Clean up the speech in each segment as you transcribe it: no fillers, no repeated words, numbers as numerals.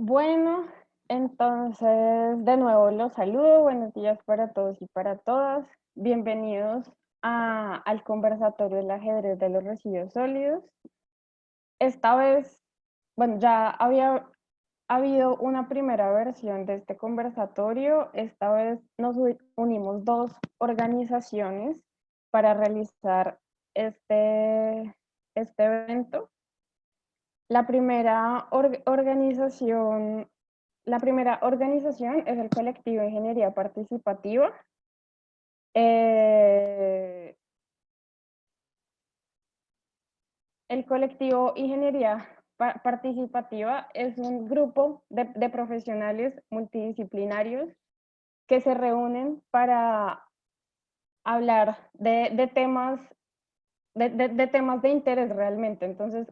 Bueno, entonces de nuevo los saludo, buenos días para todos y para todas. Bienvenidos al conversatorio del ajedrez de los residuos sólidos. Esta vez, bueno, ya había habido una primera versión de este conversatorio. Esta vez nos unimos dos organizaciones para realizar este evento. La primera organización es el colectivo Ingeniería Participativa. Eh, el colectivo Ingeniería Participativa es un grupo de profesionales multidisciplinarios que se reúnen para hablar de temas de interés realmente. Entonces,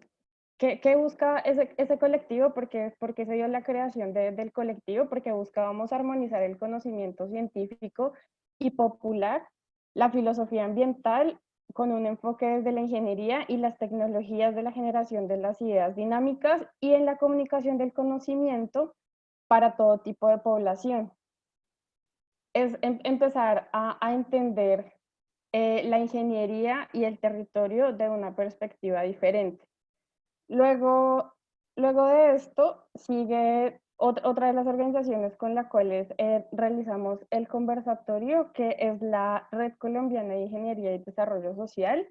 ¿qué busca ese colectivo? ¿Por qué se dio la creación del colectivo? Porque buscábamos armonizar el conocimiento científico y popular, la filosofía ambiental, con un enfoque desde la ingeniería y las tecnologías de la generación de las ideas dinámicas y en la comunicación del conocimiento para todo tipo de población. Es empezar a entender la ingeniería y el territorio de una perspectiva diferente. Luego, luego de esto sigue otra de las organizaciones con las cuales realizamos el conversatorio, que es la Red Colombiana de Ingeniería y Desarrollo Social.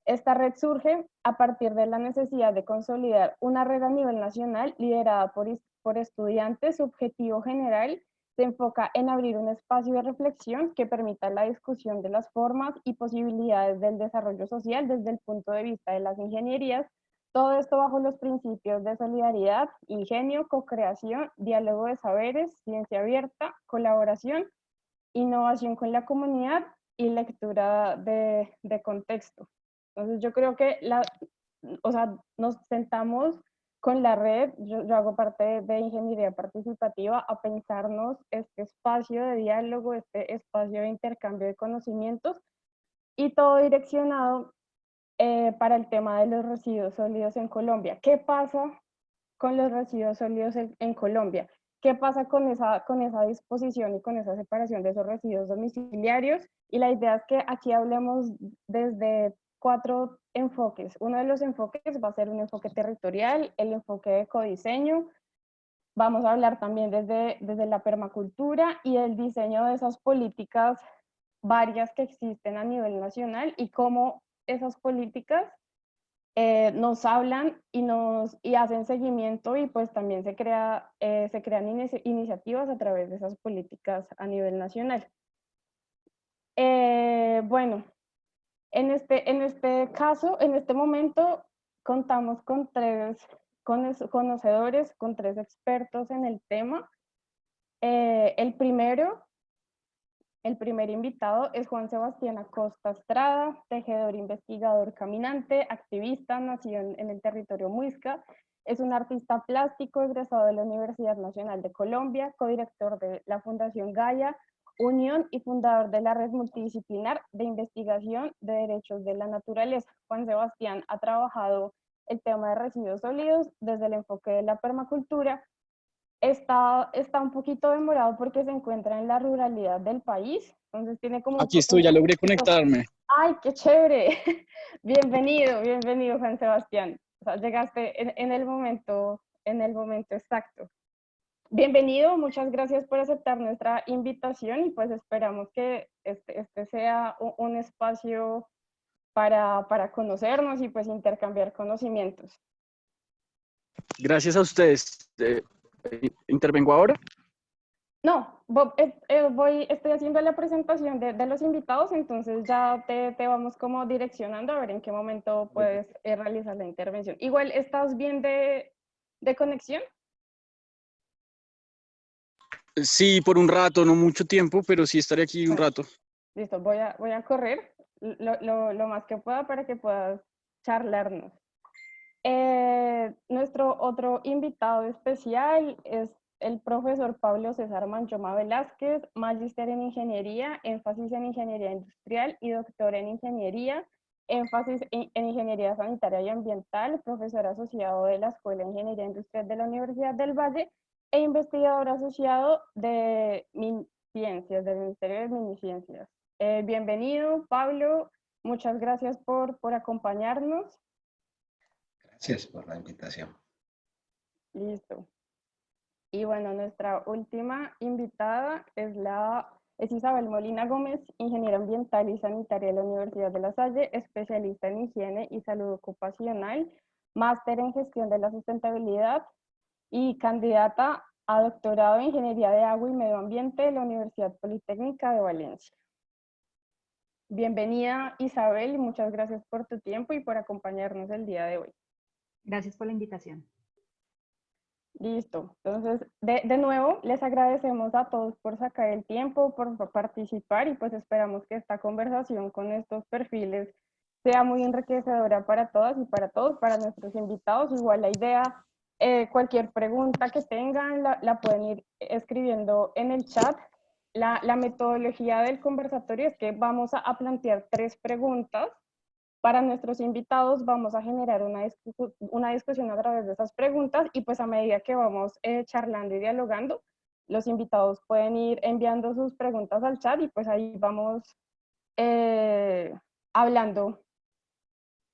Esta red surge a partir de la necesidad de consolidar una red a nivel nacional liderada por estudiantes. Su objetivo general se enfoca en abrir un espacio de reflexión que permita la discusión de las formas y posibilidades del desarrollo social desde el punto de vista de las ingenierías. Todo esto bajo los principios de solidaridad, ingenio, co-creación, diálogo de saberes, ciencia abierta, colaboración, innovación con la comunidad y lectura de contexto. Entonces yo creo que nos sentamos con la red, yo hago parte de ingeniería participativa, a pensarnos este espacio de diálogo, este espacio de intercambio de conocimientos, y todo direccionado para el tema de los residuos sólidos en Colombia. ¿Qué pasa con los residuos sólidos en Colombia? ¿Qué pasa con esa disposición y con esa separación de esos residuos domiciliarios? Y la idea es que aquí hablemos desde 4 enfoques. Uno de los enfoques va a ser un enfoque territorial, el enfoque de ecodiseño. Vamos a hablar también desde la permacultura y el diseño de esas políticas varias que existen a nivel nacional y cómo esas políticas nos hablan y hacen seguimiento, y pues también se crean iniciativas a través de esas políticas a nivel nacional. Bueno, en este caso, en este momento, contamos con 3 conocedores, con 3 expertos en el tema. El primer invitado es Juan Sebastián Acosta Estrada, tejedor, investigador, caminante, activista, nacido en el territorio Muisca. Es un artista plástico egresado de la Universidad Nacional de Colombia, codirector de la Fundación Gaia, Unión, y fundador de la Red Multidisciplinar de Investigación de Derechos de la Naturaleza. Juan Sebastián ha trabajado el tema de residuos sólidos desde el enfoque de la permacultura. Está un poquito demorado porque se encuentra en la ruralidad del país, entonces tiene como Aquí estoy, un ya logré poquito... conectarme. ¡Ay, qué chévere! Bienvenido, Juan Sebastián. O sea, llegaste en el momento exacto. Bienvenido, muchas gracias por aceptar nuestra invitación, y pues esperamos que este sea un espacio para conocernos y pues intercambiar conocimientos. Gracias a ustedes. ¿Intervengo ahora? No, estoy haciendo la presentación de los invitados, entonces ya te vamos como direccionando a ver en qué momento puedes realizar la intervención. Igual, ¿estás bien de conexión? Sí, por un rato, no mucho tiempo, pero sí estaré aquí un Bueno, rato. listo, voy a correr lo más que pueda para que puedas charlarnos. Nuestro otro invitado especial es el profesor Pablo César Manchoma Velázquez, magíster en ingeniería, énfasis en ingeniería industrial y doctor en ingeniería. énfasis en ingeniería sanitaria y ambiental, profesor asociado de la Escuela de Ingeniería Industrial de la Universidad del Valle e investigador asociado de MinCiencias, del Ministerio de Miniciencias. Bienvenido, Pablo. Muchas gracias por acompañarnos. Gracias por la invitación. Listo. Y bueno, nuestra última invitada es Isabel Molina Gómez, ingeniera ambiental y sanitaria de la Universidad de La Salle, especialista en higiene y salud ocupacional, máster en gestión de la sustentabilidad y candidata a doctorado en ingeniería de agua y medio ambiente de la Universidad Politécnica de Valencia. Bienvenida, Isabel, y muchas gracias por tu tiempo y por acompañarnos el día de hoy. Gracias por la invitación. Listo. Entonces, de nuevo, les agradecemos a todos por sacar el tiempo, por participar y pues esperamos que esta conversación con estos perfiles sea muy enriquecedora para todas y para todos, para nuestros invitados. Igual la idea, cualquier pregunta que tengan la pueden ir escribiendo en el chat. La metodología del conversatorio es que vamos a plantear 3 preguntas. Para nuestros invitados vamos a generar una discusión a través de esas preguntas y pues a medida que vamos charlando y dialogando, los invitados pueden ir enviando sus preguntas al chat y pues ahí vamos hablando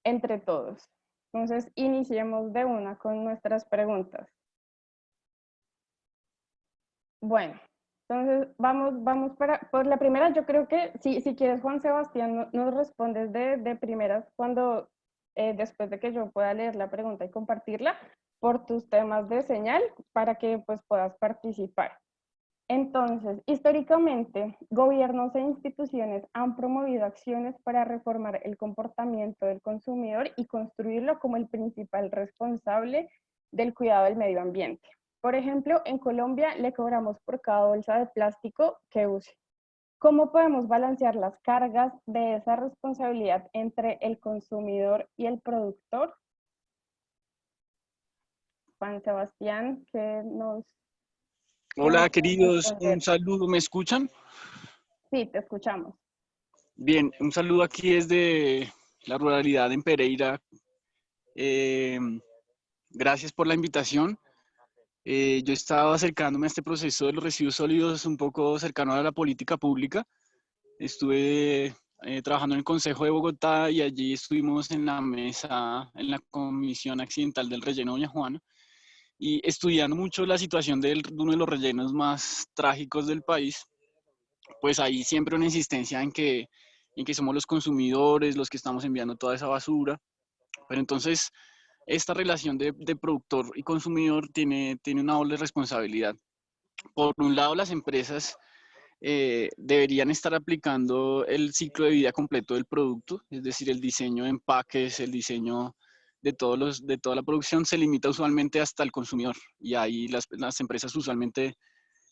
entre todos. Entonces iniciemos de una con nuestras preguntas. Bueno. Entonces, vamos por la primera. Yo creo que si quieres, Juan Sebastián, nos respondes de primeras cuando, después de que yo pueda leer la pregunta y compartirla, por tus temas de señal, para que pues puedas participar. Entonces, históricamente, gobiernos e instituciones han promovido acciones para reformar el comportamiento del consumidor y construirlo como el principal responsable del cuidado del medio ambiente. Por ejemplo, en Colombia le cobramos por cada bolsa de plástico que use. ¿Cómo podemos balancear las cargas de esa responsabilidad entre el consumidor y el productor? Juan Sebastián, ¿qué nos... Hola, queridos, un saludo, ¿me escuchan? Sí, te escuchamos. Bien, un saludo aquí desde la ruralidad en Pereira. Gracias por la invitación. Yo he estado acercándome a este proceso de los residuos sólidos un poco cercano a la política pública. Estuve trabajando en el Consejo de Bogotá y allí estuvimos en la mesa, en la Comisión Accidental del Relleno Doña Juana, y estudiando mucho la situación de uno de los rellenos más trágicos del país. Pues hay siempre una insistencia en que somos los consumidores los que estamos enviando toda esa basura, pero entonces esta relación de productor y consumidor tiene una doble responsabilidad. Por un lado, las empresas deberían estar aplicando el ciclo de vida completo del producto, es decir, el diseño de empaques, el diseño de toda la producción se limita usualmente hasta el consumidor, y ahí las empresas usualmente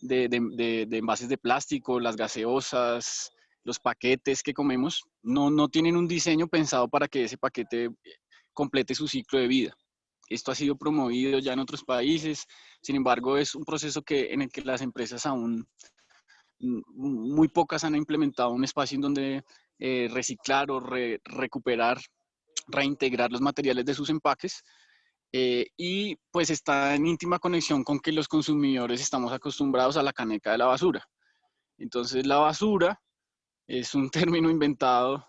de envases de plástico, las gaseosas, los paquetes que comemos, no tienen un diseño pensado para que ese paquete complete su ciclo de vida. Esto ha sido promovido ya en otros países, sin embargo es un proceso en el que las empresas aún muy pocas han implementado un espacio en donde reciclar o recuperar, reintegrar los materiales de sus empaques, y pues está en íntima conexión con que los consumidores estamos acostumbrados a la caneca de la basura. Entonces la basura es un término inventado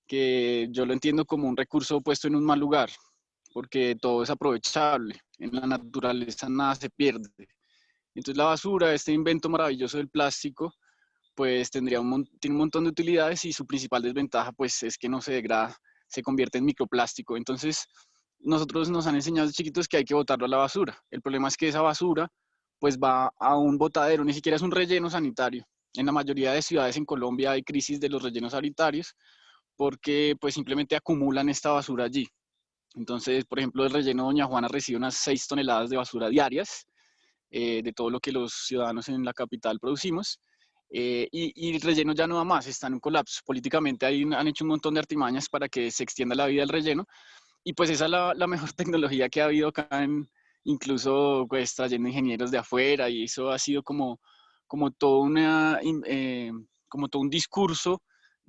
que yo lo entiendo como un recurso puesto en un mal lugar, porque todo es aprovechable, en la naturaleza nada se pierde. Entonces la basura, este invento maravilloso del plástico, pues tiene un montón de utilidades y su principal desventaja pues es que no se degrada, se convierte en microplástico. Entonces nosotros nos han enseñado de chiquitos que hay que botarlo a la basura. El problema es que esa basura pues va a un botadero, ni siquiera es un relleno sanitario. En la mayoría de ciudades en Colombia hay crisis de los rellenos sanitarios porque pues simplemente acumulan esta basura allí. Entonces, por ejemplo, el relleno Doña Juana recibe unas 6 toneladas de basura diarias, de todo lo que los ciudadanos en la capital producimos. Y el relleno ya no da más, está en un colapso. Políticamente han hecho un montón de artimañas para que se extienda la vida del relleno, y pues esa es la mejor tecnología que ha habido acá, incluso pues trayendo ingenieros de afuera, y eso ha sido como todo un discurso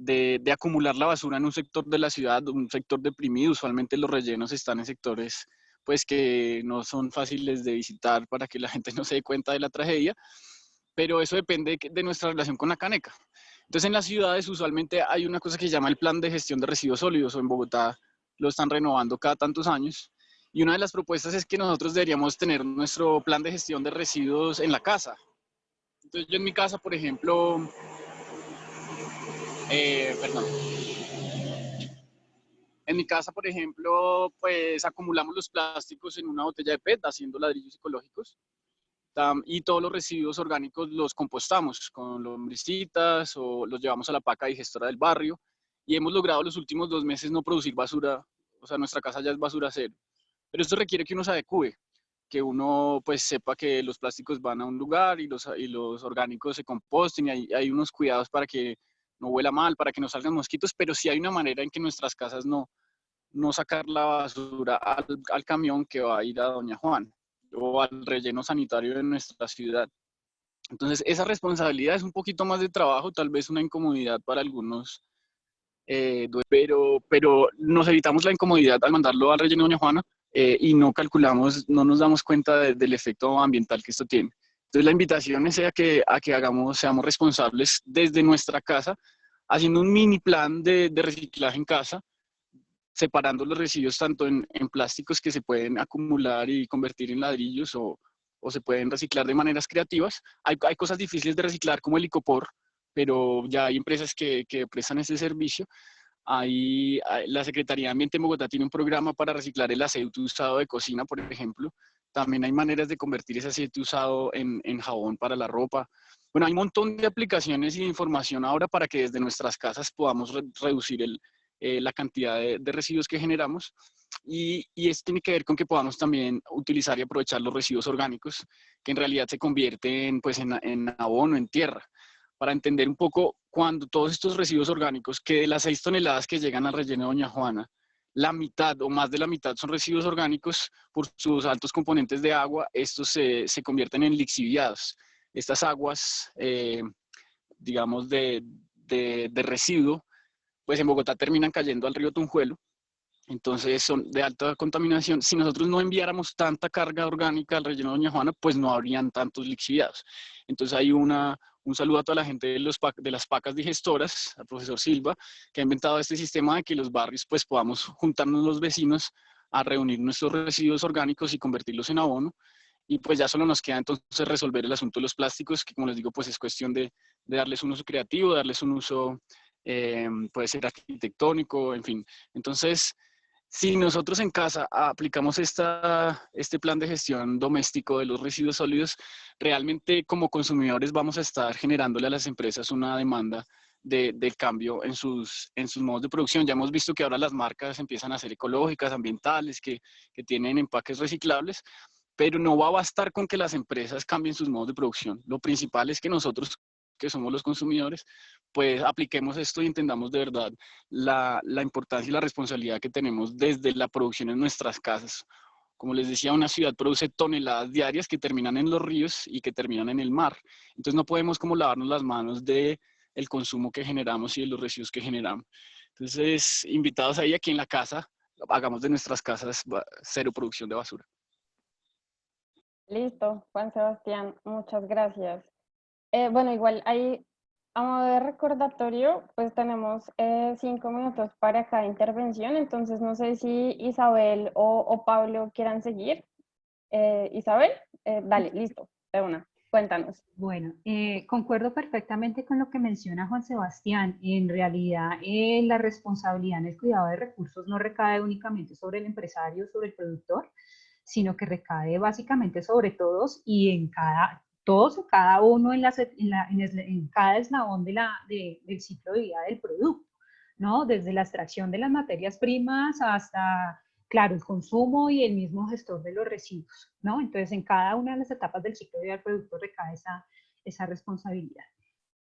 de acumular la basura en un sector de la ciudad, un sector deprimido. Usualmente los rellenos están en sectores pues que no son fáciles de visitar para que la gente no se dé cuenta de la tragedia, pero eso depende de nuestra relación con la caneca. Entonces en las ciudades usualmente hay una cosa que se llama el plan de gestión de residuos sólidos, o en Bogotá lo están renovando cada tantos años, y una de las propuestas es que nosotros deberíamos tener nuestro plan de gestión de residuos en la casa. Entonces yo en mi casa, por ejemplo, perdón, en mi casa, por ejemplo, pues acumulamos los plásticos en una botella de PET haciendo ladrillos ecológicos, y todos los residuos orgánicos los compostamos con lombricitas o los llevamos a la paca digestora del barrio, y hemos logrado los últimos 2 meses no producir basura. O sea, nuestra casa ya es basura cero. Pero esto requiere que uno se adecue, que uno pues sepa que los plásticos van a un lugar y los orgánicos se composten, y hay unos cuidados para que no huela mal, para que no salgan mosquitos, pero sí hay una manera en que nuestras casas no sacar la basura al camión que va a ir a Doña Juan o al relleno sanitario de nuestra ciudad. Entonces, esa responsabilidad es un poquito más de trabajo, tal vez una incomodidad para algunos, pero nos evitamos la incomodidad al mandarlo al relleno de Doña Juana, y no calculamos, no nos damos cuenta del efecto ambiental que esto tiene. Entonces, la invitación es a que seamos responsables desde nuestra casa, haciendo un mini plan de reciclaje en casa, separando los residuos tanto en plásticos que se pueden acumular y convertir en ladrillos, o se pueden reciclar de maneras creativas. Hay cosas difíciles de reciclar como el icopor, pero ya hay empresas que prestan ese servicio. La Secretaría de Ambiente en Bogotá tiene un programa para reciclar el aceite usado de cocina, por ejemplo. También hay maneras de convertir ese aceite usado en jabón para la ropa. Bueno, hay un montón de aplicaciones y de información ahora para que desde nuestras casas podamos reducir la cantidad de residuos que generamos, y esto tiene que ver con que podamos también utilizar y aprovechar los residuos orgánicos, que en realidad se convierten pues en abono, en tierra. Para entender un poco, cuando todos estos residuos orgánicos, que de las 6 toneladas que llegan al relleno de Doña Juana, la mitad o más de la mitad son residuos orgánicos, por sus altos componentes de agua, estos se convierten en lixiviados. Estas aguas, digamos, de residuo, pues en Bogotá terminan cayendo al río Tunjuelo. Entonces son de alta contaminación. Si nosotros no enviáramos tanta carga orgánica al relleno de Doña Juana, pues no habrían tantos lixiviados. Entonces hay un saludo a toda la gente de las pacas digestoras, al profesor Silva, que ha inventado este sistema de que los barrios pues podamos juntarnos los vecinos a reunir nuestros residuos orgánicos y convertirlos en abono. Y pues ya solo nos queda entonces resolver el asunto de los plásticos, que como les digo, pues es cuestión de darles un uso creativo, darles un uso, puede ser arquitectónico, en fin. Entonces, si nosotros en casa aplicamos este plan de gestión doméstico de los residuos sólidos, realmente como consumidores vamos a estar generándole a las empresas una demanda del cambio en sus modos de producción. Ya hemos visto que ahora las marcas empiezan a ser ecológicas, ambientales, que tienen empaques reciclables, pero no va a bastar con que las empresas cambien sus modos de producción. Lo principal es que nosotros, que somos los consumidores, pues apliquemos esto y entendamos de verdad la importancia y la responsabilidad que tenemos desde la producción en nuestras casas. Como les decía, una ciudad produce toneladas diarias que terminan en los ríos y que terminan en el mar. Entonces no podemos como lavarnos las manos del consumo que generamos y de los residuos que generamos. Entonces, invitados ahí, aquí en la casa, hagamos de nuestras casas cero producción de basura. Listo, Juan Sebastián, muchas gracias. Bueno, igual ahí, a modo de recordatorio, pues tenemos 5 minutos para cada intervención, entonces no sé si Isabel o Pablo quieran seguir. Isabel, dale, listo, de una, cuéntanos. Bueno, concuerdo perfectamente con lo que menciona Juan Sebastián. En realidad, la responsabilidad en el cuidado de recursos no recae únicamente sobre el empresario, sobre el productor, sino que recae básicamente sobre todos y todos o cada uno en cada eslabón del ciclo de vida del producto, ¿no? Desde la extracción de las materias primas hasta, claro, el consumo y el mismo gestor de los residuos, ¿no? Entonces, en cada una de las etapas del ciclo de vida del producto recae esa responsabilidad.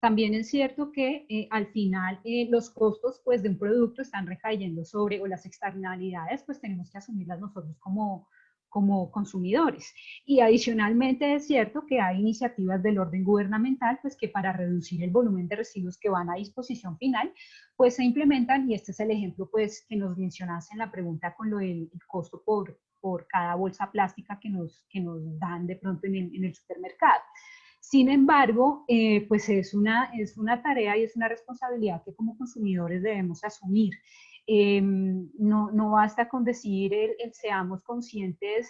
También es cierto que al final los costos pues, de un producto están recayendo sobre, o las externalidades, pues tenemos que asumirlas nosotros como como consumidores. Y adicionalmente es cierto que hay iniciativas del orden gubernamental, pues que para reducir el volumen de residuos que van a disposición final, pues se implementan, y este es el ejemplo pues que nos mencionaste en la pregunta con lo del costo por cada bolsa plástica que nos dan de pronto en el supermercado. Sin embargo, pues es una tarea y es una responsabilidad que como consumidores debemos asumir. No basta con decir el seamos conscientes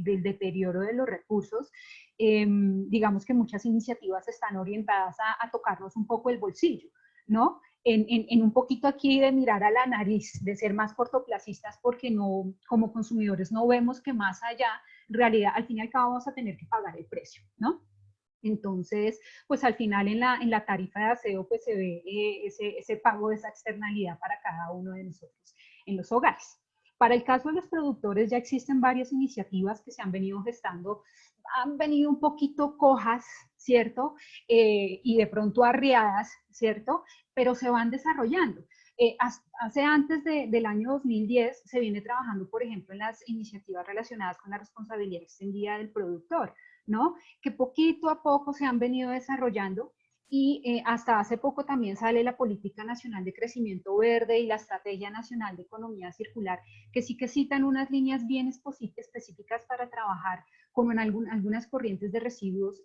del deterioro de los recursos. Digamos que muchas iniciativas están orientadas a tocarnos un poco el bolsillo, ¿no? En un poquito aquí de mirar a la nariz, de ser más cortoplacistas, porque no, como consumidores no vemos que más allá, en realidad, al fin y al cabo vamos a tener que pagar el precio, ¿no? Entonces, pues al final en la tarifa de aseo pues se ve ese pago de esa externalidad para cada uno de nosotros en los hogares. Para el caso de los productores ya existen varias iniciativas que se han venido gestando, han venido un poquito cojas, ¿cierto? Y de pronto arriadas, ¿cierto? Pero se van desarrollando. Hace antes del año 2010 se viene trabajando, por ejemplo, en las iniciativas relacionadas con la responsabilidad extendida del productor, ¿no? Que poquito a poco se han venido desarrollando y hasta hace poco también sale la Política Nacional de Crecimiento Verde y la Estrategia Nacional de Economía Circular, que sí que citan unas líneas bien específicas para trabajar con algunas corrientes de residuos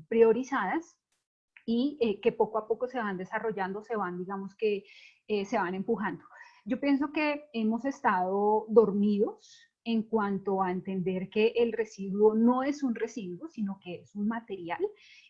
priorizadas y que poco a poco se van desarrollando, digamos que se van empujando. Yo pienso que hemos estado dormidos en cuanto a entender que el residuo no es un residuo, sino que es un material.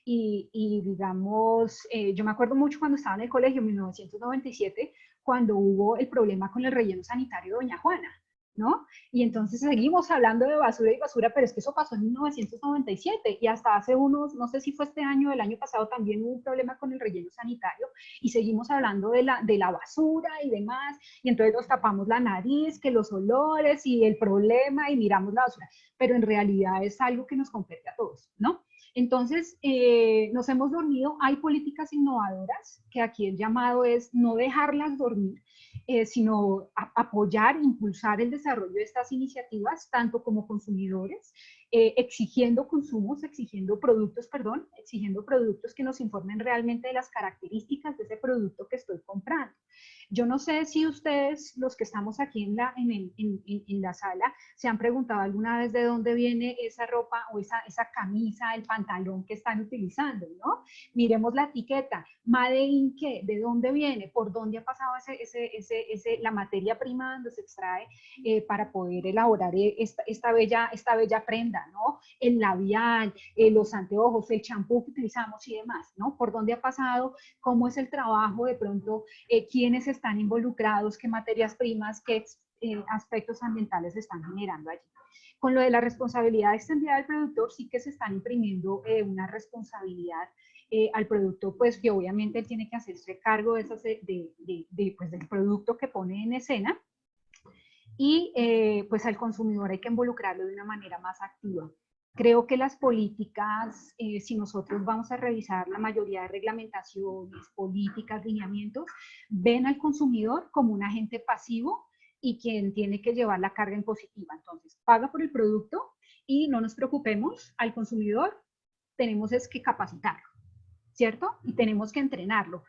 Y digamos, yo me acuerdo mucho cuando estaba en el colegio en 1997, cuando hubo el problema con el relleno sanitario de Doña Juana, ¿no? Y entonces seguimos hablando de basura y basura, pero es que eso pasó en 1997 y hasta hace unos, no sé si fue este año o el año pasado, también hubo un problema con el relleno sanitario y seguimos hablando de la basura y demás, y entonces nos tapamos la nariz, que los olores y el problema y miramos la basura, pero en realidad es algo que nos compete a todos, ¿no? Entonces, nos hemos dormido, hay políticas innovadoras, que aquí el llamado es no dejarlas dormir, sino apoyar, impulsar el desarrollo de estas iniciativas, tanto como consumidores, exigiendo consumos, exigiendo productos que nos informen realmente de las características de ese producto que estoy comprando. Yo no sé si ustedes, los que estamos aquí en la sala, se han preguntado alguna vez de dónde viene esa ropa o esa camisa, el pantalón que están utilizando, ¿no? Miremos la etiqueta, ¿made in qué? ¿De dónde viene? ¿Por dónde ha pasado la materia prima donde se extrae para poder elaborar esta bella prenda, ¿no? El labial, los anteojos, el champú que utilizamos y demás, ¿no? ¿Por dónde ha pasado? ¿Cómo es el trabajo de pronto? ¿Quiénes están involucrados? ¿Qué materias primas? ¿Qué aspectos ambientales se están generando allí? Con lo de la responsabilidad extendida del productor, sí que se están imprimiendo una responsabilidad al productor, pues que obviamente él tiene que hacerse cargo pues, del producto que pone en escena, y pues al consumidor hay que involucrarlo de una manera más activa. Creo que las políticas, si nosotros vamos a revisar la mayoría de reglamentaciones, políticas, lineamientos, ven al consumidor como un agente pasivo y quien tiene que llevar la carga impositiva. Entonces, paga por el producto y no nos preocupemos, al consumidor tenemos es que capacitarlo, ¿cierto? Y tenemos que entrenarlo.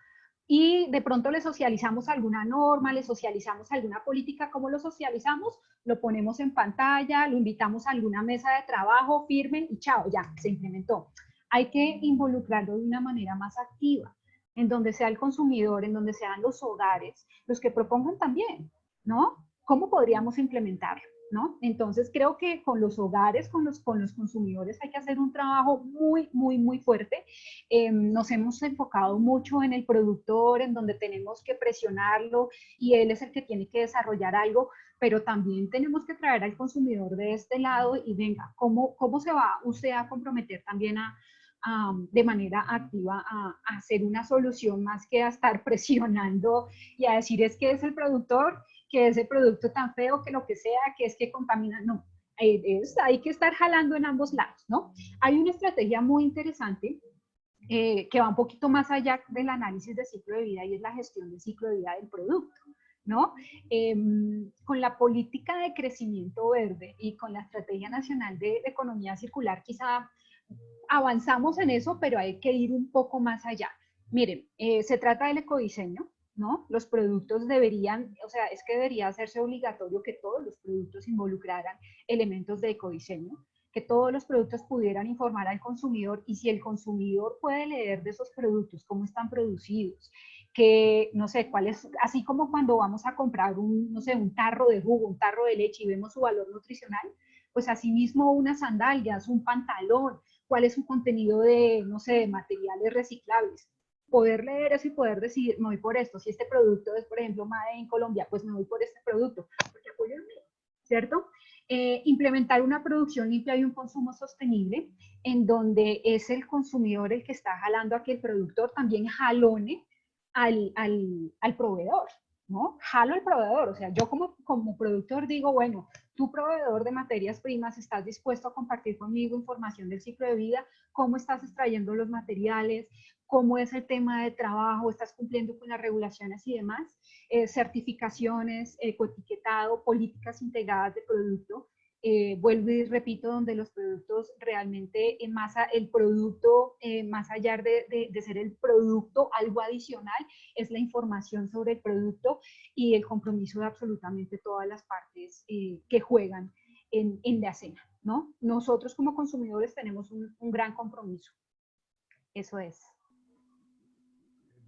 Y de pronto le socializamos alguna norma, le socializamos alguna política. ¿Cómo lo socializamos? Lo ponemos en pantalla, lo invitamos a alguna mesa de trabajo, firmen y chao, ya, se implementó. Hay que involucrarlo de una manera más activa, en donde sea el consumidor, en donde sean los hogares, los que propongan también, ¿no? ¿Cómo podríamos implementarlo? ¿No? Entonces creo que con los hogares, con los consumidores hay que hacer un trabajo muy fuerte. Nos hemos enfocado mucho en el productor, en donde tenemos que presionarlo y él es el que tiene que desarrollar algo, pero también tenemos que traer al consumidor de este lado y venga, ¿cómo se va usted a comprometer también de manera activa a hacer una solución más que a estar presionando y a decir es que es el productor, que ese producto tan feo, que lo que sea, que es que contamina? No, hay que estar jalando en ambos lados, ¿no? Hay una estrategia muy interesante que va un poquito más allá del análisis de ciclo de vida y es la gestión del ciclo de vida del producto, ¿no? Con la política de crecimiento verde y con la Estrategia Nacional de Economía Circular, quizá avanzamos en eso, pero hay que ir un poco más allá. Miren, se trata del ecodiseño, ¿no? Los productos deberían, o sea, es que debería hacerse obligatorio que todos los productos involucraran elementos de ecodiseño, que todos los productos pudieran informar al consumidor, y si el consumidor puede leer de esos productos cómo están producidos, que no sé cuál es, así como cuando vamos a comprar un, no sé, un tarro de jugo, un tarro de leche y vemos su valor nutricional, pues asimismo unas sandalias, un pantalón, cuál es su contenido de, no sé, de materiales reciclables. Poder leer eso y poder decidir, me voy por esto. Si este producto es, por ejemplo, made en Colombia, pues me voy por este producto, porque apoyo el mío, ¿cierto? Implementar una producción limpia y un consumo sostenible, en donde es el consumidor el que está jalando a que el productor también jalone al proveedor, ¿no? Jalo al proveedor, o sea, yo como productor digo, bueno, tu proveedor de materias primas, ¿estás dispuesto a compartir conmigo información del ciclo de vida? ¿Cómo estás extrayendo los materiales? ¿Cómo es el tema de trabajo? ¿Estás cumpliendo con las regulaciones y demás? Certificaciones, ecoetiquetado, políticas integradas de producto. Vuelvo y repito, donde los productos realmente, el producto, más allá de ser el producto, algo adicional, es la información sobre el producto y el compromiso de absolutamente todas las partes que juegan en la escena, ¿no? Nosotros como consumidores tenemos un gran compromiso. Eso es.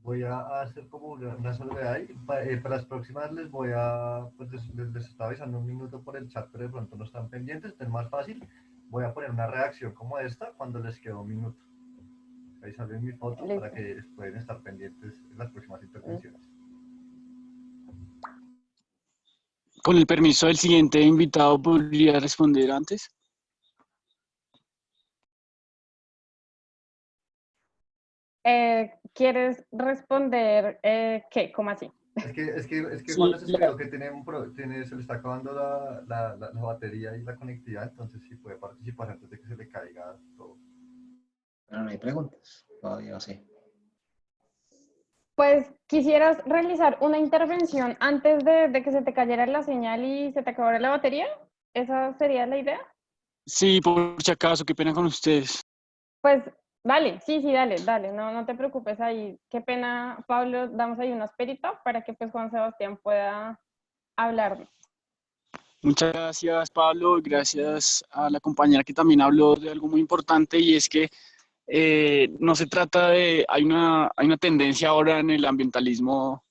Voy a hacer como una salvedad ahí. Para las próximas les voy a, pues les estaba avisando un minuto por el chat, pero de pronto no están pendientes, es más fácil. Voy a poner una reacción como esta cuando les quede un minuto. Ahí salen mis fotos para que pueden estar pendientes en las próximas intervenciones. Con el permiso del siguiente invitado, ¿podría responder antes? ¿Quieres responder qué? ¿Cómo así? Es que Sí, Juan les escribió que se le está acabando la batería y la conectividad, entonces sí puede participar antes de que se le caiga todo. Pero no hay preguntas, todavía sí. Pues quisieras realizar una intervención antes de que se te cayera la señal y se te acabara la batería. ¿Esa sería la idea? Sí, por si acaso, qué pena con ustedes. Pues dale, sí, dale, no te preocupes ahí. Qué pena, Pablo, damos ahí una esperita para que pues Juan Sebastián pueda hablar. Muchas gracias, Pablo, y gracias a la compañera que también habló de algo muy importante, y es que no se trata de, hay una tendencia ahora en el ambientalismo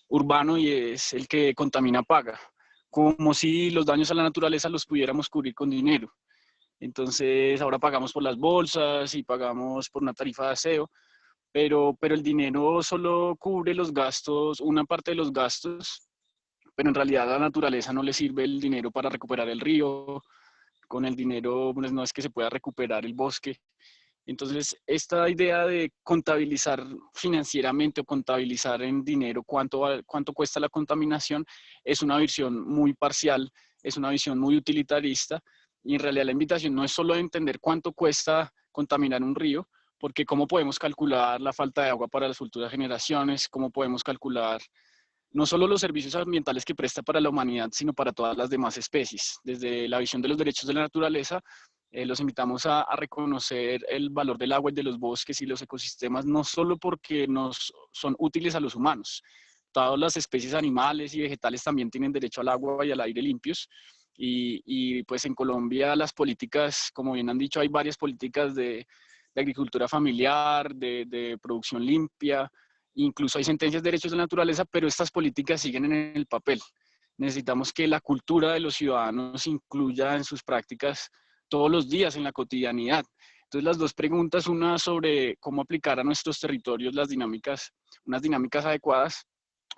urbano, y es el que contamina paga, como si los daños a la naturaleza los pudiéramos cubrir con dinero. Entonces ahora pagamos por las bolsas y pagamos por una tarifa de aseo, pero el dinero solo cubre los gastos, una parte de los gastos, pero en realidad a la naturaleza no le sirve el dinero para recuperar el río. Con el dinero pues, no es que se pueda recuperar el bosque. Entonces, esta idea de contabilizar financieramente o contabilizar en dinero cuánto cuesta la contaminación es una visión muy parcial, es una visión muy utilitarista, y en realidad la invitación no es solo entender cuánto cuesta contaminar un río, porque cómo podemos calcular la falta de agua para las futuras generaciones, cómo podemos calcular no solo los servicios ambientales que presta para la humanidad, sino para todas las demás especies. Desde la visión de los derechos de la naturaleza, los invitamos a reconocer el valor del agua y de los bosques y los ecosistemas, no solo porque nos son útiles a los humanos. Todas las especies animales y vegetales también tienen derecho al agua y al aire limpios. Y pues en Colombia las políticas, como bien han dicho, hay varias políticas de agricultura familiar, de producción limpia. Incluso hay sentencias de derechos de la naturaleza, pero estas políticas siguen en el papel. Necesitamos que la cultura de los ciudadanos incluya en sus prácticas todos los días, en la cotidianidad. Entonces, las dos preguntas, una sobre cómo aplicar a nuestros territorios las dinámicas, unas dinámicas adecuadas,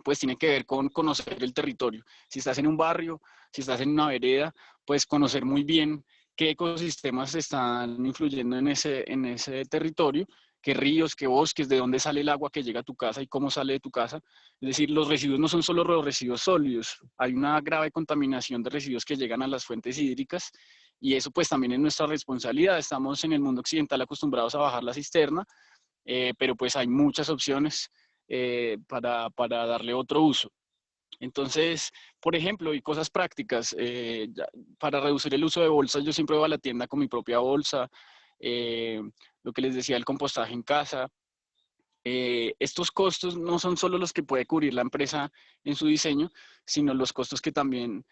pues tiene que ver con conocer el territorio. Si estás en un barrio, si estás en una vereda, pues conocer muy bien qué ecosistemas están influyendo en ese territorio, qué ríos, qué bosques, de dónde sale el agua que llega a tu casa y cómo sale de tu casa. Es decir, los residuos no son solo los residuos sólidos, hay una grave contaminación de residuos que llegan a las fuentes hídricas, y eso pues también es nuestra responsabilidad. Estamos en el mundo occidental acostumbrados a bajar la cisterna, pero pues hay muchas opciones para darle otro uso. Entonces, por ejemplo, y cosas prácticas, para reducir el uso de bolsas, yo siempre voy a la tienda con mi propia bolsa, lo que les decía, el compostaje en casa. Estos costos no son solo los que puede cubrir la empresa en su diseño, sino los costos que también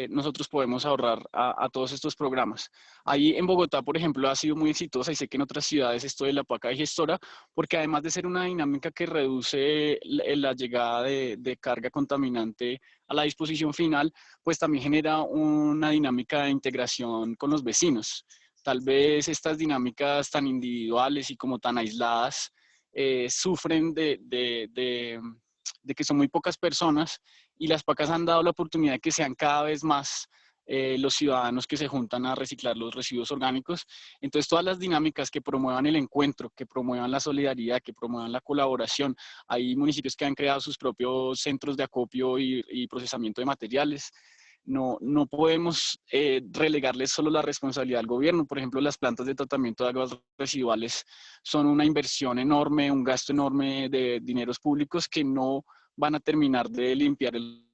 nosotros podemos ahorrar a todos estos programas. Ahí en Bogotá, por ejemplo, ha sido muy exitosa y sé que en otras ciudades esto de la paca digestora, porque además de ser una dinámica que reduce la llegada de carga contaminante a la disposición final, pues también genera una dinámica de integración con los vecinos. Tal vez estas dinámicas tan individuales y como tan aisladas sufren de que son muy pocas personas y las pacas han dado la oportunidad de que sean cada vez más los ciudadanos que se juntan a reciclar los residuos orgánicos. Entonces, todas las dinámicas que promuevan el encuentro, que promuevan la solidaridad, que promuevan la colaboración. Hay municipios que han creado sus propios centros de acopio y procesamiento de materiales. No podemos relegarles solo la responsabilidad al gobierno. Por ejemplo, las plantas de tratamiento de aguas residuales son una inversión enorme, un gasto enorme de dineros públicos que no van a terminar de limpiar el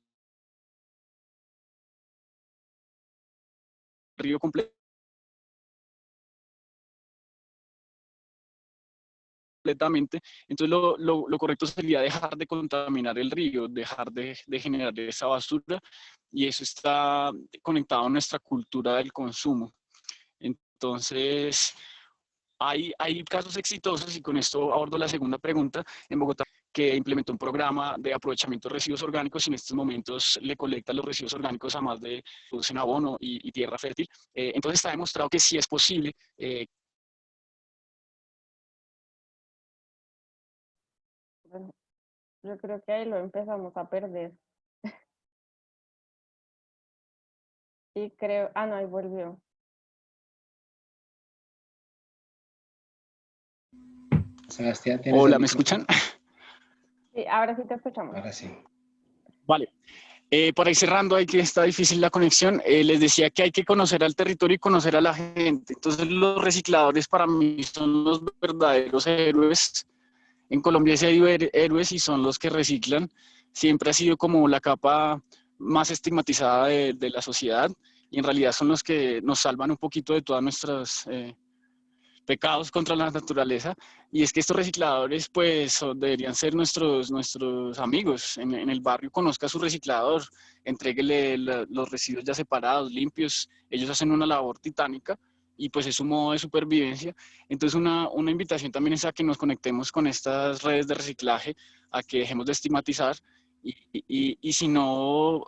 río completamente. Entonces lo correcto sería dejar de contaminar el río, dejar de generar esa basura, y eso está conectado a nuestra cultura del consumo. Entonces, hay casos exitosos, y con esto abordo la segunda pregunta, en Bogotá, que implementó un programa de aprovechamiento de residuos orgánicos y en estos momentos le colecta los residuos orgánicos a más de producen abono y tierra fértil. Entonces está demostrado que sí es posible. Bueno, yo creo que ahí lo empezamos a perder. Y creo, no, ahí volvió. Sebastián, ¿tienes el Hola, ¿me micrófono? escuchan? Sí, ahora sí te escuchamos. Ahora sí. Vale. Para ir cerrando, ahí que está difícil la conexión, les decía que hay que conocer al territorio y conocer a la gente. Entonces, los recicladores para mí son los verdaderos héroes. En Colombia sí hay héroes y son los que reciclan. Siempre ha sido como la capa más estigmatizada de la sociedad, y en realidad son los que nos salvan un poquito de todas nuestras pecados contra la naturaleza. Y es que estos recicladores pues deberían ser nuestros amigos. En el barrio conozca a su reciclador, entréguele los residuos ya separados, limpios. Ellos hacen una labor titánica y pues es un modo de supervivencia. Entonces una invitación también es a que nos conectemos con estas redes de reciclaje, a que dejemos de estigmatizar, y si no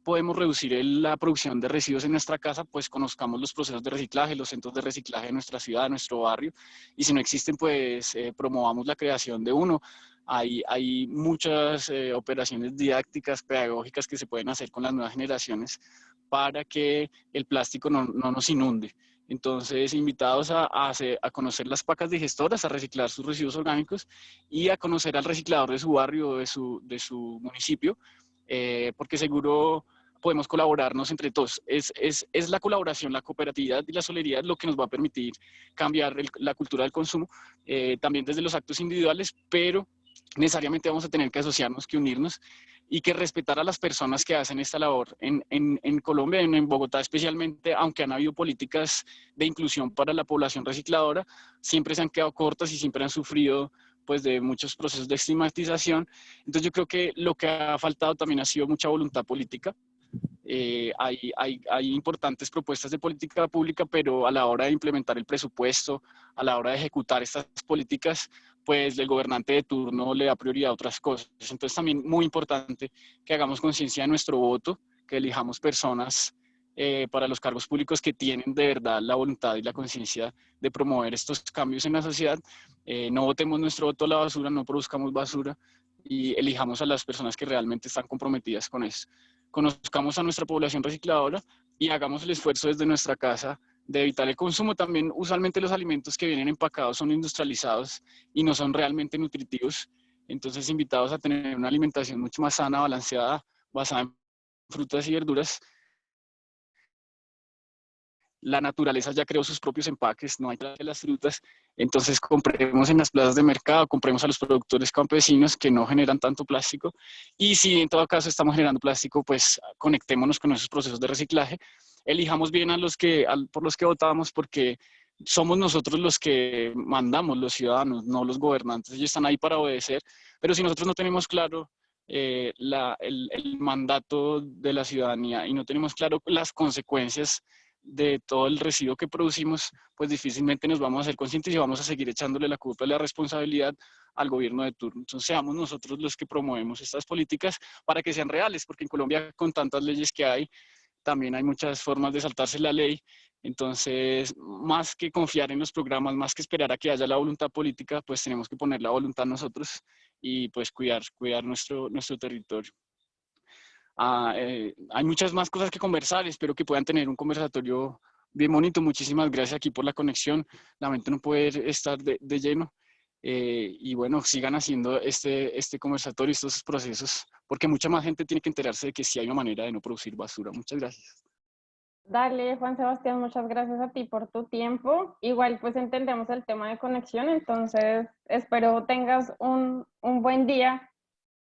podemos reducir la producción de residuos en nuestra casa, pues conozcamos los procesos de reciclaje, los centros de reciclaje de nuestra ciudad, de nuestro barrio, y si no existen, pues promovamos la creación de uno. Hay muchas operaciones didácticas, pedagógicas que se pueden hacer con las nuevas generaciones para que el plástico no nos inunde. Entonces, invitados a conocer las pacas digestoras, a reciclar sus residuos orgánicos y a conocer al reciclador de su barrio, de su municipio, porque seguro podemos colaborarnos entre todos. Es la colaboración, la cooperatividad y la solidaridad lo que nos va a permitir cambiar la cultura del consumo, también desde los actos individuales, pero necesariamente vamos a tener que asociarnos, que unirnos y que respetar a las personas que hacen esta labor. En Colombia, en Bogotá especialmente, aunque han habido políticas de inclusión para la población recicladora, siempre se han quedado cortas y siempre han sufrido pues de muchos procesos de estigmatización. Entonces yo creo que lo que ha faltado también ha sido mucha voluntad política. Hay importantes propuestas de política pública, pero a la hora de implementar el presupuesto, a la hora de ejecutar estas políticas, pues el gobernante de turno le da prioridad a otras cosas. Entonces también muy importante que hagamos conciencia de nuestro voto, que elijamos personas para los cargos públicos que tienen de verdad la voluntad y la conciencia de promover estos cambios en la sociedad. No votemos nuestro voto a la basura, no produzcamos basura, y elijamos a las personas que realmente están comprometidas con eso. Conozcamos a nuestra población recicladora y hagamos el esfuerzo desde nuestra casa de evitar el consumo. También usualmente los alimentos que vienen empacados son industrializados y no son realmente nutritivos. Entonces, invitados a tener una alimentación mucho más sana, balanceada, basada en frutas y verduras, la naturaleza ya creó sus propios empaques, no hay que las frutas, entonces compremos en las plazas de mercado, compremos a los productores campesinos que no generan tanto plástico, y si en todo caso estamos generando plástico, pues conectémonos con esos procesos de reciclaje, elijamos bien por los que votamos, porque somos nosotros los que mandamos, los ciudadanos, no los gobernantes, ellos están ahí para obedecer, pero si nosotros no tenemos claro el mandato de la ciudadanía y no tenemos claro las consecuencias de todo el residuo que producimos, pues difícilmente nos vamos a ser conscientes y vamos a seguir echándole la culpa y la responsabilidad al gobierno de turno. Entonces seamos nosotros los que promovemos estas políticas para que sean reales, porque en Colombia con tantas leyes que hay, también hay muchas formas de saltarse la ley. Entonces, más que confiar en los programas, más que esperar a que haya la voluntad política, pues tenemos que poner la voluntad nosotros y pues cuidar nuestro territorio. Hay muchas más cosas que conversar, espero que puedan tener un conversatorio bien bonito. Muchísimas gracias aquí por la conexión, lamento no poder estar de lleno. Y bueno, sigan haciendo este conversatorio, estos procesos, porque mucha más gente tiene que enterarse de que sí hay una manera de no producir basura. Muchas gracias. Dale, Juan Sebastián, muchas gracias a ti por tu tiempo. Igual pues entendemos el tema de conexión, entonces espero tengas un buen día.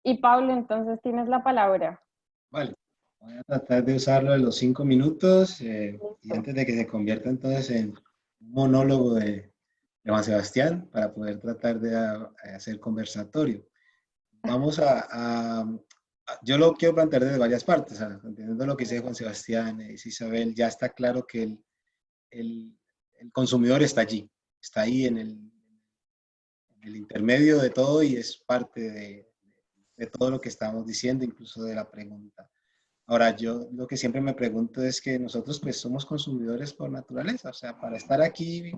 Y Pablo, entonces tienes la palabra. Vale, voy a tratar de usarlo en los 5 minutos y Listo. antes de que se convierta entonces en un monólogo de Juan Sebastián para poder tratar de hacer conversatorio. Vamos yo lo quiero plantear desde varias partes, entendiendo lo que dice Juan Sebastián y Isabel, ya está claro que el consumidor está allí, está ahí en el intermedio de todo y es parte de todo lo que estamos diciendo, incluso de la pregunta. Ahora, yo lo que siempre me pregunto es que nosotros pues somos consumidores por naturaleza, o sea, para estar aquí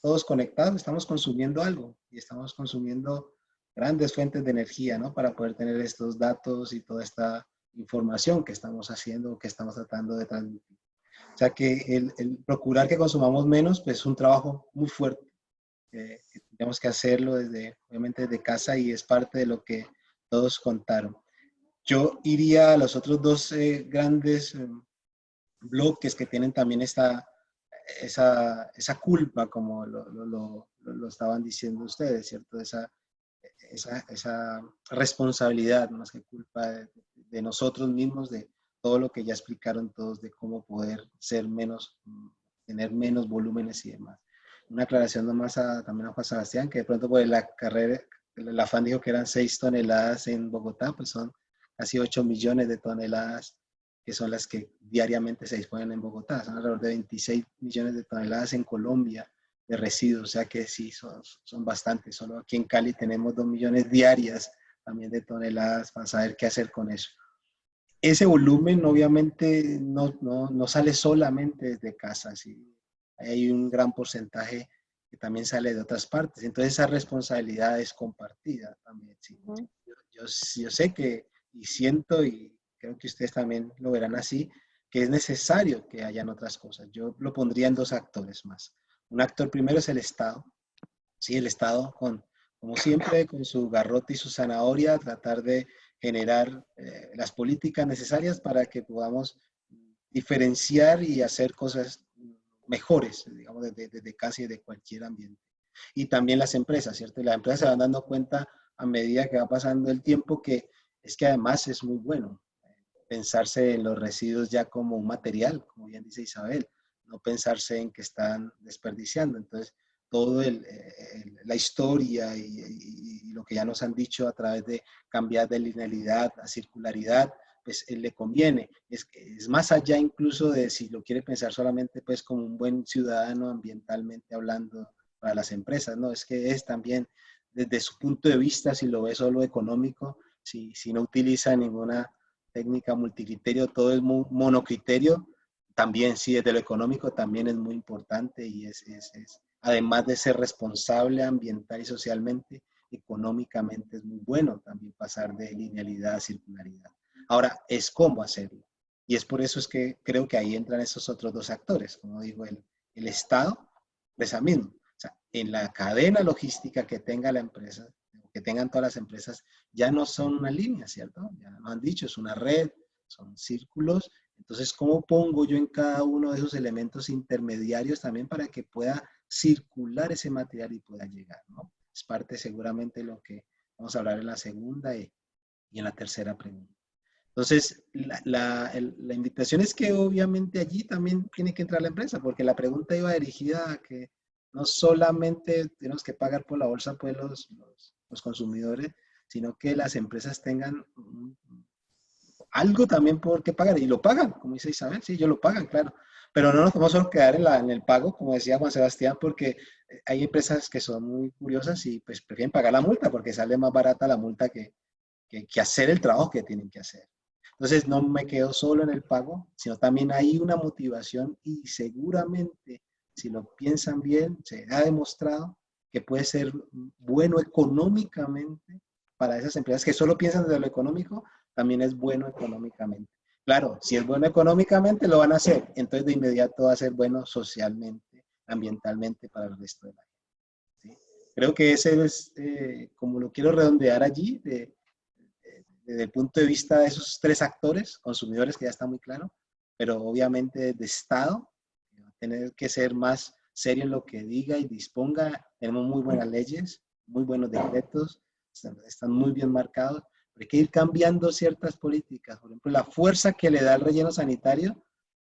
todos conectados estamos consumiendo algo y estamos consumiendo grandes fuentes de energía, ¿no? Para poder tener estos datos y toda esta información que estamos haciendo, que estamos tratando de transmitir. O sea, que el procurar que consumamos menos, pues es un trabajo muy fuerte. Que tenemos que hacerlo obviamente desde casa y es parte de lo que todos contaron. Yo iría a los otros dos grandes bloques que tienen también esa culpa, como lo estaban diciendo ustedes, ¿cierto? Esa responsabilidad, más que culpa de nosotros mismos, de todo lo que ya explicaron todos, de cómo poder tener menos volúmenes y demás. Una aclaración nomás también a Juan Sebastián, que de pronto por la carrera, el afán dijo que eran 6 toneladas en Bogotá, pues son casi 8 millones de toneladas, que son las que diariamente se disponen en Bogotá. Son alrededor de 26 millones de toneladas en Colombia de residuos, o sea que sí, son bastantes. Solo aquí en Cali tenemos 2 millones diarias también de toneladas para saber qué hacer con eso. Ese volumen obviamente no sale solamente desde casa, ¿sí? Hay un gran porcentaje que también sale de otras partes. Entonces esa responsabilidad es compartida también, ¿sí? Yo sé que, y siento, y creo que ustedes también lo verán así, que es necesario que hayan otras cosas. Yo lo pondría en 2 actores más. Un actor primero es el Estado. Sí, el Estado, como siempre, con su garrote y su zanahoria, tratar de generar las políticas necesarias para que podamos diferenciar y hacer cosas mejores, digamos, desde casi de cualquier ambiente. Y también las empresas, ¿cierto? Y las empresas se van dando cuenta a medida que va pasando el tiempo que es que además es muy bueno pensarse en los residuos ya como un material, como bien dice Isabel, no pensarse en que están desperdiciando. Entonces, todo la historia y lo que ya nos han dicho a través de cambiar de linealidad a circularidad, pues le conviene. Es más allá incluso de si lo quiere pensar solamente pues como un buen ciudadano ambientalmente hablando para las empresas, ¿no? Es que es también desde su punto de vista, si lo ve solo económico, si no utiliza ninguna técnica multicriterio, todo es monocriterio, también sí, desde lo económico también es muy importante y además de ser responsable ambiental y socialmente, económicamente es muy bueno también pasar de linealidad a circularidad. Ahora, es cómo hacerlo. Y es por eso es que creo que ahí entran esos otros 2 actores, como digo, el Estado, esa misma. O sea, en la cadena logística que tenga la empresa, que tengan todas las empresas, ya no son una línea, ¿cierto? Ya nos han dicho, es una red, son círculos Entonces, ¿cómo pongo yo en cada uno de esos elementos intermediarios también para que pueda circular ese material y pueda llegar, ¿no? Es parte seguramente de lo que vamos a hablar en la segunda y en la tercera pregunta. Entonces, la invitación es que obviamente allí también tiene que entrar la empresa, porque la pregunta iba dirigida a que no solamente tenemos que pagar por la bolsa pues los consumidores, sino que las empresas tengan algo también por qué pagar, y lo pagan, como dice Isabel, sí, ellos lo pagan, claro, pero no nos podemos solo quedar en el pago, como decía Juan Sebastián, porque hay empresas que son muy curiosas y pues prefieren pagar la multa, porque sale más barata la multa que hacer el trabajo que tienen que hacer. Entonces no me quedo solo en el pago, sino también hay una motivación y seguramente, si lo piensan bien, se ha demostrado que puede ser bueno económicamente para esas empresas que solo piensan desde lo económico, también es bueno económicamente. Claro, si es bueno económicamente, lo van a hacer. Entonces, de inmediato va a ser bueno socialmente, ambientalmente para el resto de la gente. ¿Sí? Creo que ese es, como lo quiero redondear allí, desde el punto de vista de esos tres actores, consumidores, que ya está muy claro, pero obviamente de Estado, va a tener que ser más serio en lo que diga y disponga. Tenemos muy buenas leyes, muy buenos decretos, están muy bien marcados, pero hay que ir cambiando ciertas políticas. Por ejemplo, la fuerza que le da el relleno sanitario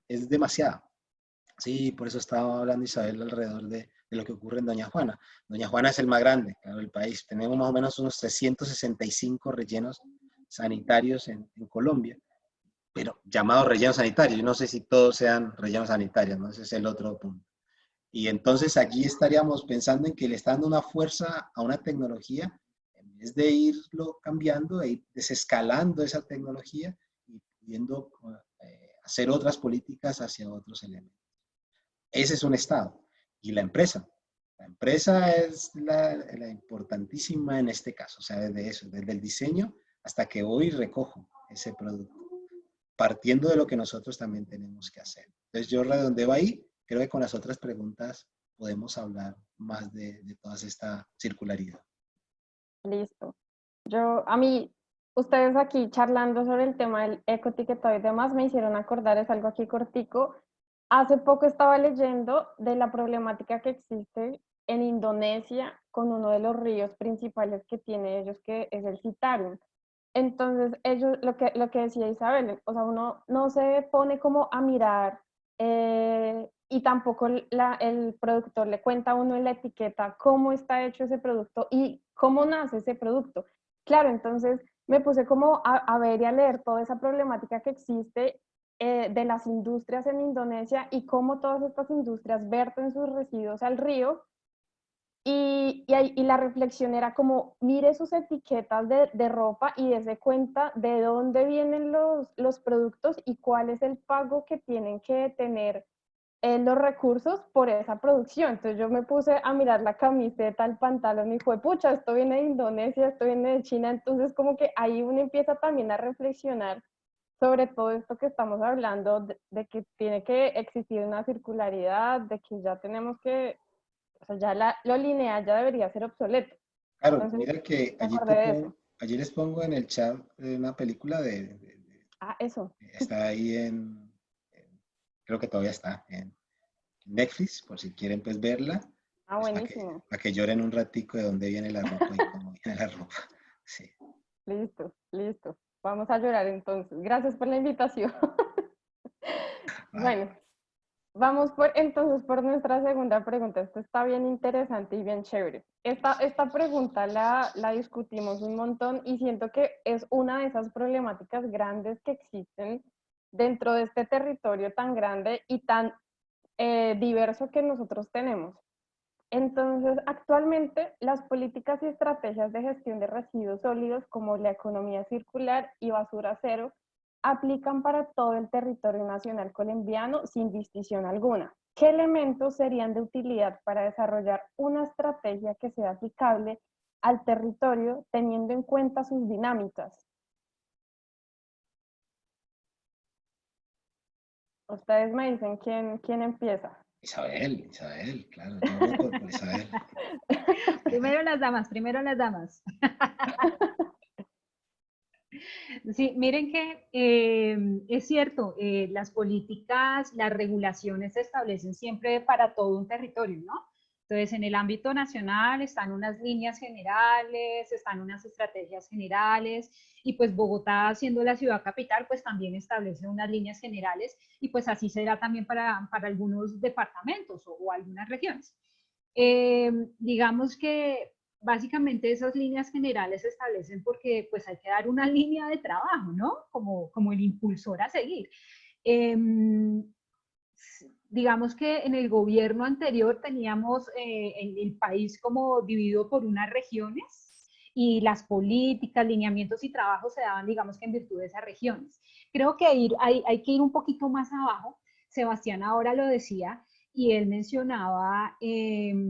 es demasiada. Sí, por eso estaba hablando Isabel alrededor de lo que ocurre en Doña Juana. Doña Juana es el más grande, claro, del país. Tenemos más o menos unos 365 rellenos sanitarios en Colombia, pero llamados rellenos sanitarios. Yo no sé si todos sean rellenos sanitarios, ¿no? Ese es el otro punto. Y entonces allí estaríamos pensando en que le está dando una fuerza a una tecnología, en vez de irlo cambiando e ir desescalando esa tecnología y pudiendo hacer otras políticas hacia otros elementos. Ese es un Estado. Y la empresa. La empresa es la importantísima en este caso. O sea, desde eso, desde el diseño hasta que voy y recojo ese producto. Partiendo de lo que nosotros también tenemos que hacer. Entonces yo redondeo ahí. Creo que con las otras preguntas podemos hablar más de toda esta circularidad. Listo. Ustedes aquí charlando sobre el tema del ecoetiquetado y demás me hicieron acordar, es algo aquí cortico. Hace poco estaba leyendo de la problemática que existe en Indonesia con uno de los ríos principales que tiene ellos, que es el Citarum. Entonces, ellos, lo que decía Isabel, o sea, uno no se pone como a mirar y tampoco el productor le cuenta a uno en la etiqueta cómo está hecho ese producto y cómo nace ese producto. Claro, entonces me puse como a ver y a leer toda esa problemática que existe de las industrias en Indonesia y cómo todas estas industrias verten sus residuos al río. Y la reflexión era como, mire sus etiquetas de ropa y dése cuenta de dónde vienen los productos y cuál es el pago que tienen que tener los recursos por esa producción. Entonces yo me puse a mirar la camiseta, el pantalón y fue, pucha, esto viene de Indonesia, esto viene de China. Entonces como que ahí uno empieza también a reflexionar sobre todo esto que estamos hablando, de que tiene que existir una circularidad, de que ya tenemos que, o sea, ya lo lineal ya debería ser obsoleto. Claro, Entonces, mira que me acordé de eso. allí les pongo en el chat una película Eso. está ahí creo que todavía está en Netflix, por si quieren pues verla, pues Buenísimo. para que lloren un ratico de dónde viene la ropa y cómo viene la ropa. Sí. Listo, listo. Vamos a llorar entonces. Gracias por la invitación. Vale. Bueno, vamos entonces por nuestra segunda pregunta. Esto está bien interesante y bien chévere. Esta pregunta la discutimos un montón y siento que es una de esas problemáticas grandes que existen dentro de este territorio tan grande y tan diverso que nosotros tenemos. Entonces, actualmente las políticas y estrategias de gestión de residuos sólidos como la economía circular y basura cero aplican para todo el territorio nacional colombiano sin distinción alguna. ¿Qué elementos serían de utilidad para desarrollar una estrategia que sea aplicable al territorio teniendo en cuenta sus dinámicas? Ustedes me dicen quién empieza. Isabel, claro, yo voto por Isabel. Primero las damas, primero las damas. Sí, miren que es cierto, las políticas, las regulaciones se establecen siempre para todo un territorio, ¿no? Entonces, en el ámbito nacional están unas líneas generales, están unas estrategias generales, y pues Bogotá, siendo la ciudad capital, pues también establece unas líneas generales, y pues así será también para algunos departamentos o algunas regiones. Digamos que básicamente esas líneas generales se establecen porque pues hay que dar una línea de trabajo, ¿no? Como el impulsor a seguir. Digamos que en el gobierno anterior teníamos en el país como dividido por unas regiones, y las políticas, lineamientos y trabajos se daban, digamos que en virtud de esas regiones. Creo que hay que ir un poquito más abajo. Sebastián ahora lo decía, y él mencionaba que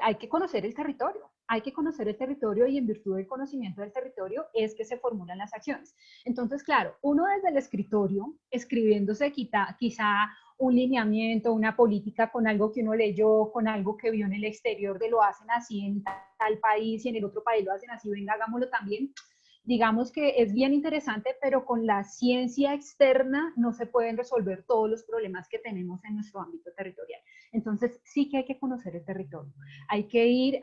hay que conocer el territorio. Hay que conocer el territorio, y en virtud del conocimiento del territorio es que se formulan las acciones. Entonces, claro, uno desde el escritorio, escribiéndose quizá un lineamiento, una política con algo que uno leyó, con algo que vio en el exterior, de lo hacen así en tal país y en el otro país lo hacen así, venga, hagámoslo también. Digamos que es bien interesante, pero con la ciencia externa no se pueden resolver todos los problemas que tenemos en nuestro ámbito territorial. Entonces, sí que hay que conocer el territorio. Hay que ir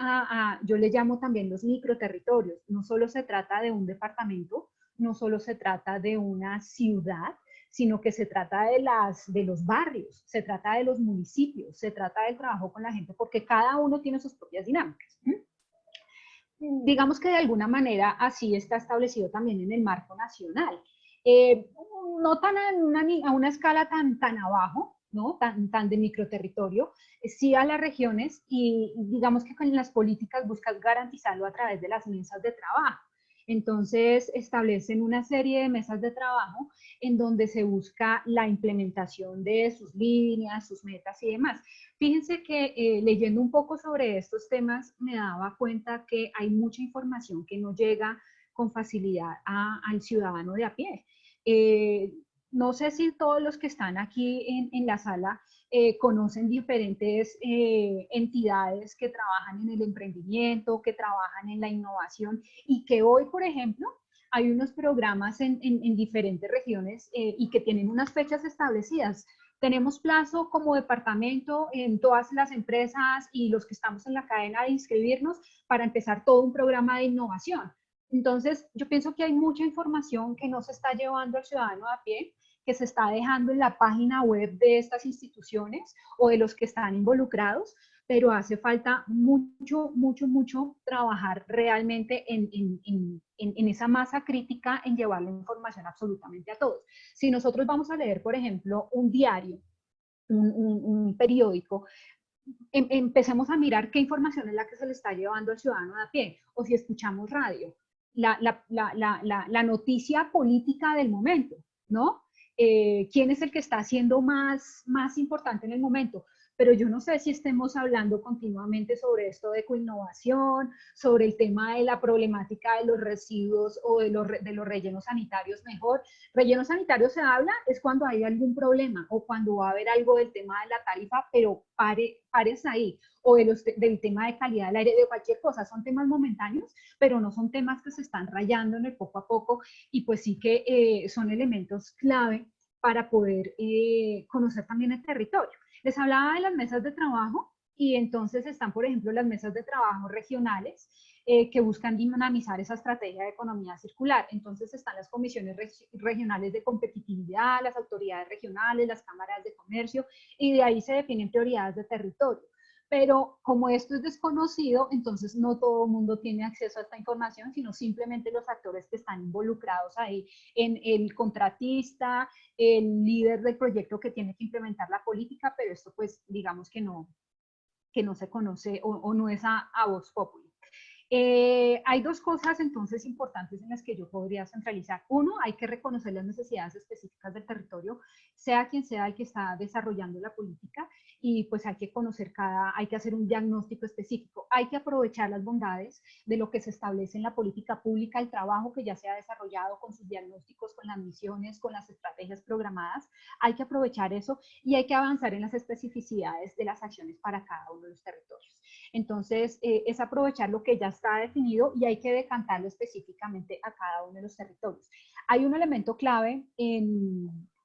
yo le llamo también los microterritorios. No solo se trata de un departamento, no solo se trata de una ciudad, sino que se trata de los barrios, se trata de los municipios, se trata del trabajo con la gente, porque cada uno tiene sus propias dinámicas. Digamos que de alguna manera así está establecido también en el marco nacional. No tan a una escala tan abajo, ¿no? Tan de microterritorio, sí a las regiones, y digamos que con las políticas buscas garantizarlo a través de las mesas de trabajo. Entonces establecen una serie de mesas de trabajo en donde se busca la implementación de sus líneas, sus metas y demás. Fíjense que leyendo un poco sobre estos temas me daba cuenta que hay mucha información que no llega con facilidad al ciudadano de a pie. No sé si todos los que están aquí en la sala conocen diferentes entidades que trabajan en el emprendimiento, que trabajan en la innovación, y que hoy, por ejemplo, hay unos programas en diferentes regiones y que tienen unas fechas establecidas. Tenemos plazo como departamento en todas las empresas y los que estamos en la cadena de inscribirnos para empezar todo un programa de innovación. Entonces, yo pienso que hay mucha información que no se está llevando al ciudadano a pie, que se está dejando en la página web de estas instituciones o de los que están involucrados, pero hace falta mucho trabajar realmente en esa masa crítica, en llevar la información absolutamente a todos. Si nosotros vamos a leer, por ejemplo, un diario, un periódico, empecemos a mirar qué información es la que se le está llevando al ciudadano de a pie, o si escuchamos radio, la noticia política del momento, ¿no? ¿Quién es el que está siendo más importante en el momento? Pero yo no sé si estemos hablando continuamente sobre esto de coinnovación, sobre el tema de la problemática de los residuos o de los rellenos sanitarios. Mejor, rellenos sanitarios se habla es cuando hay algún problema o cuando va a haber algo del tema de la tarifa, pero pares ahí, o del tema de calidad del aire, de cualquier cosa. Son temas momentáneos, pero no son temas que se están rayando en el poco a poco, y pues sí que son elementos clave para poder conocer también el territorio. Les hablaba de las mesas de trabajo, y entonces están, por ejemplo, las mesas de trabajo regionales que buscan dinamizar esa estrategia de economía circular. Entonces están las comisiones regionales de competitividad, las autoridades regionales, las cámaras de comercio, y de ahí se definen prioridades de territorio. Pero como esto es desconocido, entonces no todo el mundo tiene acceso a esta información, sino simplemente los actores que están involucrados ahí, en el contratista, el líder del proyecto que tiene que implementar la política, pero esto pues digamos que no se conoce o no es a voz populi. Hay dos cosas entonces importantes en las que yo podría centralizar. Uno, hay que reconocer las necesidades específicas del territorio, sea quien sea el que está desarrollando la política, y pues hay que conocer hay que hacer un diagnóstico específico. Hay que aprovechar las bondades de lo que se establece en la política pública, el trabajo que ya se ha desarrollado con sus diagnósticos, con las misiones, con las estrategias programadas. Hay que aprovechar eso, y hay que avanzar en las especificidades de las acciones para cada uno de los territorios. Entonces, es aprovechar lo que ya está definido y hay que decantarlo específicamente a cada uno de los territorios. Hay un elemento clave,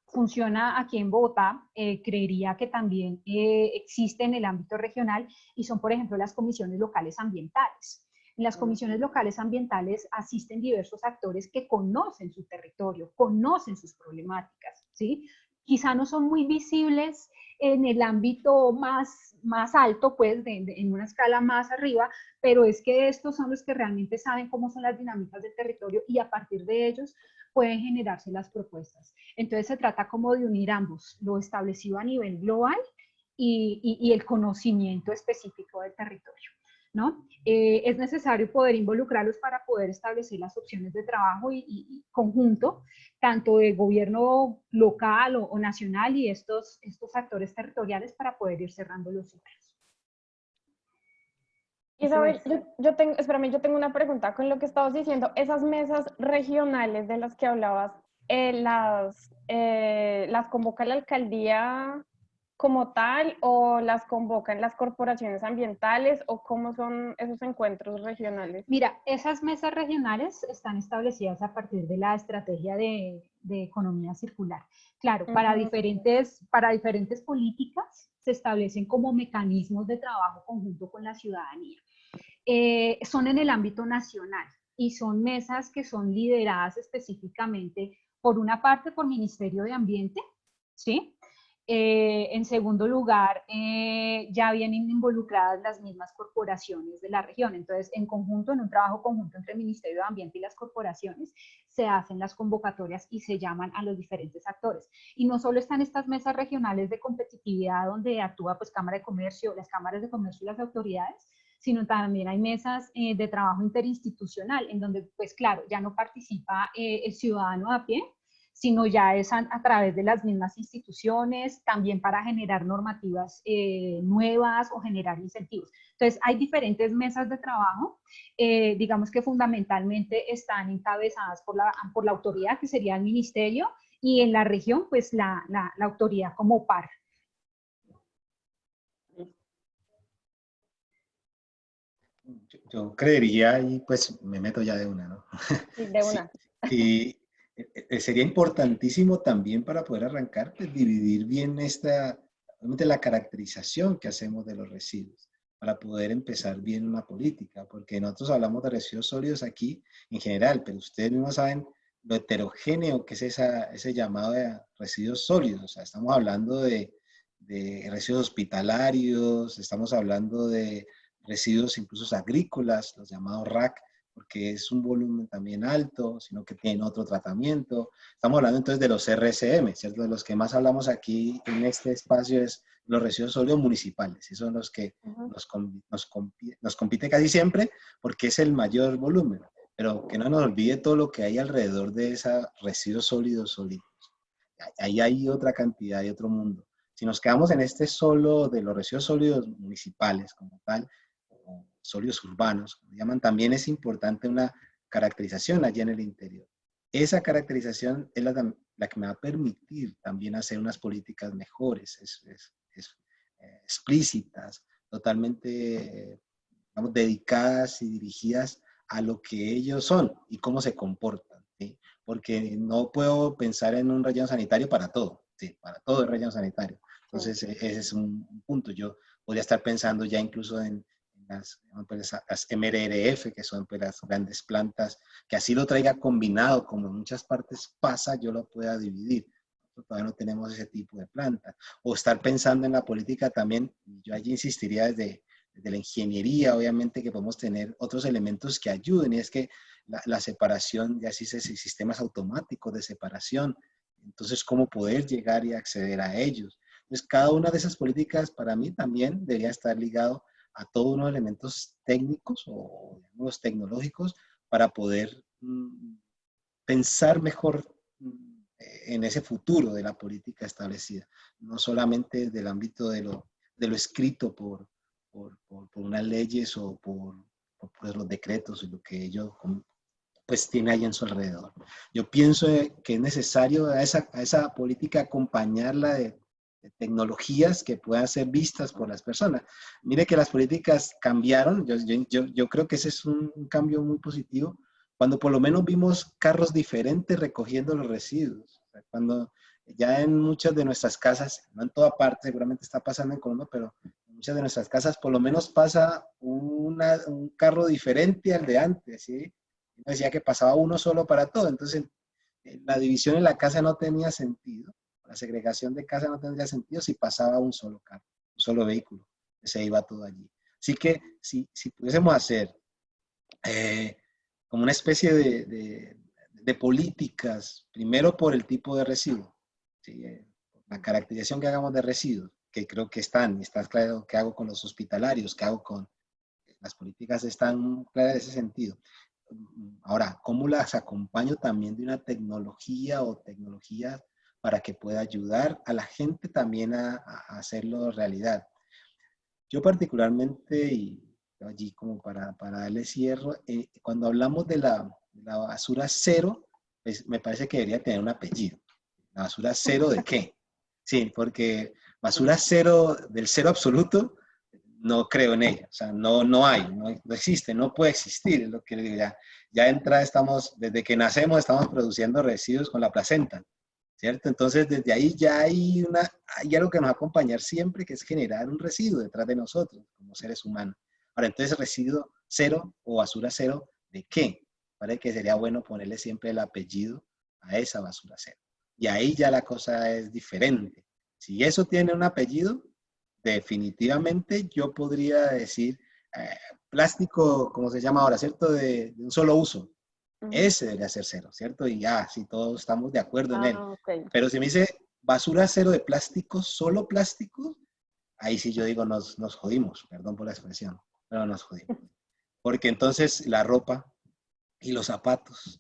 funciona aquí en Bogotá, creería que también existe en el ámbito regional, y son, por ejemplo, las comisiones locales ambientales. En las comisiones locales ambientales asisten diversos actores que conocen su territorio, conocen sus problemáticas, ¿sí? Quizá no son muy visibles en el ámbito más alto, pues, en una escala más arriba, pero es que estos son los que realmente saben cómo son las dinámicas del territorio y a partir de ellos pueden generarse las propuestas. Entonces se trata como de unir ambos, lo establecido a nivel global y el conocimiento específico del territorio, ¿no? Es necesario poder involucrarlos para poder establecer las opciones de trabajo y conjunto, tanto del gobierno local o nacional y estos actores territoriales para poder ir cerrando los ciclos. Isabel, yo tengo una pregunta con lo que estabas diciendo. Esas mesas regionales de las que hablabas, ¿las convoca la alcaldía como tal o las convocan las corporaciones ambientales o cómo son esos encuentros regionales? Mira, esas mesas regionales están establecidas a partir de la estrategia de economía circular. Claro, para diferentes políticas se establecen como mecanismos de trabajo conjunto con la ciudadanía. Son en el ámbito nacional y son mesas que son lideradas específicamente, por una parte, por Ministerio de Ambiente, ¿sí? En segundo lugar, ya vienen involucradas las mismas corporaciones de la región. Entonces, en conjunto, en un trabajo conjunto entre el Ministerio de Ambiente y las corporaciones, se hacen las convocatorias y se llaman a los diferentes actores. Y no solo están estas mesas regionales de competitividad donde actúa pues Cámara de Comercio, las cámaras de comercio y las autoridades, sino también hay mesas de trabajo interinstitucional, en donde, pues claro, ya no participa el ciudadano a pie, sino ya es a través de las mismas instituciones, también para generar normativas nuevas o generar incentivos. Entonces, hay diferentes mesas de trabajo, digamos que fundamentalmente están encabezadas por la autoridad, que sería el ministerio, y en la región, pues la autoridad como par. Yo creería, y pues me meto ya de una, ¿no? Sí, de una. Sí, y sería importantísimo también para poder arrancar, pues dividir bien obviamente la caracterización que hacemos de los residuos, para poder empezar bien una política, porque nosotros hablamos de residuos sólidos aquí en general, pero ustedes mismos saben lo heterogéneo que es ese llamado de residuos sólidos. O sea, estamos hablando de residuos hospitalarios, estamos hablando de residuos incluso agrícolas, los llamados RAC, porque es un volumen también alto, sino que tienen otro tratamiento. Estamos hablando entonces de los RCM, ¿cierto? De los que más hablamos aquí en este espacio es los residuos sólidos municipales. Esos son los que nos compite casi siempre porque es el mayor volumen. Pero que no nos olvide todo lo que hay alrededor de esos residuos sólidos sólidos. Ahí hay otra cantidad y otro mundo. Si nos quedamos en este solo de los residuos sólidos municipales como tal, o sólidos urbanos, como llaman, también es importante una caracterización allá en el interior. Esa caracterización es la que me va a permitir también hacer unas políticas mejores, explícitas, totalmente digamos, dedicadas y dirigidas a lo que ellos son y cómo se comportan, ¿sí? Porque no puedo pensar en un relleno sanitario para todo, ¿sí? Para todo el relleno sanitario. Entonces, ese es un punto. Yo podría estar pensando ya incluso en las MRRF, que son pues, las grandes plantas, que así lo traiga combinado, como en muchas partes pasa, yo lo pueda dividir. Todavía no tenemos ese tipo de planta. O estar pensando en la política también, yo allí insistiría desde la ingeniería, obviamente que podemos tener otros elementos que ayuden, y es que la separación, ya existen sistemas automáticos de separación, entonces cómo poder llegar y acceder a ellos. Entonces cada una de esas políticas para mí también debería estar ligado a todos unos elementos técnicos o digamos, tecnológicos para poder pensar mejor en ese futuro de la política establecida, no solamente del ámbito de lo escrito por unas leyes o por los decretos y lo que ellos pues tiene ahí en su alrededor. Yo pienso que es necesario a esa política acompañarla de tecnologías que puedan ser vistas por las personas. Mire que las políticas cambiaron, yo creo que ese es un cambio muy positivo, cuando por lo menos vimos carros diferentes recogiendo los residuos. O sea, cuando ya en muchas de nuestras casas, no en toda parte, seguramente está pasando en Colombia, pero en muchas de nuestras casas por lo menos pasa un carro diferente al de antes, ¿sí? Decía que pasaba uno solo para todo, entonces la división en la casa no tenía sentido, la segregación de casa no tendría sentido si pasaba un solo carro, un solo vehículo, se iba todo allí. Así que si pudiésemos hacer como una especie de políticas, primero por el tipo de residuo, ¿sí? La caracterización que hagamos de residuos, que creo que está claro que hago con los hospitalarios, que hago con las políticas están claras en ese sentido. Ahora, ¿cómo las acompaño también de una tecnología o tecnologías para que pueda ayudar a la gente también a hacerlo realidad? Yo particularmente, y allí como para darle cierre, cuando hablamos de la basura cero, pues me parece que debería tener un apellido. ¿La basura cero de qué? Sí, porque basura cero del cero absoluto, no creo en ella. O sea, no hay, no existe, no puede existir. Es lo que le digo ya. Ya de entrada desde que nacemos estamos produciendo residuos con la placenta, ¿cierto? Entonces, desde ahí ya hay algo que nos va a acompañar siempre, que es generar un residuo detrás de nosotros, como seres humanos. Ahora, entonces, residuo cero o basura cero, ¿de qué? Parece que sería bueno ponerle siempre el apellido a esa basura cero. Y ahí ya la cosa es diferente. Si eso tiene un apellido, definitivamente yo podría decir plástico, como se llama ahora, ¿cierto? De un solo uso. Ese debería ser cero, ¿cierto? Y ya, si todos estamos de acuerdo en él. Okay. Pero si me dice basura cero de plástico, solo plástico, ahí sí yo digo nos jodimos, perdón por la expresión, pero nos jodimos. Porque entonces la ropa y los zapatos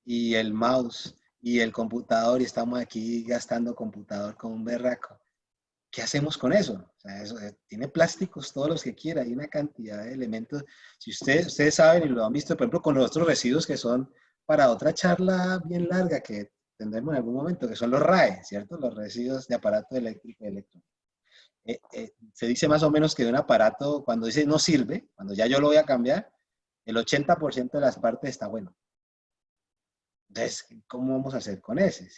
y el mouse y el computador, y estamos aquí gastando computador con un berraco. ¿Qué hacemos con eso? O sea, eso tiene plásticos todos los que quiera, hay una cantidad de elementos. Si ustedes saben y lo han visto, por ejemplo, con los otros residuos que son para otra charla bien larga que tendremos en algún momento, que son los RAE, ¿cierto? Los residuos de aparato eléctrico y electrónico. Se dice más o menos que de un aparato, cuando dice no sirve, cuando ya yo lo voy a cambiar, el 80% de las partes está bueno. Entonces, ¿cómo vamos a hacer con ese?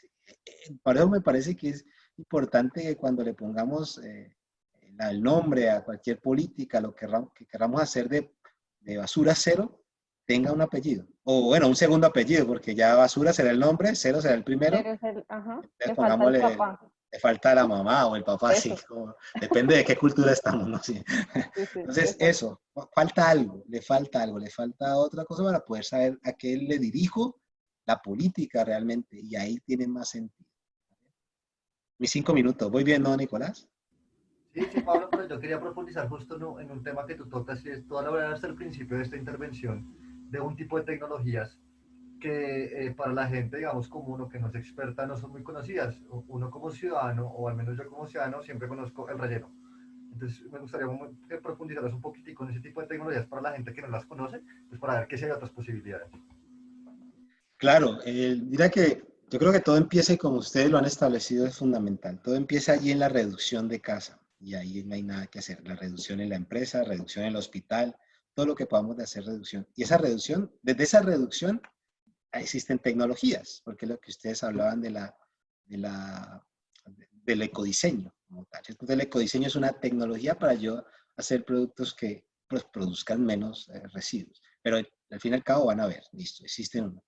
Por eso me parece que es importante que cuando le pongamos el nombre a cualquier política, lo que queramos hacer de basura cero, tenga un apellido. O bueno, un segundo apellido, porque ya basura será el nombre, cero será el primero. Le falta el papá. Le falta la mamá o el papá, Eso. sí. Depende de qué cultura estamos, ¿no? Sí. Entonces, eso, falta algo, le falta otra cosa para poder saber a qué le dirijo la política realmente, y ahí tiene más sentido. Mis 5 minutos. ¿Voy bien, no, Nicolás? Sí, Pablo, pero yo quería profundizar justo en un tema que tú tocas, y es toda la verdad hasta el principio de esta intervención, de un tipo de tecnologías que para la gente, digamos, común o que no es experta, no son muy conocidas. Uno como ciudadano, o al menos yo como ciudadano, siempre conozco el relleno. Entonces, me gustaría que profundizaras un poquitico en ese tipo de tecnologías para la gente que no las conoce, pues para ver que si hay otras posibilidades. Claro, mira que yo creo que todo empieza, y como ustedes lo han establecido, es fundamental. Todo empieza allí en la reducción de casa, y ahí no hay nada que hacer. La reducción en la empresa, reducción en el hospital, todo lo que podamos de hacer reducción. Y esa reducción, desde esa reducción, existen tecnologías, porque es lo que ustedes hablaban del ecodiseño como tal. Entonces, el ecodiseño es una tecnología para yo hacer productos que pues, produzcan menos residuos. Pero al fin y al cabo van a ver, listo, existen uno.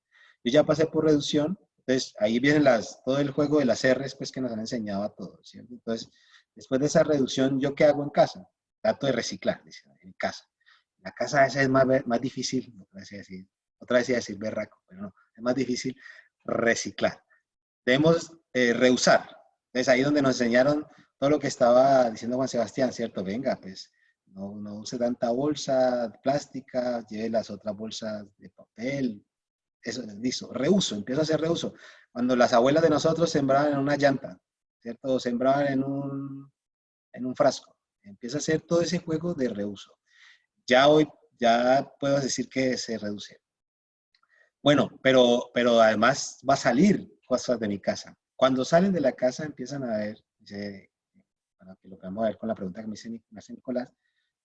Yo ya pasé por reducción, entonces ahí vienen todo el juego de las R's pues, que nos han enseñado a todos, ¿cierto? Entonces, después de esa reducción, ¿yo qué hago en casa? Trato de reciclar, en casa. La casa esa es más difícil, otra vez iba a decir berraco, pero no, es más difícil reciclar. Debemos reusar. Es ahí donde nos enseñaron todo lo que estaba diciendo Juan Sebastián, ¿cierto? Venga, pues no use tanta bolsa plástica, lleve las otras bolsas de papel. Eso es listo. Reuso, empiezo a hacer reuso. Cuando las abuelas de nosotros sembraban en una llanta, ¿cierto? O sembraban en un frasco. Empieza a hacer todo ese juego de reuso. Ya hoy, ya puedo decir que se reduce. Bueno, pero además va a salir cosas de mi casa. Cuando salen de la casa empiezan a ver, dice, para que lo podamos ver con la pregunta que me hace Nicolás,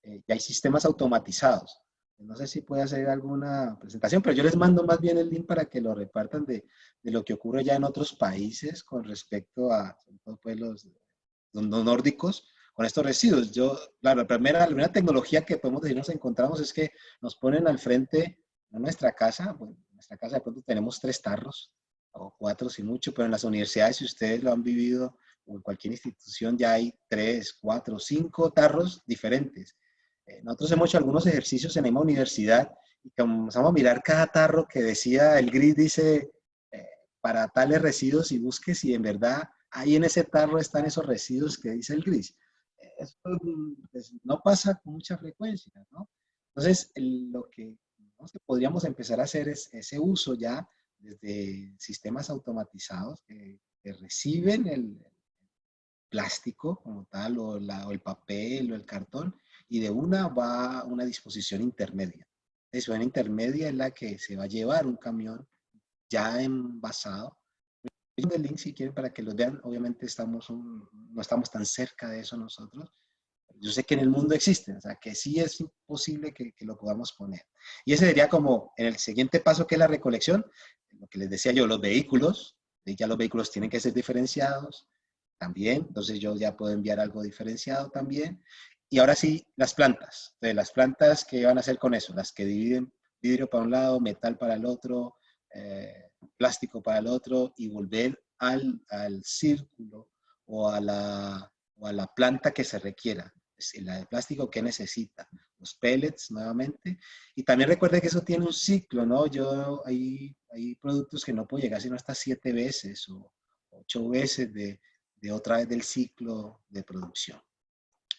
ya hay sistemas automatizados. No sé si puede hacer alguna presentación, pero yo les mando más bien el link para que lo repartan de lo que ocurre ya en otros países con respecto a, sobre todo, pues, los nórdicos, con estos residuos. Claro, la primera tecnología que podemos decir nos encontramos es que nos ponen al frente en nuestra casa. Bueno, en nuestra casa de pronto tenemos 3 tarros, o 4 si mucho, pero en las universidades, si ustedes lo han vivido, o en cualquier institución, ya hay 3, 4, 5 tarros diferentes. Nosotros hemos hecho algunos ejercicios en la misma universidad y comenzamos a mirar cada tarro que decía, el gris dice, para tales residuos, y busque si en verdad ahí en ese tarro están esos residuos que dice el gris. Esto pues, no pasa con mucha frecuencia, ¿no? Entonces, lo que podríamos empezar a hacer es ese uso ya desde sistemas automatizados que reciben el plástico como tal, o el papel o el cartón, y de una va a una disposición intermedia. La disposición intermedia es la que se va a llevar un camión ya envasado. El link si quieren para que los vean. Obviamente no estamos tan cerca de eso nosotros. Yo sé que en el mundo existen, o sea que sí es posible que lo podamos poner. Y ese sería como en el siguiente paso, que es la recolección. Lo que les decía yo, los vehículos, ya los vehículos tienen que ser diferenciados también, entonces yo ya puedo enviar algo diferenciado también. Y ahora sí, las plantas. Entonces, las plantas, ¿qué van a hacer con eso? Las que dividen vidrio para un lado, metal para el otro, plástico para el otro, y volver al círculo o a la planta que se requiera. Es decir, la de plástico que necesita, los pellets nuevamente. Y también recuerde que eso tiene un ciclo, ¿no? Hay productos que no puedo llegar sino hasta 7 veces o 8 veces de otra vez del ciclo de producción.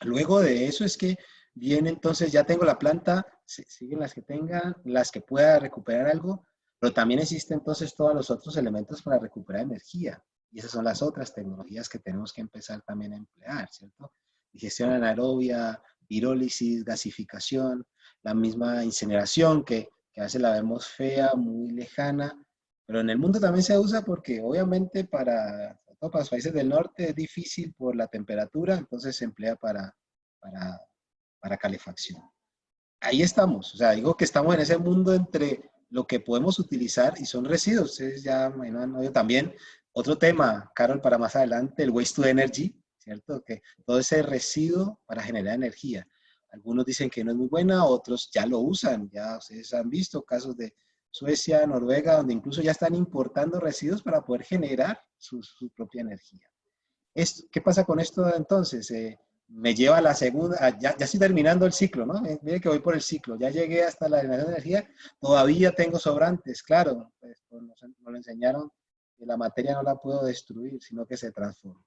Luego de eso es que viene, entonces ya tengo la planta, siguen las que tengan, las que pueda recuperar algo, pero también existen entonces todos los otros elementos para recuperar energía. Y esas son las otras tecnologías que tenemos que empezar también a emplear, ¿cierto? Digestión anaerobia, pirólisis, gasificación, la misma incineración que a veces la vemos fea, muy lejana, pero en el mundo también se usa porque obviamente para los países del norte es difícil por la temperatura, entonces se emplea para calefacción. Ahí estamos, o sea, digo que estamos en ese mundo entre lo que podemos utilizar y son residuos. Ustedes ya yo también, otro tema, Carol, para más adelante, el waste to energy, ¿cierto? Que todo ese residuo para generar energía. Algunos dicen que no es muy buena, otros ya lo usan, ya ustedes han visto casos de Suecia, Noruega, donde incluso ya están importando residuos para poder generar su propia energía. ¿Qué pasa con esto entonces? Me lleva a la segunda, ya estoy terminando el ciclo, ¿no? Mire que voy por el ciclo, ya llegué hasta la generación de energía, todavía tengo sobrantes, claro, pues nos lo enseñaron que la materia no la puedo destruir, sino que se transforma.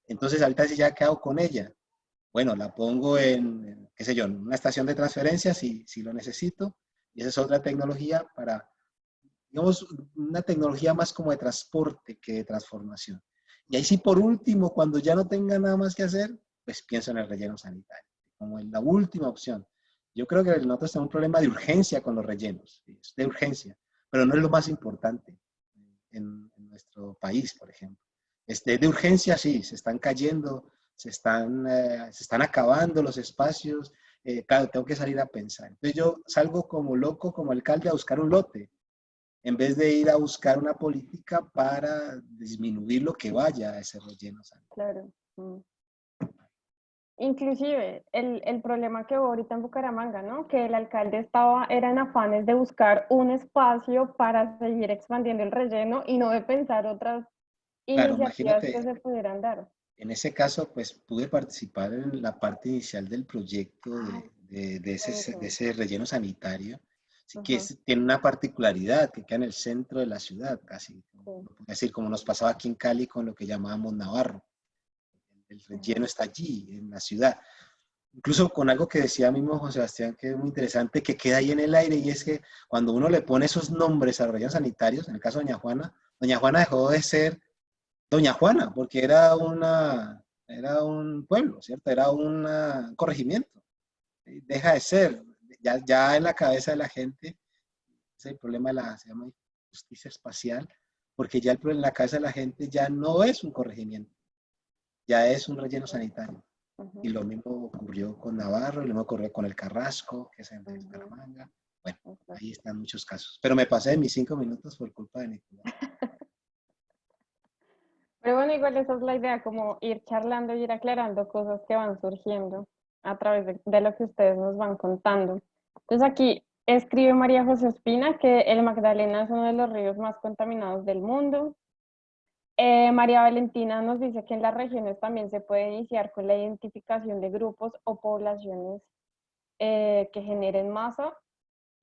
Entonces, ahorita sí, ya, ¿qué hago con ella? Bueno, la pongo qué sé yo, en una estación de transferencia si lo necesito, y esa es otra tecnología para, digamos, una tecnología más como de transporte que de transformación. Y ahí sí, por último, cuando ya no tenga nada más que hacer, pues pienso en el relleno sanitario, como en la última opción. Yo creo que nosotros tenemos un problema de urgencia con los rellenos, de urgencia, pero no es lo más importante en nuestro país, por ejemplo. De urgencia, sí, se están cayendo, se están acabando los espacios, claro, tengo que salir a pensar. Entonces yo salgo como loco, como alcalde, a buscar un lote, en vez de ir a buscar una política para disminuir lo que vaya a ese relleno sanitario. Claro. Inclusive, el problema que hubo ahorita en Bucaramanga, ¿no? Que el alcalde era en afanes de buscar un espacio para seguir expandiendo el relleno y no de pensar otras iniciativas que se pudieran dar. En ese caso, pues pude participar en la parte inicial del proyecto de ese relleno sanitario. Así que tiene una particularidad que queda en el centro de la ciudad, casi. Es decir, como nos pasaba aquí en Cali con lo que llamábamos Navarro. El relleno está allí, en la ciudad. Incluso con algo que decía mismo José Sebastián, que es muy interesante, que queda ahí en el aire, y es que cuando uno le pone esos nombres a los rellenos sanitarios, en el caso de Doña Juana dejó de ser Doña Juana, porque era un pueblo, ¿cierto? Era un corregimiento. Deja de ser, ya en la cabeza de la gente, ese es el problema se llama justicia espacial, porque ya en la cabeza de la gente ya no es un corregimiento, ya es un relleno sanitario. Y lo mismo ocurrió con Navarro, y lo mismo ocurrió con el Carrasco, que es en Bucaramanga. Bueno, ahí están muchos casos. Pero me pasé de mis 5 minutos por culpa de Nicolás. Pero bueno, igual esa es la idea, como ir charlando y ir aclarando cosas que van surgiendo a través de lo que ustedes nos van contando. Entonces aquí escribe María José Espina que el Magdalena es uno de los ríos más contaminados del mundo. María Valentina nos dice que en las regiones también se puede iniciar con la identificación de grupos o poblaciones que generen masa,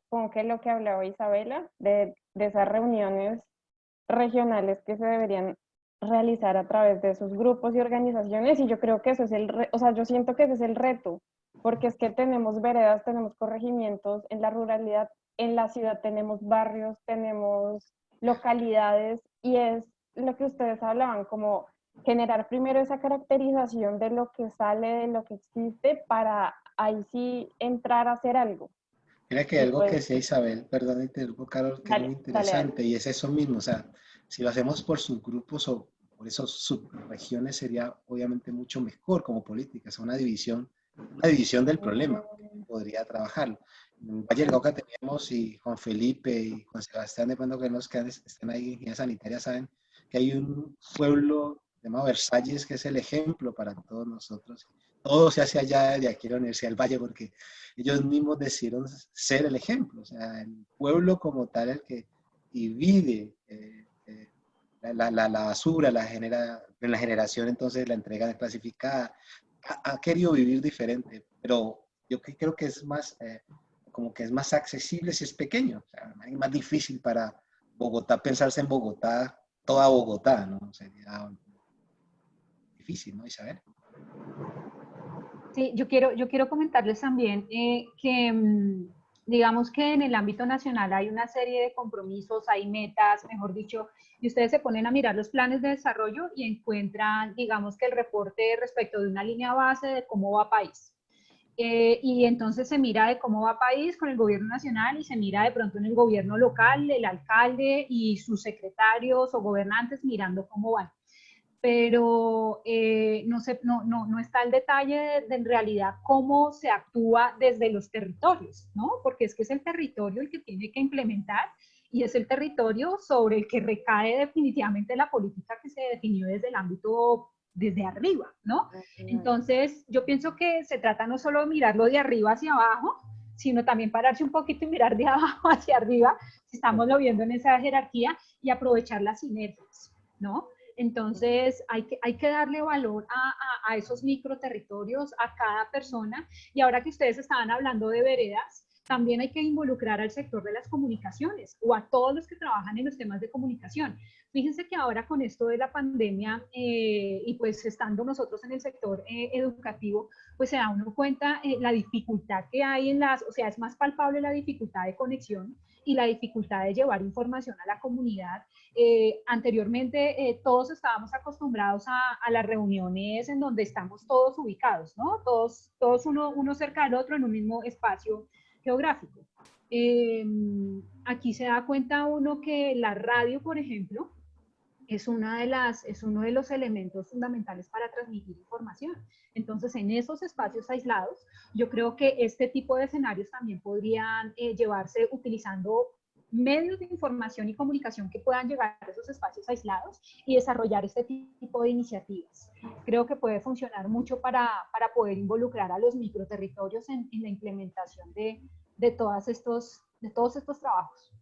como que lo que hablaba Isabela, de esas reuniones regionales que se deberían realizar a través de esos grupos y organizaciones, y yo creo que eso es o sea, yo siento que ese es el reto, porque es que tenemos veredas, tenemos corregimientos en la ruralidad, en la ciudad tenemos barrios, tenemos localidades, y es lo que ustedes hablaban, como generar primero esa caracterización de lo que sale, de lo que existe, para ahí sí entrar a hacer algo. Mira que Y algo que pues, decía Isabel, perdón, interrumpo, Carol, que es muy dale, dale, dale. interesante, y es eso mismo, o sea, si lo hacemos por subgrupos o por esos subregiones sería obviamente mucho mejor como política, es una división del problema, podría trabajarlo. En Valle del Cauca teníamos, y Juan Felipe y Juan Sebastián, de pronto que los que están ahí en ingeniería sanitaria saben que hay un pueblo llamado Versalles que es el ejemplo para todos nosotros. Todo se hace allá de aquí a la Universidad del Valle porque ellos mismos decidieron ser el ejemplo, o sea, el pueblo como tal, el que divide la basura, en la generación, entonces la entrega desclasificada, ha querido vivir diferente, pero yo creo que es más, como que es más accesible si es pequeño, o sea, es más difícil para Bogotá pensarse en Bogotá, toda Bogotá, ¿no? Sería difícil, ¿no, Isabel? Sí, yo quiero comentarles también que, digamos que en el ámbito nacional hay una serie de compromisos, hay metas, mejor dicho, y ustedes se ponen a mirar los planes de desarrollo y encuentran, digamos que el reporte respecto de una línea base de cómo va país. Y entonces se mira de cómo va país con el gobierno nacional y se mira de pronto en el gobierno local, el alcalde y sus secretarios o gobernantes mirando cómo van, pero no está el detalle de en realidad cómo se actúa desde los territorios, ¿no? Porque es que es el territorio el que tiene que implementar y es el territorio sobre el que recae definitivamente la política que se definió desde el ámbito desde arriba, ¿no? Entonces, yo pienso que se trata no solo de mirarlo de arriba hacia abajo, sino también pararse un poquito y mirar de abajo hacia arriba, si estamos lo viendo en esa jerarquía, y aprovechar las sinergias, ¿no? Entonces, hay que darle valor a esos microterritorios, a cada persona. Y ahora que ustedes estaban hablando de veredas, también hay que involucrar al sector de las comunicaciones o a todos los que trabajan en los temas de comunicación. Fíjense que ahora con esto de la pandemia y pues estando nosotros en el sector educativo, pues se da uno cuenta la dificultad que hay en las, o sea, es más palpable la dificultad de conexión y la dificultad de llevar información a la comunidad. Anteriormente todos estábamos acostumbrados a las reuniones en donde estamos todos ubicados, ¿no? Todos uno cerca del otro en un mismo espacio geográfico. Aquí se da cuenta uno que la radio, por ejemplo, es uno de los elementos fundamentales para transmitir información. Entonces, en esos espacios aislados, yo creo que este tipo de escenarios también podrían llevarse utilizando medios de información y comunicación que puedan llegar a esos espacios aislados y desarrollar este tipo de iniciativas. Creo que puede funcionar mucho para poder involucrar a los microterritorios en la implementación de todos estos trabajos.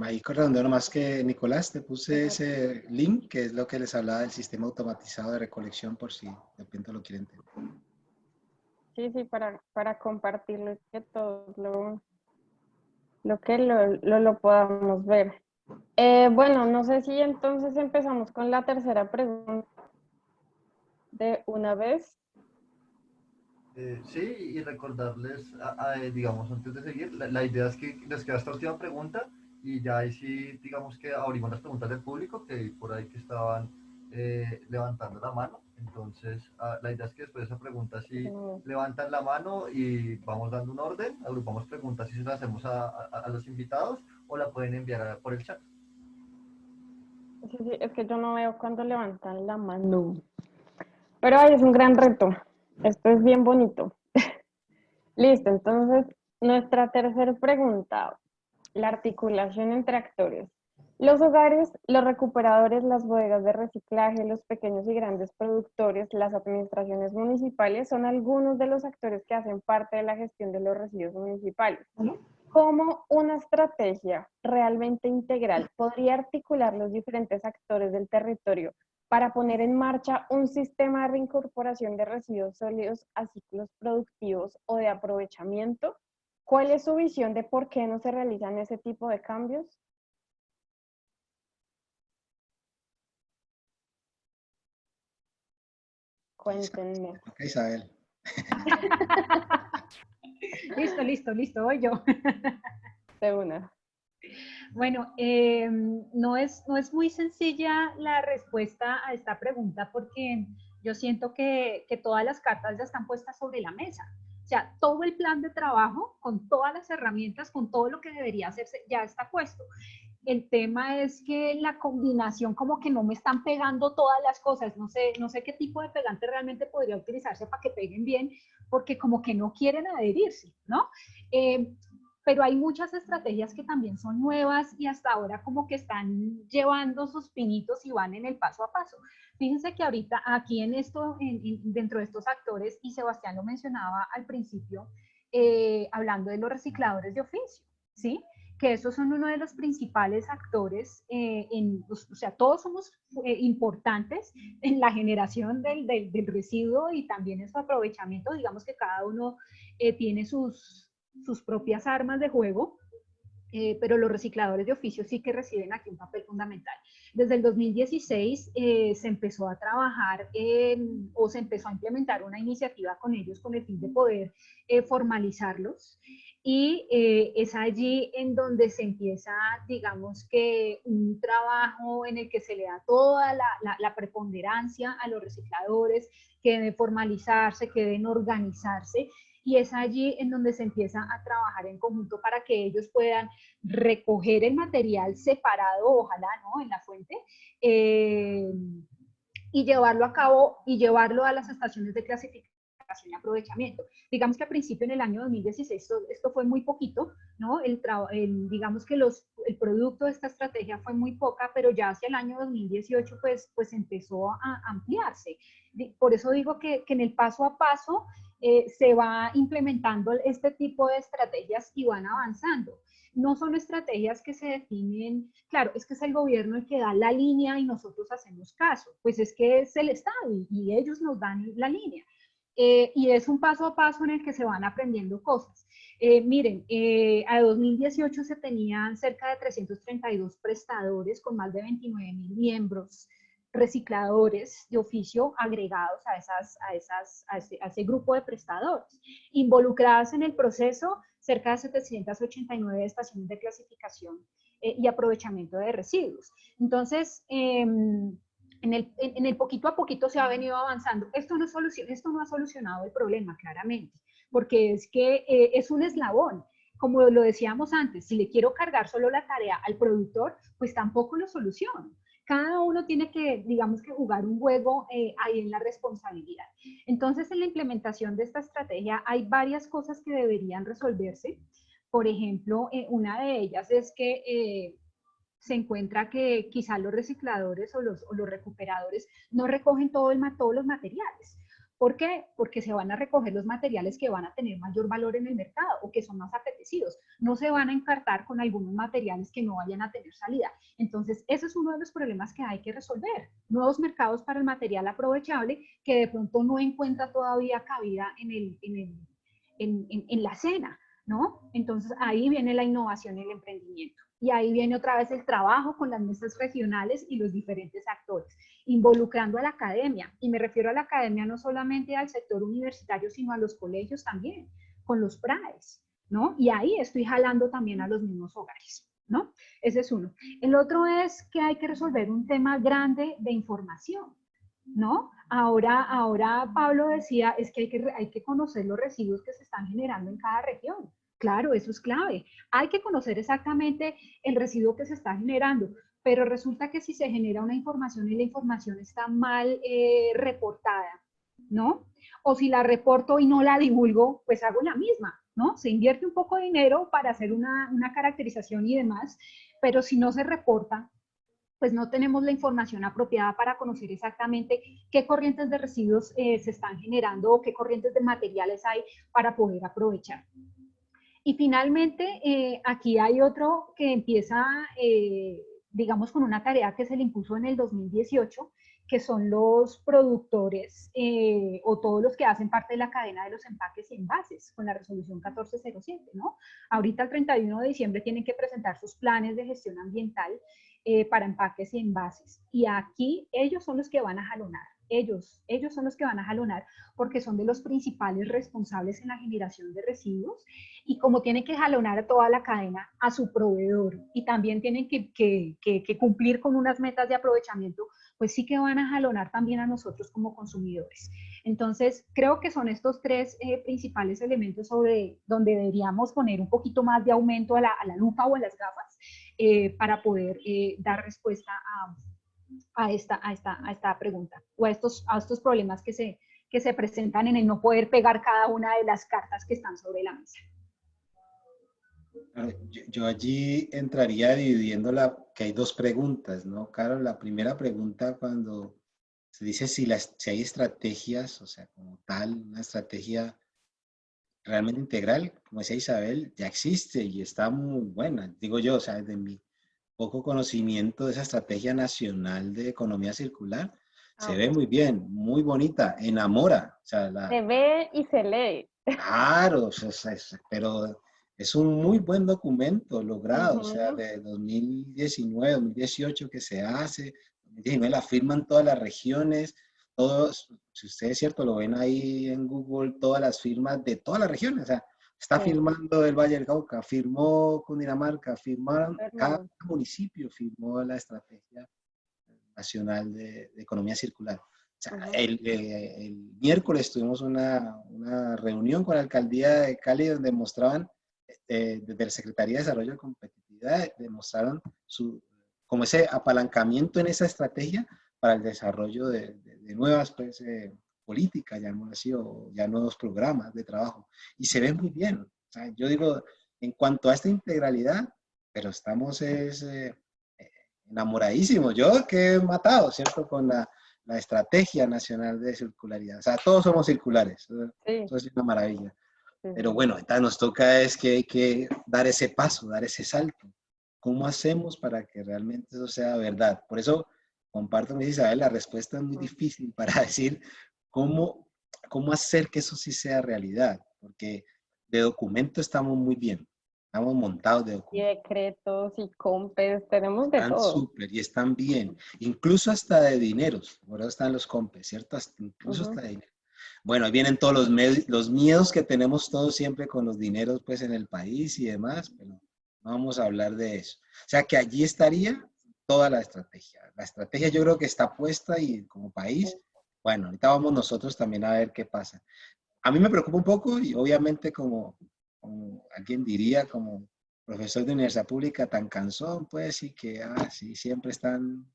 Ahí redondeo más que Nicolás, te puse ese link, que es lo que les hablaba del sistema automatizado de recolección, por si de repente lo quieren tener. Sí, sí, para compartirlo y que todos lo podamos ver. Bueno, no sé si entonces empezamos con la tercera pregunta de una vez. Sí, y recordarles, digamos, antes de seguir, la idea es que les queda esta última pregunta y ya ahí sí, digamos que abrimos las preguntas del público, que por ahí que estaban levantando la mano. Entonces, la idea es que después de esa pregunta sí levantan la mano y vamos dando un orden, agrupamos preguntas y se las hacemos a los invitados o la pueden enviar por el chat. Sí, sí, es que yo no veo cuando levantan la mano. Pero ahí es un gran reto. Esto es bien bonito. Listo, entonces nuestra tercera pregunta, la articulación entre actores. Los hogares, los recuperadores, las bodegas de reciclaje, los pequeños y grandes productores, las administraciones municipales son algunos de los actores que hacen parte de la gestión de los residuos municipales. ¿Cómo una estrategia realmente integral podría articular los diferentes actores del territorio para poner en marcha un sistema de reincorporación de residuos sólidos a ciclos productivos o de aprovechamiento? ¿Cuál es su visión de por qué no se realizan ese tipo de cambios? Cuéntenme. Isabel. Listo, voy yo. De una. Bueno, no es muy sencilla la respuesta a esta pregunta porque yo siento que todas las cartas ya están puestas sobre la mesa. O sea, todo el plan de trabajo, con todas las herramientas, con todo lo que debería hacerse, ya está puesto. El tema es que la combinación como que no me están pegando todas las cosas. No sé qué tipo de pegante realmente podría utilizarse para que peguen bien, porque como que no quieren adherirse, ¿no? Pero hay muchas estrategias que también son nuevas y hasta ahora como que están llevando sus pinitos y van en el paso a paso. Fíjense que ahorita aquí en esto, dentro de estos actores, y Sebastián lo mencionaba al principio, hablando de los recicladores de oficio, ¿sí? Que esos son uno de los principales actores, o sea, todos somos importantes en la generación del residuo y también en su aprovechamiento. Digamos que cada uno tiene sus propias armas de juego, pero los recicladores de oficio sí que reciben aquí un papel fundamental. Desde el 2016 se empezó a trabajar o se empezó a implementar una iniciativa con ellos con el fin de poder formalizarlos. Y es allí en donde se empieza, digamos que un trabajo en el que se le da toda la preponderancia a los recicladores, que deben formalizarse, que deben organizarse, y es allí en donde se empieza a trabajar en conjunto para que ellos puedan recoger el material separado, ojalá, ¿no?, en la fuente, y llevarlo a cabo y llevarlo a las estaciones de clasificación y aprovechamiento. Digamos que al principio, en el año 2016, esto fue muy poquito, ¿no? Digamos que el producto de esta estrategia fue muy poca, pero ya hacia el año 2018 pues empezó a ampliarse. Por eso digo que en el paso a paso se va implementando este tipo de estrategias y van avanzando. No son estrategias que se definen, claro, es que es el gobierno el que da la línea y nosotros hacemos caso, pues es que es el Estado y ellos nos dan la línea. Y es un paso a paso en el que se van aprendiendo cosas. Miren, a 2018 se tenían cerca de 332 prestadores con más de 29.000 miembros recicladores de oficio agregados a ese grupo de prestadores. Involucradas en el proceso, cerca de 789 estaciones de clasificación y aprovechamiento de residuos. Entonces, en el poquito a poquito se ha venido avanzando. Esto no ha solucionado el problema, claramente, porque es que es un eslabón. Como lo decíamos antes, si le quiero cargar solo la tarea al productor, pues tampoco lo soluciono. Cada uno tiene que, digamos que, jugar un juego ahí en la responsabilidad. Entonces, en la implementación de esta estrategia hay varias cosas que deberían resolverse. Por ejemplo, una de ellas es que se encuentra que quizá los recicladores o los recuperadores no recogen todos los materiales. ¿Por qué? Porque se van a recoger los materiales que van a tener mayor valor en el mercado o que son más apetecidos. No se van a encartar con algunos materiales que no vayan a tener salida. Entonces, ese es uno de los problemas que hay que resolver. Nuevos mercados para el material aprovechable que de pronto no encuentra todavía cabida en la escena, ¿no? Entonces, ahí viene la innovación y el emprendimiento. Y ahí viene otra vez el trabajo con las mesas regionales y los diferentes actores, involucrando a la academia. Y me refiero a la academia no solamente al sector universitario, sino a los colegios también, con los PRAES, ¿no? Y ahí estoy jalando también a los mismos hogares, ¿no? Ese es uno. El otro es que hay que resolver un tema grande de información, ¿no? Ahora Pablo decía, es que hay que conocer los residuos que se están generando en cada región. Claro, eso es clave. Hay que conocer exactamente el residuo que se está generando. pero resulta que si se genera una información y la información está mal reportada, ¿no? O si la reporto y no la divulgo, pues hago la misma, ¿no? Se invierte un poco de dinero para hacer una caracterización y demás, pero si no se reporta, pues no tenemos la información apropiada para conocer exactamente qué corrientes de residuos se están generando o qué corrientes de materiales hay para poder aprovechar. Y finalmente, aquí hay otro que empieza, digamos, con una tarea que se le impuso en el 2018, que son los productores o todos los que hacen parte de la cadena de los empaques y envases, con la resolución 1407, ¿no? Ahorita el 31 de diciembre tienen que presentar sus planes de gestión ambiental para empaques y envases. Y aquí ellos son los que van a jalonar. Ellos son los que van a jalonar porque son de los principales responsables en la generación de residuos y como tienen que jalonar a toda la cadena, a su proveedor y también tienen que cumplir con unas metas de aprovechamiento, pues sí que van a jalonar también a nosotros como consumidores. Entonces, creo que son estos tres principales elementos sobre donde deberíamos poner un poquito más de aumento a la lupa o a las gafas para poder dar respuesta a esta pregunta o a estos problemas que se presentan en el no poder pegar cada una de las cartas que están sobre la mesa. Yo allí entraría dividiéndola, que hay dos preguntas, ¿no? Claro, la primera pregunta cuando se dice si hay estrategias, o sea, como tal, una estrategia realmente integral, como decía Isabel, ya existe y está muy buena, digo yo, o sea, desde mi poco conocimiento de esa estrategia nacional de economía circular, se ve muy bien, muy bonita, enamora, o sea, se ve y se lee. Claro, o sea, pero es un muy buen documento logrado, o sea, de 2019, 2018 que se hace, 2019 la firman todas las regiones, todos, si ustedes es cierto, lo ven ahí en Google, todas las firmas de todas las regiones, o sea, está firmando el Valle del Cauca, firmó Cundinamarca, firmaron, cada municipio firmó la estrategia nacional de economía circular. O sea, el miércoles tuvimos una reunión con la alcaldía de Cali donde mostraban, desde la Secretaría de Desarrollo y Competitividad, demostraron como ese apalancamiento en esa estrategia para el desarrollo de nuevas pues, políticas, llamémoslo así, o ya nuevos programas de trabajo. Y se ve muy bien. O sea, yo digo, en cuanto a esta integralidad, pero estamos enamoradísimos. Yo que he matado, ¿cierto? Con la Estrategia Nacional de Circularidad. O sea, todos somos circulares. Eso es una maravilla. Pero bueno, nos toca es que hay que dar ese paso, dar ese salto. ¿Cómo hacemos para que realmente eso sea verdad? Por eso comparto con Isabel, la respuesta es muy difícil para decir cómo hacer que eso sí sea realidad. Porque de documento estamos muy bien. Estamos montados de documentos. Y decretos y compes, tenemos de Están todo. súper y están bien. Incluso hasta de dineros. Por eso están los compes, ¿cierto? Incluso hasta de dinero. Bueno, ahí vienen todos los miedos que tenemos todos siempre con los dineros pues en el país y demás, pero no vamos a hablar de eso. O sea que allí estaría toda la estrategia. La estrategia yo creo que está puesta y como país, bueno, ahorita vamos nosotros también a ver qué pasa. A mí me preocupa un poco y obviamente como alguien diría, como profesor de universidad pública tan cansón, pues sí que sí, siempre están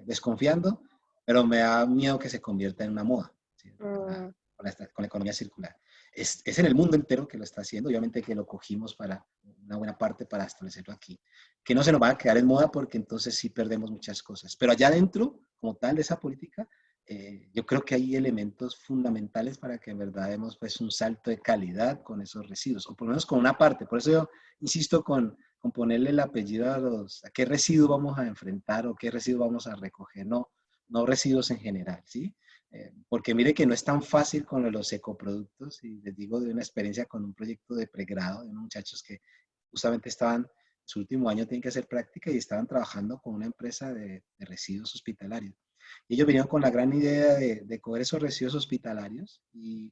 desconfiando, pero me da miedo que se convierta en una moda, ¿sí? con la economía circular. Es en el mundo entero que lo está haciendo, obviamente que lo cogimos para una buena parte para establecerlo aquí. Que no se nos va a quedar en moda porque entonces sí perdemos muchas cosas. Pero allá adentro, como tal de esa política, yo creo que hay elementos fundamentales para que en verdad demos pues, un salto de calidad con esos residuos, o por lo menos con una parte. Por eso yo insisto con ponerle el apellido a qué residuo vamos a enfrentar o qué residuo vamos a recoger, no residuos en general, ¿sí? Porque mire que no es tan fácil con los ecoproductos, y les digo de una experiencia con un proyecto de pregrado de unos muchachos que justamente estaban, en su último año tienen que hacer práctica y estaban trabajando con una empresa de residuos hospitalarios. Y ellos vinieron con la gran idea de coger esos residuos hospitalarios y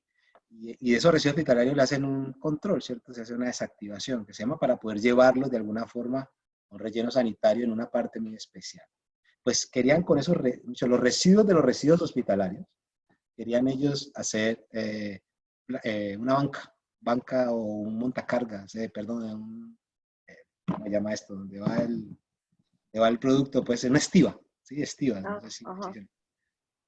de esos residuos hospitalarios le hacen un control, ¿cierto? Se hace una desactivación que se llama para poder llevarlos de alguna forma a un relleno sanitario en una parte muy especial. Pues querían con esos los residuos de los residuos hospitalarios, querían ellos hacer una banca o un montacargas, perdón, ¿cómo se llama esto? Donde va te va el producto, puede ser una estiva, ¿sí? Estiva, no Ah, sé si, ajá.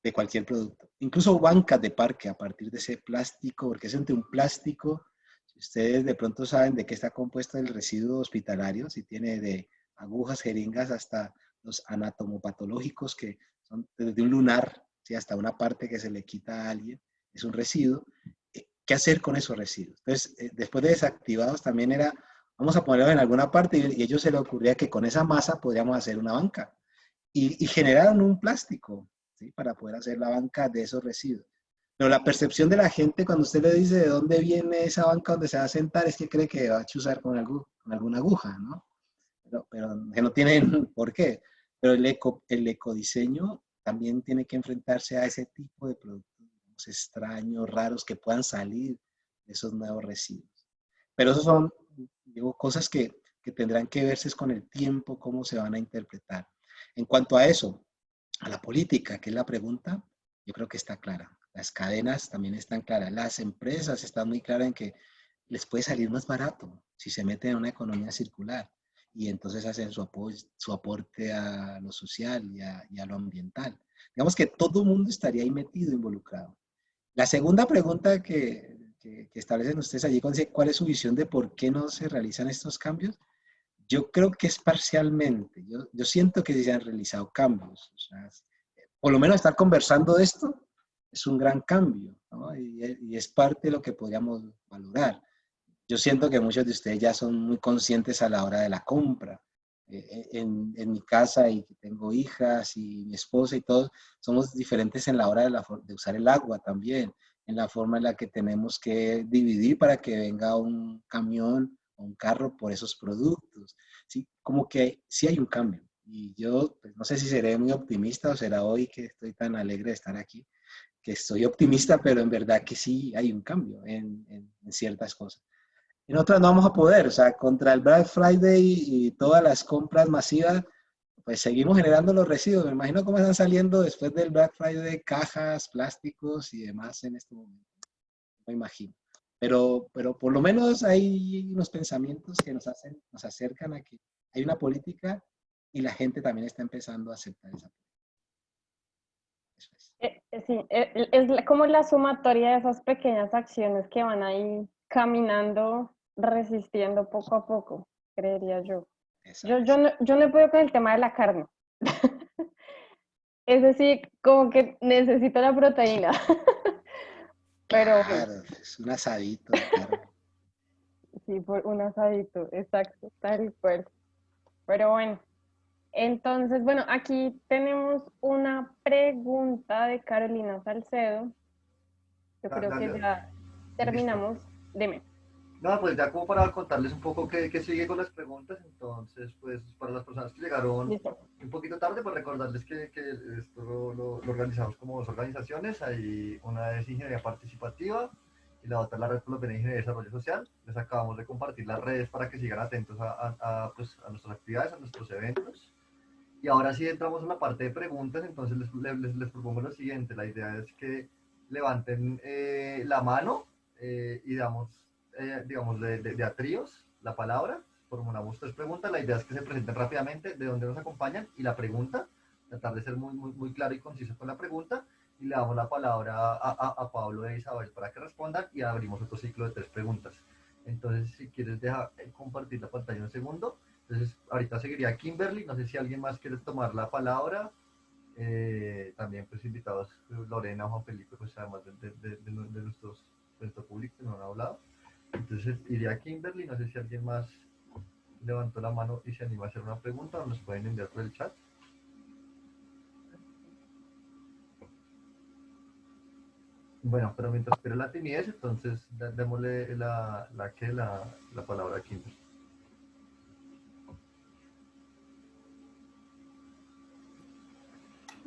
de cualquier producto. Incluso bancas de parque a partir de ese plástico, porque es entre un plástico, si ustedes de pronto saben de qué está compuesto el residuo hospitalario, si tiene de agujas, jeringas, hasta los anatomopatológicos, que son desde un lunar, ¿sí? Hasta una parte que se le quita a alguien, es un residuo. ¿Qué hacer con esos residuos? Entonces, después de desactivados también era, vamos a ponerlo en alguna parte, y a ellos se les ocurría que con esa masa podríamos hacer una banca. Y generaron un plástico, ¿sí? Para poder hacer la banca de esos residuos. Pero la percepción de la gente cuando usted le dice de dónde viene esa banca donde se va a sentar es que cree que va a chuzar con alguna aguja, ¿no? Pero que no tienen por qué. Pero el ecodiseño también tiene que enfrentarse a ese tipo de productos, digamos, extraños, raros, que puedan salir de esos nuevos residuos. Pero esos son, digo, cosas que tendrán que verse con el tiempo, cómo se van a interpretar. En cuanto a eso, a la política, que es la pregunta, yo creo que está clara. Las cadenas también están claras. Las empresas están muy claras en que les puede salir más barato si se meten en una economía circular y entonces hacen su aporte a lo social y a lo ambiental. Digamos que todo el mundo estaría ahí metido, involucrado. La segunda pregunta que establecen ustedes allí, ¿cuál es su visión de por qué no se realizan estos cambios? Yo creo que es parcialmente. Yo siento que sí se han realizado cambios. O sea, por lo menos estar conversando de esto es un gran cambio, ¿no? Y es parte de lo que podríamos valorar. Yo siento que muchos de ustedes ya son muy conscientes a la hora de la compra. En mi casa, y tengo hijas y mi esposa y todos, somos diferentes en la hora de usar el agua también, en la forma en la que tenemos que dividir para que venga un camión o un carro por esos productos. ¿Sí? Como que sí hay un cambio. Y yo pues, no sé si seré muy optimista o será hoy que estoy tan alegre de estar aquí, que estoy optimista, pero en verdad que sí hay un cambio en ciertas cosas. En otras no vamos a poder, o sea, contra el Black Friday y todas las compras masivas, pues seguimos generando los residuos. Me imagino cómo están saliendo después del Black Friday cajas, plásticos y demás en este momento. Me imagino. Pero por lo menos hay unos pensamientos que nos acercan a que hay una política y la gente también está empezando a aceptar esa política. Eso es. Sí, como la sumatoria de esas pequeñas acciones que van ahí caminando, resistiendo poco a poco, creería yo. Yo no he podido con el tema de la carne. Es decir, como que necesito la proteína. Pero bueno, Claro, es un asadito de carne. sí, por un asadito, exacto, tal cual. Pero bueno, entonces, bueno, aquí tenemos una pregunta de Carolina Salcedo. Yo creo que Dale, ya listo. terminamos. Dime. No, pues ya como para contarles un poco qué sigue con las preguntas, entonces, pues para las personas que llegaron Listo. un poquito tarde, pues recordarles que esto lo organizamos como dos organizaciones, hay una es Ingeniería Participativa y la otra es la Red Colombiana de Ingeniería y Desarrollo Social. Les acabamos de compartir las redes para que sigan atentos pues, a nuestras actividades, a nuestros eventos. Y ahora sí entramos en la parte de preguntas, entonces les propongo lo siguiente, la idea es que levanten la mano y digamos, de a tríos la palabra, formulamos tres preguntas, la idea es que se presenten rápidamente de dónde nos acompañan y la pregunta, tratar de ser muy claro y conciso con la pregunta, y le damos la palabra a Pablo e Isabel para que respondan y abrimos otro ciclo de tres preguntas. Entonces, si quieres, deja compartir la pantalla un segundo. Entonces, ahorita seguiría Kimberly, no sé si alguien más quiere tomar la palabra. También, pues, invitados Lorena o Juan Felipe, pues, además de nuestro público que no han hablado. Entonces, iría Kimberly, no sé si alguien más levantó la mano y se anima a hacer una pregunta o nos pueden enviar por el chat. Bueno, pero mientras espera la timidez, entonces démosle la palabra a Kimberly.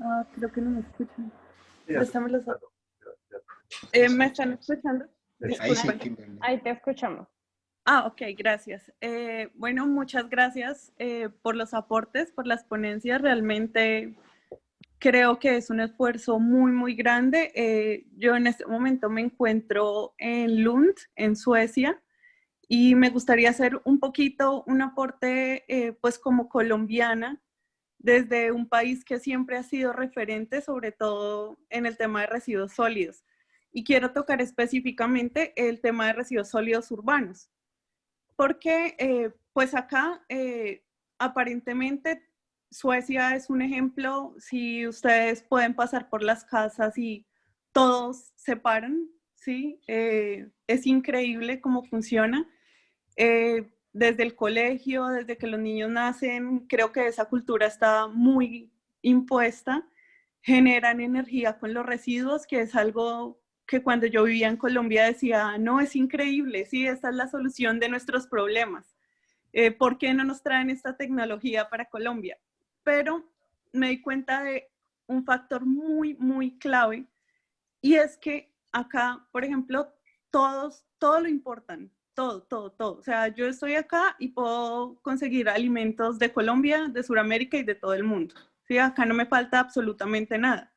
Ah, creo que no me escuchan. Sí, Préstame los otros. ¿Me están escuchando? Ahí sí, Disculpen. Kimberly. Ahí te escuchamos. Ah, ok, gracias. Bueno, muchas gracias por los aportes, por las ponencias. Realmente creo que es un esfuerzo muy grande. Yo en este momento me encuentro en Lund, en Suecia, y me gustaría hacer un poquito un aporte, pues como colombiana, desde un país que siempre ha sido referente, sobre todo en el tema de residuos sólidos. Y quiero tocar específicamente el tema de residuos sólidos urbanos, porque pues acá aparentemente Suecia es un ejemplo. Si ustedes pueden pasar por las casas y todos se paran, ¿sí? Es increíble cómo funciona. Desde el colegio, desde que los niños nacen, creo que esa cultura está muy impuesta. Generan energía con los residuos, que es algo que cuando yo vivía en Colombia decía, no, es increíble, sí, esta es la solución de nuestros problemas. ¿Por qué no nos traen esta tecnología para Colombia? Pero me di cuenta de un factor muy, muy clave, y es que acá, por ejemplo, todo lo importan, todo. O sea, yo estoy acá y puedo conseguir alimentos de Colombia, de Sudamérica y de todo el mundo. ¿Sí? Acá no me falta absolutamente nada.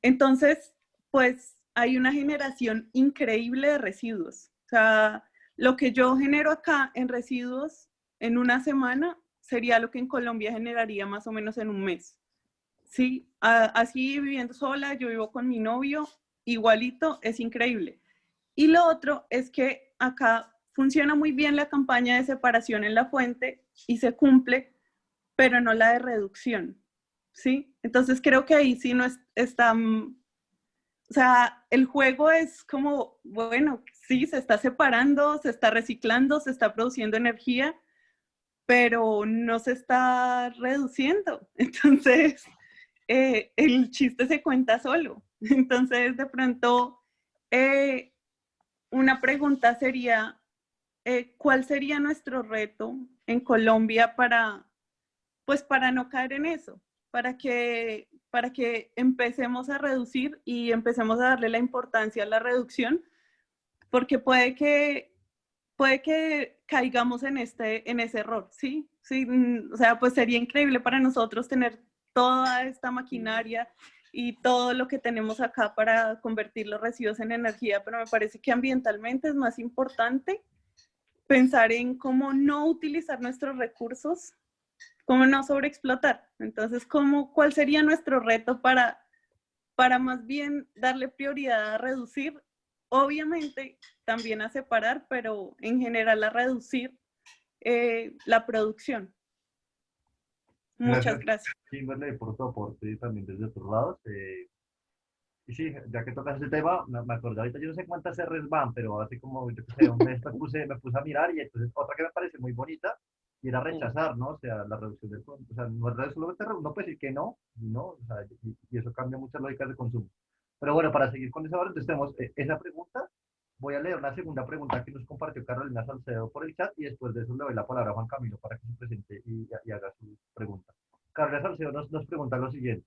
Entonces, pues hay una generación increíble de residuos. O sea, lo que yo genero acá en residuos en una semana sería lo que en Colombia generaría más o menos en un mes. Sí, así viviendo sola, yo vivo con mi novio, igualito, es increíble. Y lo otro es que acá funciona muy bien la campaña de separación en la fuente y se cumple, pero no la de reducción, ¿sí? Entonces creo que ahí sí no está, o sea, el juego es como, bueno, sí, se está separando, se está reciclando, se está produciendo energía, pero no se está reduciendo. Entonces, el chiste se cuenta solo. Entonces, de pronto, una pregunta sería, ¿cuál sería nuestro reto en Colombia pues para no caer en eso? Para que empecemos a reducir y empecemos a darle la importancia a la reducción, porque puede que caigamos en ese error, ¿sí? Sí, o sea, pues sería increíble para nosotros tener toda esta maquinaria y todo lo que tenemos acá para convertir los residuos en energía, pero me parece que ambientalmente es más importante pensar en cómo no utilizar nuestros recursos, cómo no sobreexplotar. Entonces, ¿cuál sería nuestro reto para más bien darle prioridad a reducir? Obviamente también a separar, pero en general a reducir la producción. Muchas gracias. Kimberly, por tu aporte y también desde otros lados. Y sí, ya que tocas ese tema, me acordé ahorita, yo no sé cuántas R's van, pero hace como, yo qué sé, un mes me puse a mirar, y entonces otra que me parece muy bonita y era rechazar, ¿no? O sea, la reducción del consumo. O sea, no es solamente uno puede decir que no, ¿no? O sea, y eso cambia muchas lógicas de consumo. Pero bueno, para seguir con esa hora, entonces tenemos esa pregunta. Voy a leer una segunda pregunta que nos compartió Carolina Salcedo por el chat, y después de eso le doy la palabra a Juan Camilo para que se presente y haga su pregunta. Carolina Salcedo nos pregunta lo siguiente.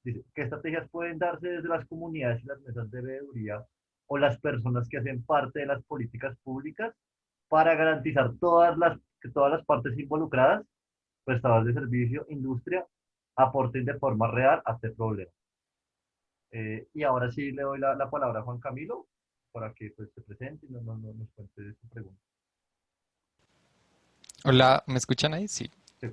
Dice, ¿qué estrategias pueden darse desde las comunidades y las mesas de veeduría o las personas que hacen parte de las políticas públicas para garantizar que todas las partes involucradas, prestadores de servicio, industria, aporten de forma real a este problema? Y ahora sí le doy la palabra a Juan Camilo para que pues, se presente y nos cuente su pregunta. Hola, ¿me escuchan ahí? Sí. Sí.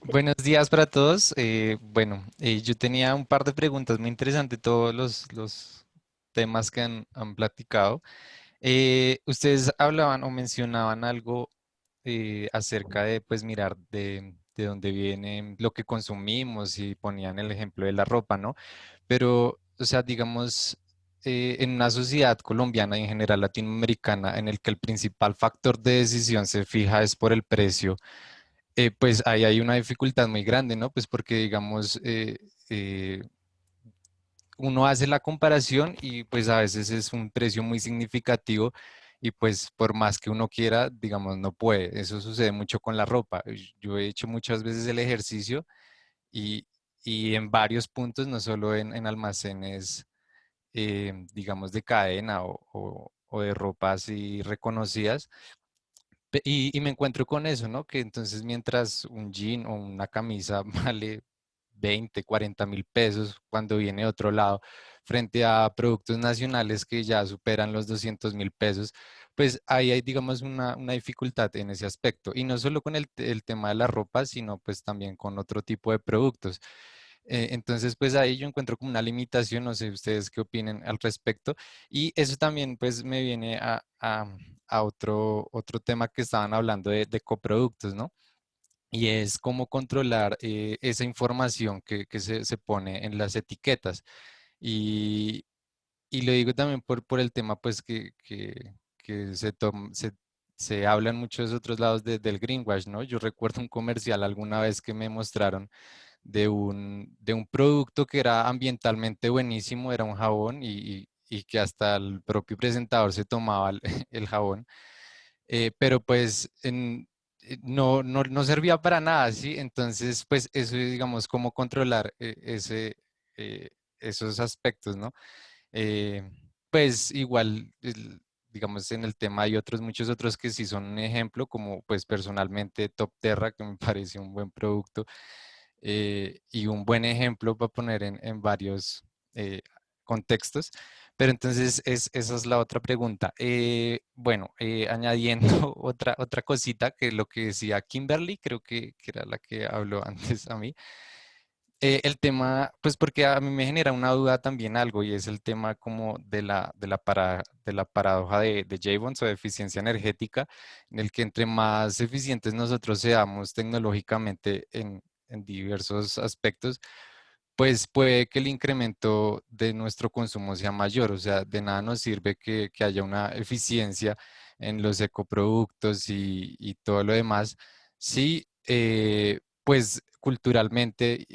Buenos días para todos. Yo tenía un par de preguntas muy interesantes, todos los temas que han platicado. Ustedes hablaban o mencionaban algo acerca de, pues, mirar de dónde viene lo que consumimos y ponían el ejemplo de la ropa, ¿no? Pero, o sea, digamos, en una sociedad colombiana y en general latinoamericana en el que el principal factor de decisión se fija es por el precio, pues ahí hay una dificultad muy grande, ¿no? Pues porque, digamos, uno hace la comparación y pues a veces es un precio muy significativo y pues por más que uno quiera, digamos, no puede. Eso sucede mucho con la ropa. Yo he hecho muchas veces el ejercicio y, y en varios puntos, no solo en almacenes, digamos, de cadena o de ropa así reconocidas. Y me encuentro con eso, ¿no? Que entonces mientras un jean o una camisa vale 20, 40.000 pesos cuando viene de otro lado, frente a productos nacionales que ya superan los 200.000 pesos, pues ahí hay, digamos, una dificultad en ese aspecto. Y no solo con el tema de la ropa, sino pues también con otro tipo de productos. Entonces, pues ahí yo encuentro como una limitación, no sé ustedes qué opinen al respecto. Y eso también pues me viene a otro tema que estaban hablando de coproductos, ¿no? Y es cómo controlar esa información que se pone en las etiquetas. Y, y lo digo también por el tema pues que se habla en muchos otros lados del greenwash, ¿no? Yo recuerdo un comercial alguna vez que me mostraron de un producto que era ambientalmente buenísimo, era un jabón y que hasta el propio presentador se tomaba el, el jabón, pero pues no servía para nada, ¿sí? Entonces, pues eso, digamos, cómo controlar eh, esos aspectos, ¿no? Eh, pues igual, digamos, en el tema hay otros, muchos otros que sí son un ejemplo, como pues personalmente Top Terra, que me parece un buen producto y un buen ejemplo para poner en varios contextos. Pero entonces esa es la otra pregunta. Bueno, añadiendo otra cosita que lo que decía Kimberly, creo que era la que habló antes a mí. El tema, pues porque a mí me genera una duda también algo y es el tema como de la paradoja de Jevons o de eficiencia energética, en el que entre más eficientes nosotros seamos tecnológicamente en diversos aspectos, pues puede que el incremento de nuestro consumo sea mayor. O sea, de nada nos sirve que haya una eficiencia en los ecoproductos y todo lo demás. Sí, pues culturalmente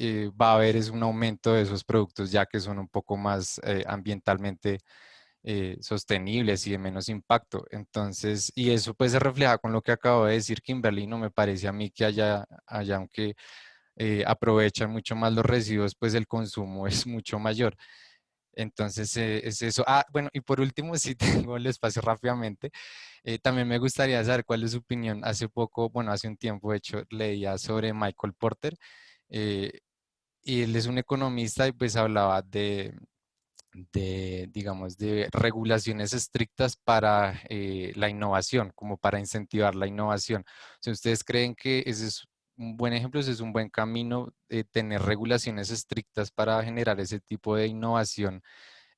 va a haber es un aumento de esos productos ya que son un poco más ambientalmente sostenibles y de menos impacto. Entonces, y eso pues se refleja con lo que acabo de decir Kimberly, no me parece a mí que haya aunque aprovechan mucho más los residuos, pues el consumo es mucho mayor. Entonces, es eso. Ah, bueno, y por último, si tengo el espacio rápidamente, también me gustaría saber cuál es su opinión. Hace poco, bueno, hace un tiempo, de hecho, leía sobre Michael Porter, eh, y él es un economista y pues hablaba digamos, de regulaciones estrictas para la innovación, como para incentivar la innovación. Si ustedes creen que ese es un buen ejemplo, ese es un buen camino de tener regulaciones estrictas para generar ese tipo de innovación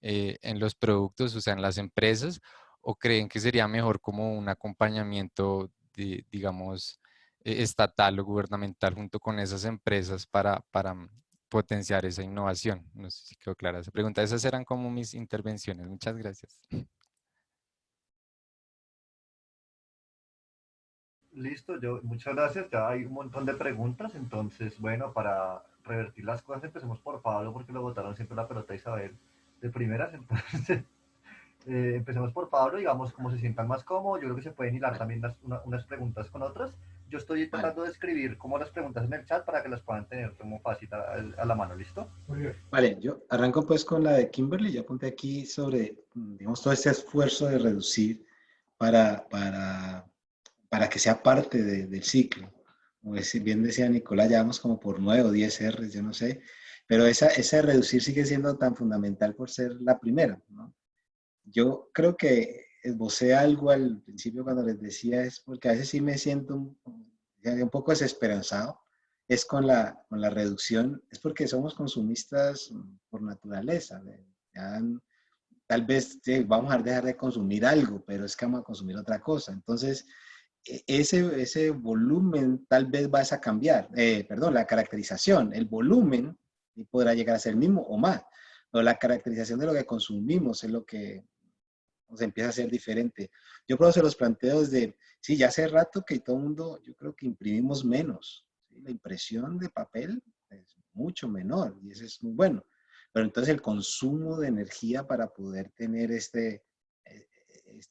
en los productos, o sea, en las empresas, o creen que sería mejor como un acompañamiento, digamos, estatal o gubernamental junto con esas empresas para potenciar esa innovación. No sé si quedó clara esa pregunta. Esas eran como mis intervenciones. Muchas gracias. Listo, muchas gracias. Ya hay un montón de preguntas. Entonces, bueno, para revertir las cosas, empecemos por Pablo, porque lo botaron siempre la pelota a Isabel de primeras. Entonces, empecemos por Pablo, digamos, como se sientan más cómodos. Yo creo que se pueden hilar también unas preguntas con otras. Yo estoy Vale. tratando de escribir como las preguntas en el chat para que las puedan tener como fácil a la mano. ¿Listo? Vale, yo arranco pues con la de Kimberly. Yo apunté aquí sobre, digamos, todo este esfuerzo de reducir para, para, para que sea parte del ciclo. Como bien decía Nicolás, ya vamos como por 9 o 10 R's, yo no sé, pero esa reducir sigue siendo tan fundamental por ser la primera, ¿no? Yo creo que esbocé algo al principio cuando les decía, es porque a veces sí me siento un poco desesperanzado, es con la reducción, es porque somos consumistas por naturaleza. Ya, tal vez sí, vamos a dejar de consumir algo, pero es que vamos a consumir otra cosa. Entonces, ese volumen tal vez va a cambiar, perdón, la caracterización, el volumen podrá llegar a ser el mismo o más, pero la caracterización de lo que consumimos es lo que nos empieza a ser diferente. Yo por eso se los planteo desde, sí, ya hace rato que todo el mundo, yo creo que imprimimos menos, ¿sí? La impresión de papel es mucho menor y eso es muy bueno, pero entonces el consumo de energía para poder tener este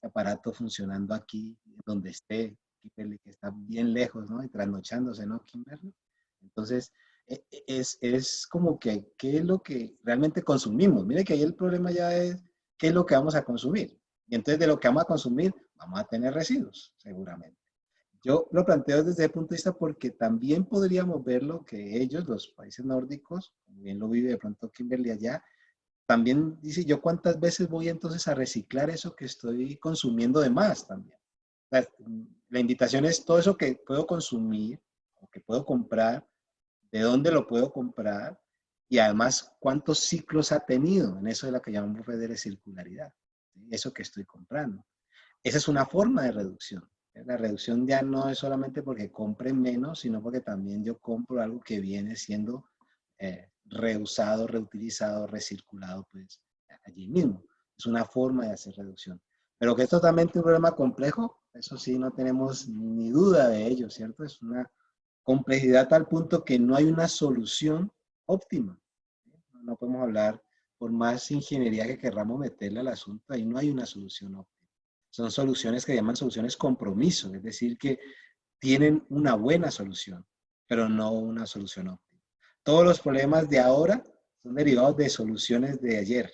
aparato funcionando aquí, donde esté, Kimberly, que está bien lejos, ¿no? Y trasnochándose, ¿no, Kimberly? Entonces, es como que, ¿qué es lo que realmente consumimos? Mire que ahí el problema ya es, ¿qué es lo que vamos a consumir? Y entonces de lo que vamos a consumir, vamos a tener residuos, seguramente. Yo lo planteo desde ese punto de vista porque también podríamos ver lo que ellos, los países nórdicos, como bien lo vive de pronto Kimberly allá, también dice, ¿yo cuántas veces voy entonces a reciclar eso que estoy consumiendo de más también? La invitación es todo eso que puedo consumir o que puedo comprar, de dónde lo puedo comprar y además cuántos ciclos ha tenido en eso de lo que llamamos red de circularidad, ¿sí? Eso que estoy comprando. Esa es una forma de reducción. La reducción ya no es solamente porque compre menos, sino porque también yo compro algo que viene siendo reusado, reutilizado, recirculado, pues allí mismo. Es una forma de hacer reducción. Pero que es totalmente un problema complejo, eso sí, no tenemos ni duda de ello, ¿cierto? Es una complejidad a tal punto que no hay una solución óptima. No podemos hablar, por más ingeniería que querramos meterle al asunto, ahí no hay una solución óptima. Son soluciones que llaman soluciones compromiso, es decir, que tienen una buena solución, pero no una solución óptima. Todos los problemas de ahora son derivados de soluciones de ayer.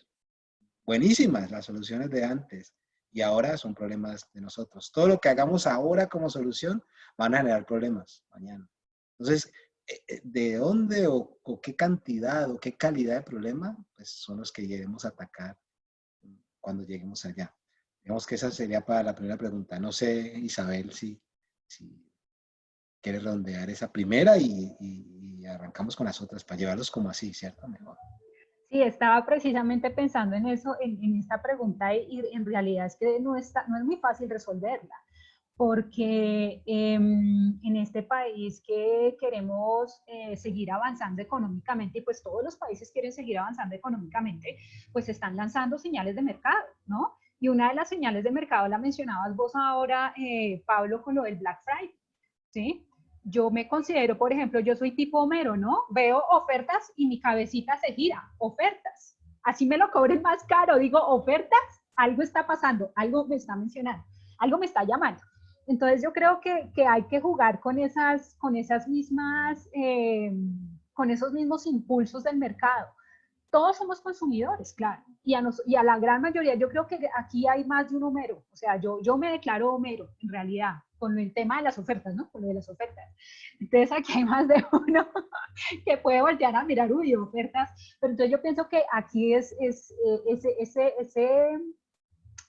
Buenísimas las soluciones de antes y ahora son problemas de nosotros. Todo lo que hagamos ahora como solución van a generar problemas mañana. Entonces, ¿de dónde o qué cantidad o qué calidad de problema? Pues son los que lleguemos a atacar cuando lleguemos allá. Digamos que esa sería para la primera pregunta. No sé, Isabel, si quieres redondear esa primera y arrancamos con las otras para llevarlos como así, ¿cierto? Mejor. Sí, estaba precisamente pensando en eso, en esta pregunta, y en realidad es que no es muy fácil resolverla, porque en este país que queremos seguir avanzando económicamente, y pues todos los países quieren seguir avanzando económicamente, pues están lanzando señales de mercado, ¿no? Y una de las señales de mercado la mencionabas vos ahora, Pablo, con lo del Black Friday, ¿sí? Yo me considero, por ejemplo, yo soy tipo Homero, ¿no? Veo ofertas y mi cabecita se gira, ofertas. Así me lo cobren más caro, digo, ofertas, algo está pasando, algo me está mencionando, algo me está llamando. Entonces yo creo que hay que jugar con esas mismas, con esos mismos impulsos del mercado. Todos somos consumidores, claro, y a la gran mayoría, yo creo que aquí hay más de un Homero, o sea, yo me declaro Homero, en realidad, con el tema de las ofertas, ¿no? Con lo de las ofertas. Entonces aquí hay más de uno que puede voltear a mirar, uy, ofertas, pero entonces yo pienso que aquí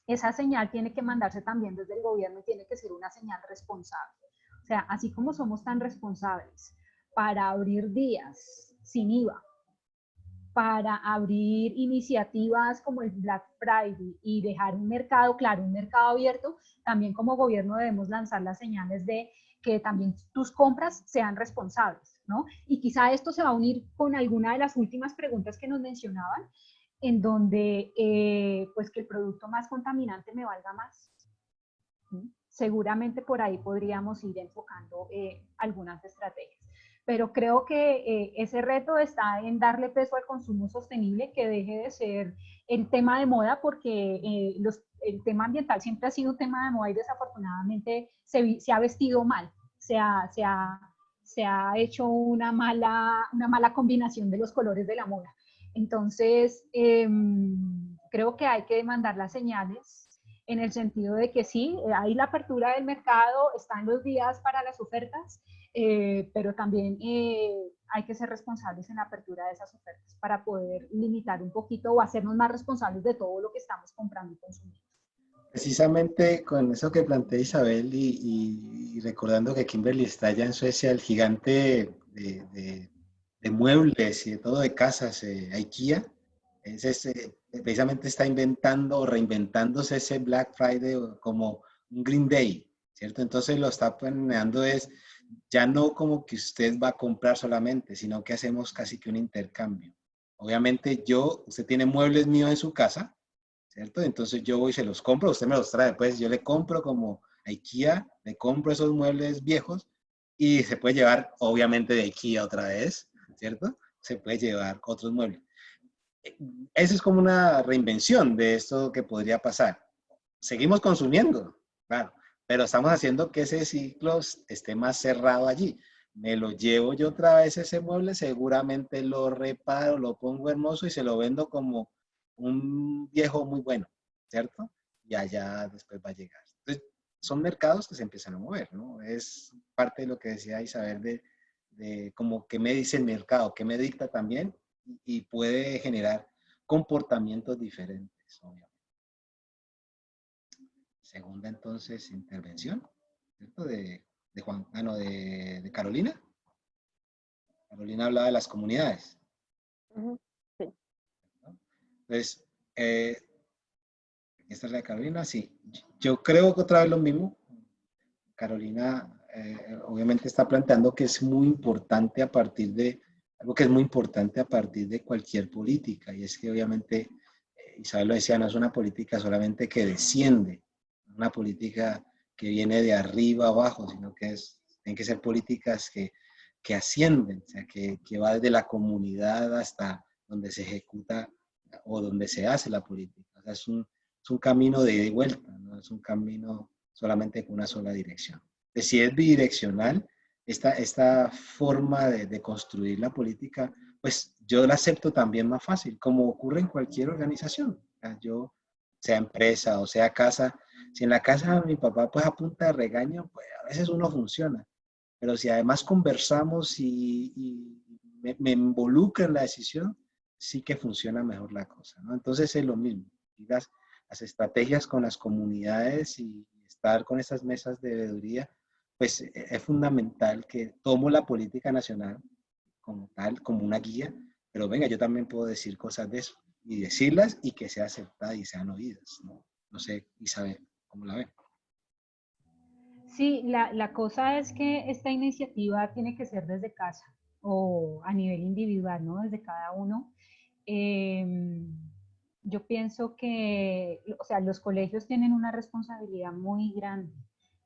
esa señal tiene que mandarse también desde el gobierno y tiene que ser una señal responsable. O sea, así como somos tan responsables para abrir días sin IVA, para abrir iniciativas como el Black Friday y dejar un mercado, claro, un mercado abierto, también como gobierno debemos lanzar las señales de que también tus compras sean responsables, ¿no? Y quizá esto se va a unir con alguna de las últimas preguntas que nos mencionaban, en donde pues que el producto más contaminante me valga más. ¿Sí? Seguramente por ahí podríamos ir enfocando algunas estrategias. Pero creo que ese reto está en darle peso al consumo sostenible, que deje de ser el tema de moda, porque el tema ambiental siempre ha sido un tema de moda y desafortunadamente se ha vestido mal, se ha hecho una mala combinación de los colores de la moda. Entonces, creo que hay que mandar las señales en el sentido de que sí, hay la apertura del mercado, están los días para las ofertas, pero también hay que ser responsables en la apertura de esas ofertas para poder limitar un poquito o hacernos más responsables de todo lo que estamos comprando y consumiendo. Precisamente con eso que plantea Isabel y recordando que Kimberly está allá en Suecia, el gigante de muebles y de todo de casas, IKEA, precisamente está inventando o reinventándose ese Black Friday como un Green Day, ¿cierto? Entonces lo está planeando es ya no como que usted va a comprar solamente, sino que hacemos casi que un intercambio. Obviamente usted tiene muebles míos en su casa, ¿cierto? Entonces yo voy y se los compro, usted me los trae, pues yo le compro como a IKEA, le compro esos muebles viejos y se puede llevar, obviamente, de IKEA otra vez, ¿cierto? Se puede llevar otros muebles. Eso es como una reinvención de esto que podría pasar. Seguimos consumiendo, claro, pero estamos haciendo que ese ciclo esté más cerrado allí. Me lo llevo yo otra vez ese mueble, seguramente lo reparo, lo pongo hermoso y se lo vendo como un viejo muy bueno, ¿cierto? Y allá después va a llegar. Entonces, son mercados que se empiezan a mover, ¿no? Es parte de lo que decía Isabel de como que me dice el mercado, que me dicta también y puede generar comportamientos diferentes, obviamente. Segunda, entonces, intervención, ¿cierto? De Carolina. Carolina hablaba de las comunidades. Sí. Entonces, esta es la de Carolina, sí. Yo creo que otra vez lo mismo. Carolina obviamente está planteando que es muy importante a partir de, algo que es muy importante a partir de cualquier política, y es que obviamente, Isabel lo decía, no es una política solamente que desciende, una política que viene de arriba abajo, sino que tienen que ser políticas que ascienden, o sea, que va desde la comunidad hasta donde se ejecuta o donde se hace la política. O sea, es un camino de ida y vuelta, no es un camino solamente con una sola dirección. Si es bidireccional, esta forma de construir la política, pues yo la acepto también más fácil, como ocurre en cualquier organización. Yo, sea empresa o sea casa, si en la casa de mi papá pues a punta de regaño, pues a veces uno funciona. Pero si además conversamos y me involucro en la decisión, sí que funciona mejor la cosa, ¿no? Entonces es lo mismo. Las estrategias con las comunidades y estar con estas mesas de veeduría, pues es fundamental que tomo la política nacional como tal, como una guía, pero venga, yo también puedo decir cosas de eso y decirlas y que sean aceptadas y sean oídas, ¿no? No sé, Isabel, ¿cómo la ve? Sí, la cosa es que esta iniciativa tiene que ser desde casa o a nivel individual, ¿no? Desde cada uno. Yo pienso que, o sea, los colegios tienen una responsabilidad muy grande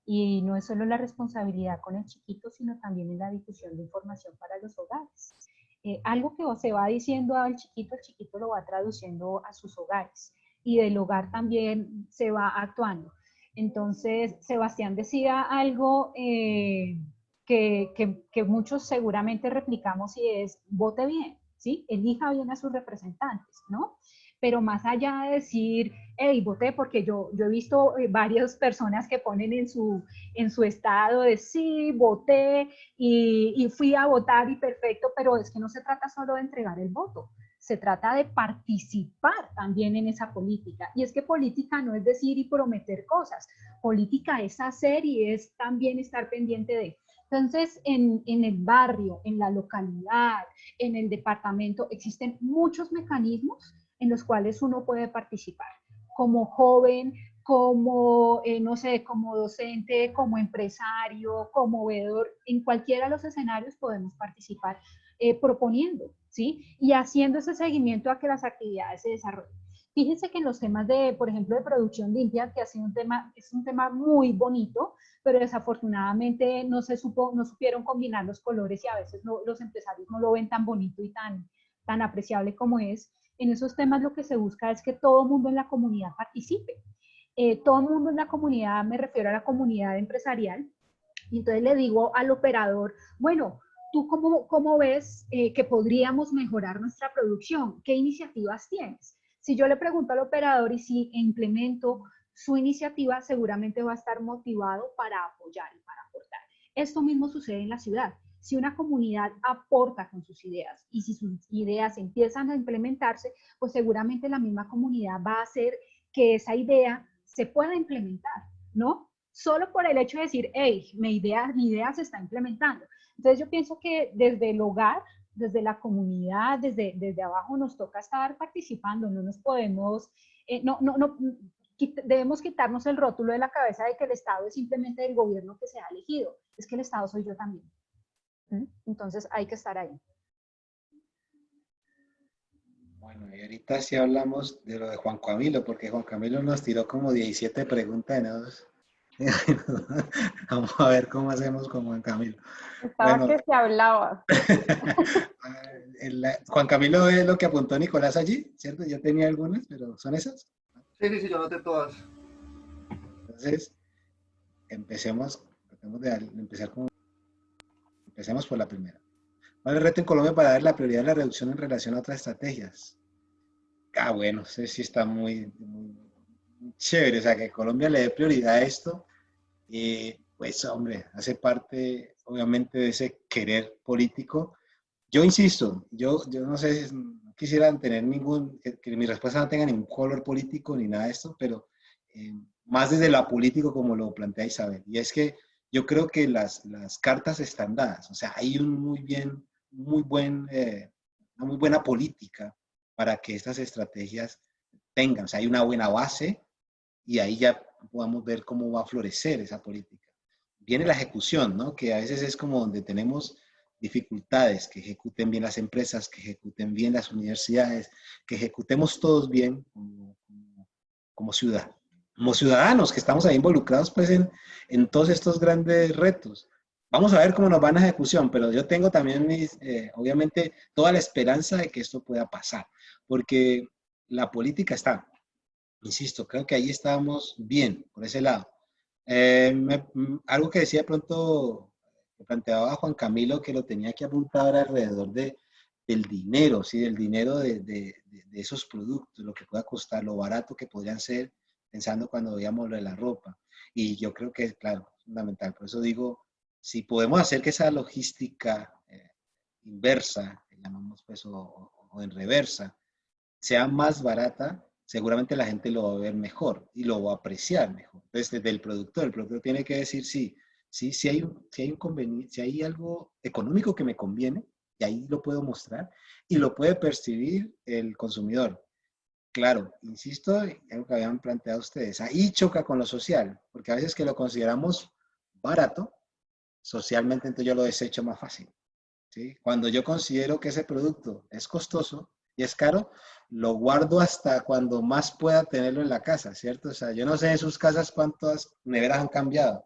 y no es solo la responsabilidad con el chiquito, sino también en la difusión de información para los hogares. Algo que se va diciendo al chiquito, el chiquito lo va traduciendo a sus hogares y del hogar también se va actuando. Entonces, Sebastián decía algo que muchos seguramente replicamos y es, vote bien, ¿sí? Elija bien a sus representantes, ¿no? Pero más allá de decir, hey, voté, porque yo he visto varias personas que ponen en su estado de sí, voté y fui a votar y perfecto, pero es que no se trata solo de entregar el voto, se trata de participar también en esa política. Y es que política no es decir y prometer cosas, política es hacer y es también estar pendiente de. Entonces, en el barrio, en la localidad, en el departamento, existen muchos mecanismos en los cuales uno puede participar. Como joven, como, no sé, como docente, como empresario, como veedor, en cualquiera de los escenarios podemos participar proponiendo, ¿sí? Y haciendo ese seguimiento a que las actividades se desarrollen. Fíjense que en los temas de, por ejemplo, de producción limpia, que ha sido es un tema muy bonito, pero desafortunadamente no supieron combinar los colores y a veces los empresarios no lo ven tan bonito y tan apreciable como es. En esos temas lo que se busca es que todo el mundo en la comunidad participe. Todo el mundo en la comunidad, me refiero a la comunidad empresarial, y entonces le digo al operador, bueno, ¿tú cómo ves que podríamos mejorar nuestra producción? ¿Qué iniciativas tienes? Si yo le pregunto al operador y si implemento su iniciativa, seguramente va a estar motivado para apoyar y para aportar. Esto mismo sucede en la ciudad. Si una comunidad aporta con sus ideas y si sus ideas empiezan a implementarse, pues seguramente la misma comunidad va a hacer que esa idea se pueda implementar, ¿no? Solo por el hecho de decir, hey, mi idea se está implementando. Entonces yo pienso que desde el hogar, desde la comunidad, desde abajo nos toca estar participando, no nos podemos, debemos quitarnos el rótulo de la cabeza de que el Estado es simplemente el gobierno que se ha elegido, es que el Estado soy yo también. Entonces hay que estar ahí. Bueno, y ahorita sí hablamos de lo de Juan Camilo, porque Juan Camilo nos tiró como 17 preguntas, ¿no? Vamos a ver cómo hacemos con Juan Camilo. Estaba Bueno, que se hablaba. Juan Camilo es lo que apuntó Nicolás allí, ¿cierto? Yo tenía algunas, pero ¿son esas? Sí, yo noté todas. Entonces, empecemos por la primera. ¿Cuál es el reto en Colombia para dar la prioridad a la reducción en relación a otras estrategias? Bueno, sé si está muy chévere, o sea, que Colombia le dé prioridad a esto, pues hombre, hace parte obviamente de ese querer político. Yo insisto, yo no sé, quisiera tener que mi respuesta no tenga ningún color político ni nada de esto, pero más desde lo político como lo plantea Isabel. Y es que yo creo que las cartas están dadas. O sea, hay una muy buena política para que estas estrategias tengan. O sea, hay una buena base y ahí ya podamos ver cómo va a florecer esa política. Viene la ejecución, ¿no? Que a veces es como donde tenemos dificultades, que ejecuten bien las empresas, que ejecuten bien las universidades, que ejecutemos todos bien como ciudad, como ciudadanos que estamos ahí involucrados pues en todos estos grandes retos. Vamos a ver cómo nos va en la ejecución, pero yo tengo también, obviamente, toda la esperanza de que esto pueda pasar, porque la política está, insisto, creo que ahí estamos bien por ese lado. Algo que decía de pronto, que planteaba Juan Camilo, que lo tenía que apuntar alrededor del dinero, ¿sí? Del dinero de esos productos, lo que pueda costar, lo barato que podrían ser, pensando cuando veíamos lo de la ropa. Y yo creo que, claro, es fundamental. Por eso digo, si podemos hacer que esa logística inversa, que llamamos pues, o en reversa, sea más barata, seguramente la gente lo va a ver mejor y lo va a apreciar mejor. Entonces, desde el productor tiene que decir, sí, si hay un conveniente, si hay algo económico que me conviene, y ahí lo puedo mostrar, y lo puede percibir el consumidor. Claro, insisto, algo que habían planteado ustedes, ahí choca con lo social, porque a veces que lo consideramos barato, socialmente entonces yo lo desecho más fácil. ¿Sí? Cuando yo considero que ese producto es costoso y es caro, lo guardo hasta cuando más pueda tenerlo en la casa, ¿cierto? O sea, yo no sé en sus casas cuántas neveras han cambiado,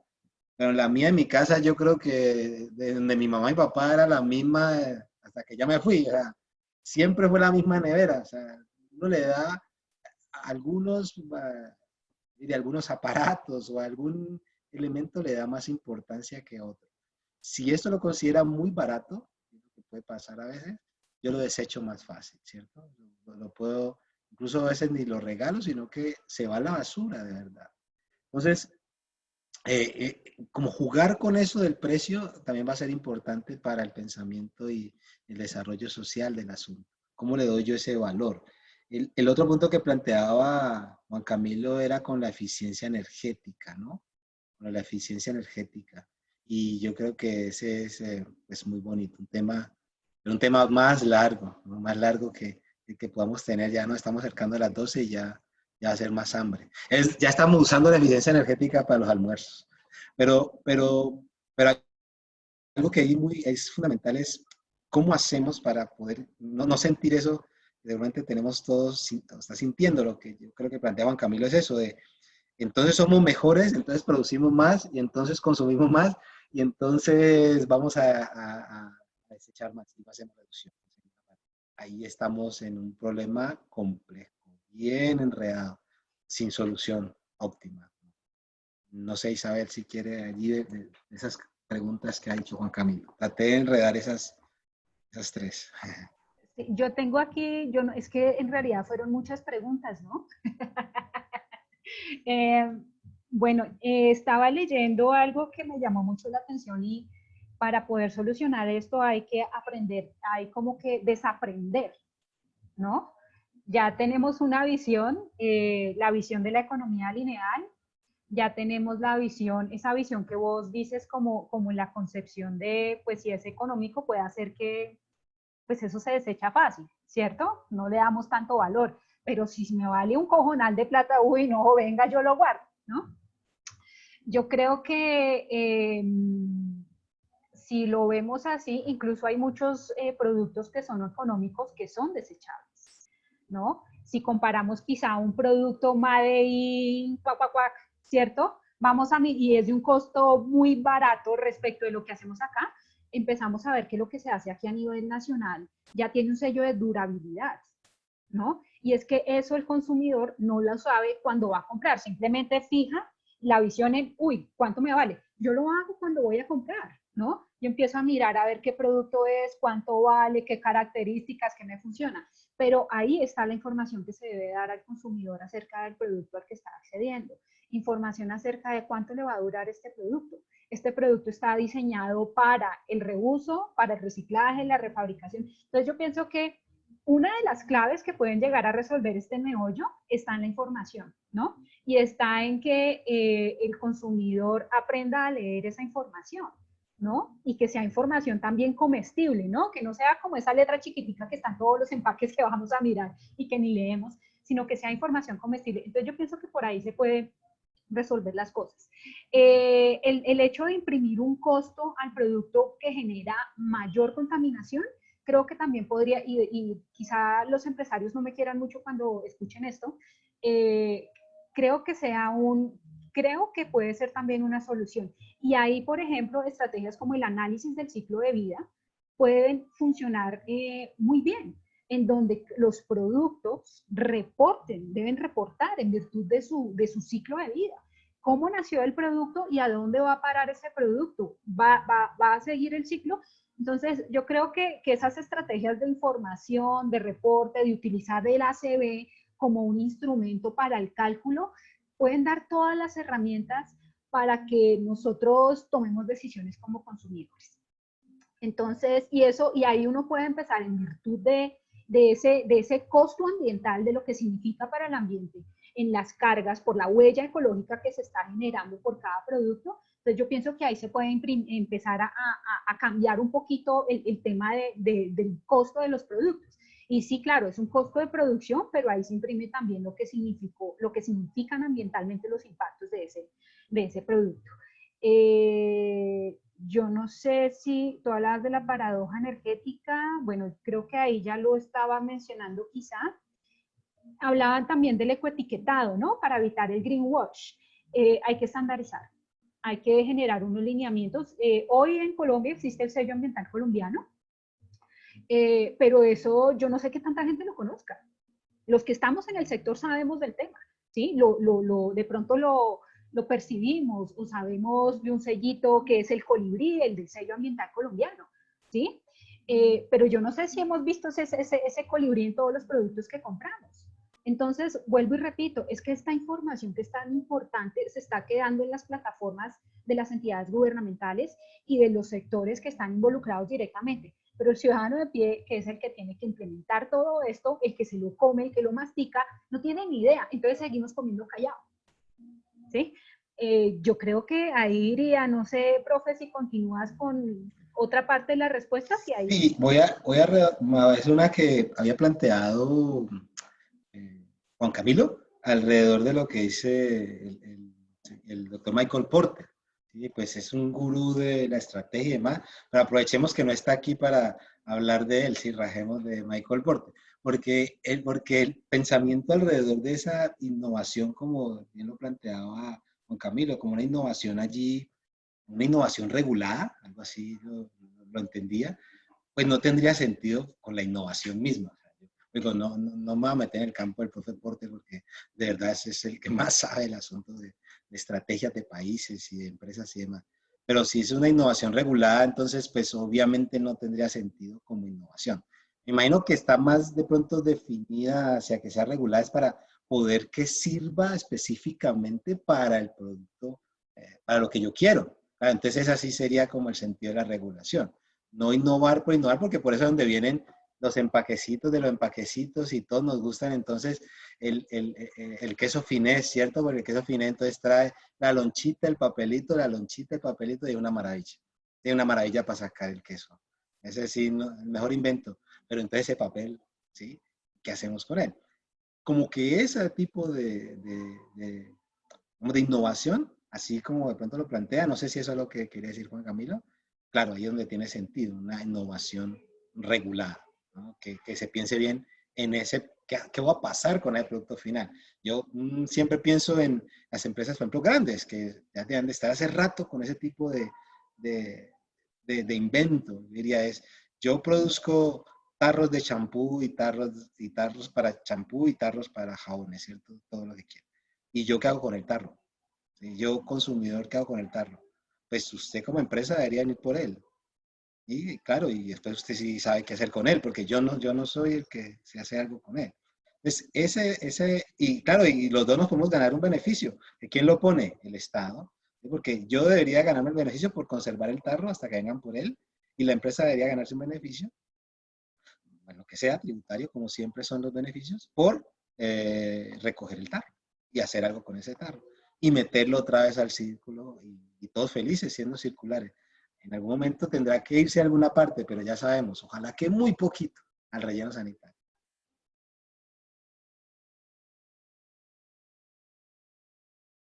pero en la mía, en mi casa, yo creo que de donde mi mamá y papá era la misma hasta que ya me fui, o sea, siempre fue la misma nevera, o sea, uno le da algunos aparatos o algún elemento le da más importancia que otro. Si esto lo considera muy barato, que puede pasar a veces, yo lo desecho más fácil, ¿cierto? Lo puedo, incluso a veces ni lo regalo, sino que se va a la basura, de verdad. Entonces, como jugar con eso del precio también va a ser importante para el pensamiento y el desarrollo social del asunto. ¿Cómo le doy yo ese valor? El otro punto que planteaba Juan Camilo era con la eficiencia energética, ¿no? Con la eficiencia energética. Y yo creo que ese es muy bonito, un tema más largo, ¿no? Más largo que podamos tener. Ya nos estamos acercando a las 12 y ya va a ser más hambre. Ya estamos usando la eficiencia energética para los almuerzos. Pero algo que es fundamental es cómo hacemos para poder no sentir eso que de repente tenemos todos, está sintiendo lo que yo creo que planteaban Camilo, es eso de entonces somos mejores, entonces producimos más y entonces consumimos más y entonces vamos a desechar más y hacemos reducción. Ahí estamos en un problema complejo, bien enredado, sin solución óptima. No sé, Isabel, si quiere allí de esas preguntas que ha hecho Juan Camilo. Traté de enredar esas tres. Sí, yo tengo aquí, es que en realidad fueron muchas preguntas, ¿no? Bueno, estaba leyendo algo que me llamó mucho la atención y para poder solucionar esto hay que aprender, hay como que desaprender, ¿no? Ya tenemos una visión, la visión de la economía lineal, ya tenemos la visión, esa visión que vos dices como la concepción de, pues si es económico puede hacer que, pues eso se desecha fácil, ¿cierto? No le damos tanto valor, pero si me vale un cojonal de plata, uy, no, venga, yo lo guardo, ¿no? Yo creo que si lo vemos así, incluso hay muchos productos que son económicos que son desechables, ¿no? Si comparamos quizá un producto made in, ¿cierto? Y es de un costo muy barato respecto de lo que hacemos acá, empezamos a ver que lo que se hace aquí a nivel nacional ya tiene un sello de durabilidad, ¿no? Y es que eso el consumidor no lo sabe cuando va a comprar, simplemente fija la visión en, uy, ¿cuánto me vale? Yo lo hago cuando voy a comprar, ¿no? Yo empiezo a mirar a ver qué producto es, cuánto vale, qué características, qué me funciona. Pero ahí está la información que se debe dar al consumidor acerca del producto al que está accediendo. Información acerca de cuánto le va a durar este producto. Este producto está diseñado para el reuso, para el reciclaje, la refabricación. Entonces yo pienso que una de las claves que pueden llegar a resolver este meollo está en la información, ¿no? Y está en que el consumidor aprenda a leer esa información, ¿no? Y que sea información también comestible, ¿no? Que no sea como esa letra chiquitica que están todos los empaques que vamos a mirar y que ni leemos, sino que sea información comestible. Entonces yo pienso que por ahí se puede resolver las cosas. El hecho de imprimir un costo al producto que genera mayor contaminación, creo que también podría, y quizá los empresarios no me quieran mucho cuando escuchen esto, creo que puede ser también una solución. Y ahí, por ejemplo, estrategias como el análisis del ciclo de vida pueden funcionar muy bien, en donde los productos deben reportar en virtud de su ciclo de vida. ¿Cómo nació el producto y a dónde va a parar ese producto? ¿Va a seguir el ciclo? Entonces, yo creo que esas estrategias de información, de reporte, de utilizar el ACV como un instrumento para el cálculo, pueden dar todas las herramientas para que nosotros tomemos decisiones como consumidores. Entonces, y ahí uno puede empezar en virtud de ese costo ambiental, de lo que significa para el ambiente, en las cargas, por la huella ecológica que se está generando por cada producto. Entonces yo pienso que ahí se puede empezar a cambiar un poquito el tema del costo de los productos. Y sí, claro, es un costo de producción, pero ahí se imprime también lo que significan ambientalmente los impactos de ese producto. Yo no sé si tú hablabas de la paradoja energética, bueno, creo que ahí ya lo estaba mencionando quizá. Hablaban también del ecoetiquetado, ¿no? Para evitar el greenwash. Hay que estandarizar, hay que generar unos lineamientos. Hoy en Colombia existe el sello ambiental colombiano, pero eso yo no sé qué tanta gente lo conozca. Los que estamos en el sector sabemos del tema, ¿sí? De pronto lo percibimos o sabemos de un sellito que es el colibrí, el del sello ambiental colombiano, ¿sí? Pero yo no sé si hemos visto ese colibrí en todos los productos que compramos. Entonces, vuelvo y repito, es que esta información que es tan importante se está quedando en las plataformas de las entidades gubernamentales y de los sectores que están involucrados directamente. Pero el ciudadano de pie, que es el que tiene que implementar todo esto, el que se lo come, el que lo mastica, no tiene ni idea. Entonces seguimos comiendo callado. ¿Sí? Yo creo que ahí iría, no sé, profe, si continúas con otra parte de la respuesta. Si hay... Sí, voy a decir una que había planteado Juan Camilo alrededor de lo que dice el doctor Michael Porter. ¿Sí? Pues es un gurú de la estrategia y demás, pero aprovechemos que no está aquí para hablar de él, si rajemos de Michael Porter, porque el pensamiento alrededor de esa innovación, como bien lo planteaba Juan Camilo, como una innovación allí, una innovación regulada, algo así lo entendía, pues no tendría sentido con la innovación misma. Digo, no me voy a meter en el campo del profe Porter porque de verdad ese es el que más sabe el asunto de estrategias de países y de empresas y demás. Pero si es una innovación regulada, entonces pues obviamente no tendría sentido como innovación. Me imagino que está más de pronto definida hacia que sea regulada es para poder que sirva específicamente para el producto, para lo que yo quiero. Claro, entonces así sería como el sentido de la regulación. No innovar por innovar, porque por eso es donde vienen los empaquecitos de los empaquecitos y todos nos gustan. Entonces el queso finés, ¿cierto? Porque el queso finés entonces trae la lonchita, el papelito y una maravilla. Tiene una maravilla para sacar el queso. Ese sí, no, el mejor invento. Pero entonces ese papel, ¿sí? ¿Qué hacemos con él? Como que ese tipo de innovación, así como de pronto lo plantea, no sé si eso es lo que quería decir Juan Camilo, claro, ahí es donde tiene sentido, una innovación regulada, ¿no? Que se piense bien en ese, ¿qué va a pasar con el producto final? Yo siempre pienso en las empresas, por ejemplo, grandes, que ya deben de estar hace rato con ese tipo de invento, diría es, yo produzco tarros de champú y tarros para champú y tarros para jabones, ¿cierto? Todo lo que quiero. ¿Y yo qué hago con el tarro? ¿Sí? Yo, consumidor, ¿qué hago con el tarro? Pues usted como empresa debería ir por él. Y claro, y después usted sí sabe qué hacer con él, porque yo no soy el que se hace algo con él. Entonces, y claro, y los dos nos podemos ganar un beneficio. ¿Quién lo pone? El Estado. ¿Sí? Porque yo debería ganarme el beneficio por conservar el tarro hasta que vengan por él, y la empresa debería ganarse un beneficio bueno, que sea tributario, como siempre son los beneficios, por recoger el tarro y hacer algo con ese tarro y meterlo otra vez al círculo y todos felices siendo circulares. En algún momento tendrá que irse a alguna parte, pero ya sabemos, ojalá que muy poquito al relleno sanitario.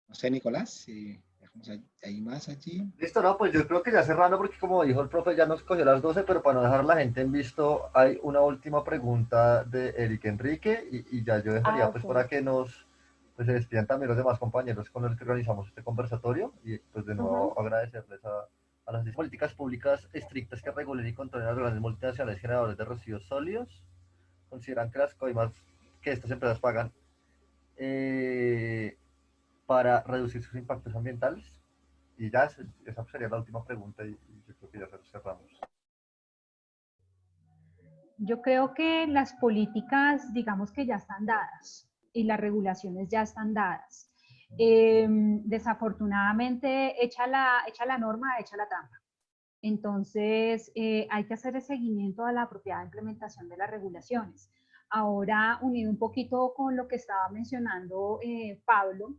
No sé, Nicolás, si hay más allí. Listo, no, pues yo creo que ya cerrando, porque como dijo el profe, ya nos cogió las 12, pero para no dejar a la gente en visto, hay una última pregunta de Eric Enrique, y ya yo dejaría pues sí. para que pues, se despidan también los demás compañeros con los que organizamos este conversatorio, y pues de nuevo agradecerles a las políticas públicas estrictas que regulen y controlen a las grandes multinacionales generadores de residuos sólidos. Consideran que las coimas que estas empresas pagan para reducir sus impactos ambientales. Y ya, esa sería la última pregunta y yo creo que ya cerramos. Yo creo que las políticas, digamos que ya están dadas y las regulaciones ya están dadas. Desafortunadamente, echa la norma, echa la trampa. Entonces, hay que hacer el seguimiento a la apropiada implementación de las regulaciones. Ahora, unido un poquito con lo que estaba mencionando Pablo,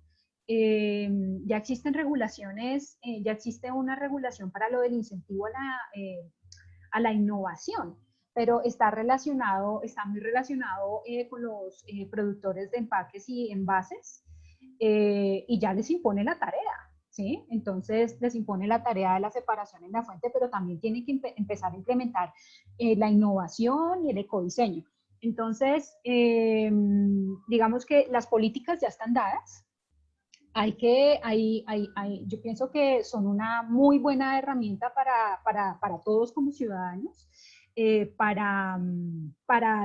ya existen regulaciones, ya existe una regulación para lo del incentivo a la innovación, pero está muy relacionado con los productores de empaques y envases, y ya les impone la tarea, ¿sí? Entonces les impone la tarea de la separación en la fuente, pero también tienen que empezar a implementar la innovación y el ecodiseño. Entonces, digamos que las políticas ya están dadas. Yo pienso que son una muy buena herramienta para todos como ciudadanos, para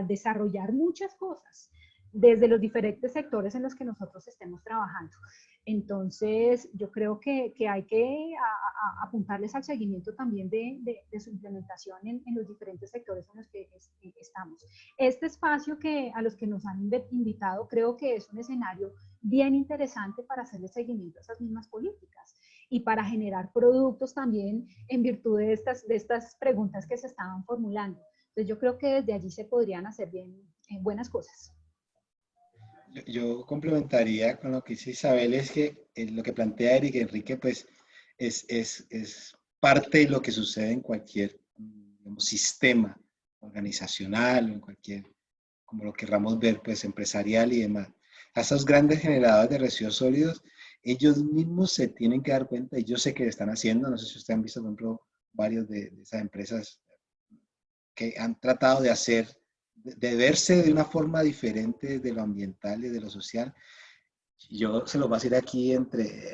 desarrollar muchas cosas desde los diferentes sectores en los que nosotros estemos trabajando. Entonces, yo creo que hay que apuntarles al seguimiento también de su implementación en los diferentes sectores en los que estamos. Este espacio a los que nos han invitado, creo que es un escenario bien interesante para hacerle seguimiento a esas mismas políticas y para generar productos también en virtud de estas preguntas que se estaban formulando. Entonces, yo creo que desde allí se podrían hacer buenas cosas. Yo complementaría con lo que dice Isabel, es que lo que plantea Eric Enrique, pues, es parte de lo que sucede en cualquier, digamos, sistema organizacional, en cualquier, como lo querramos ver, pues, empresarial y demás. A esos grandes generadores de residuos sólidos, ellos mismos se tienen que dar cuenta, y yo sé que lo están haciendo, no sé si ustedes han visto, por ejemplo, varios de esas empresas que han tratado de hacer, de verse de una forma diferente de lo ambiental y de lo social. Yo se lo voy a decir aquí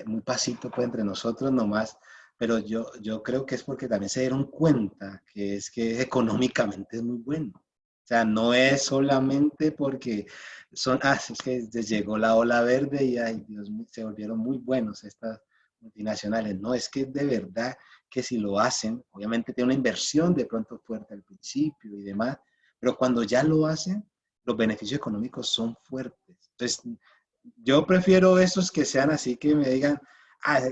muy pasito, pues entre nosotros nomás, pero yo creo que es porque también se dieron cuenta que económicamente es muy bueno. O sea, no es solamente porque es que les llegó la ola verde y ay, Dios mío, se volvieron muy buenos estas multinacionales. No, es que de verdad que si lo hacen, obviamente tiene una inversión de pronto fuerte al principio y demás, pero cuando ya lo hacen, los beneficios económicos son fuertes. Entonces, yo prefiero esos que sean así, que me digan,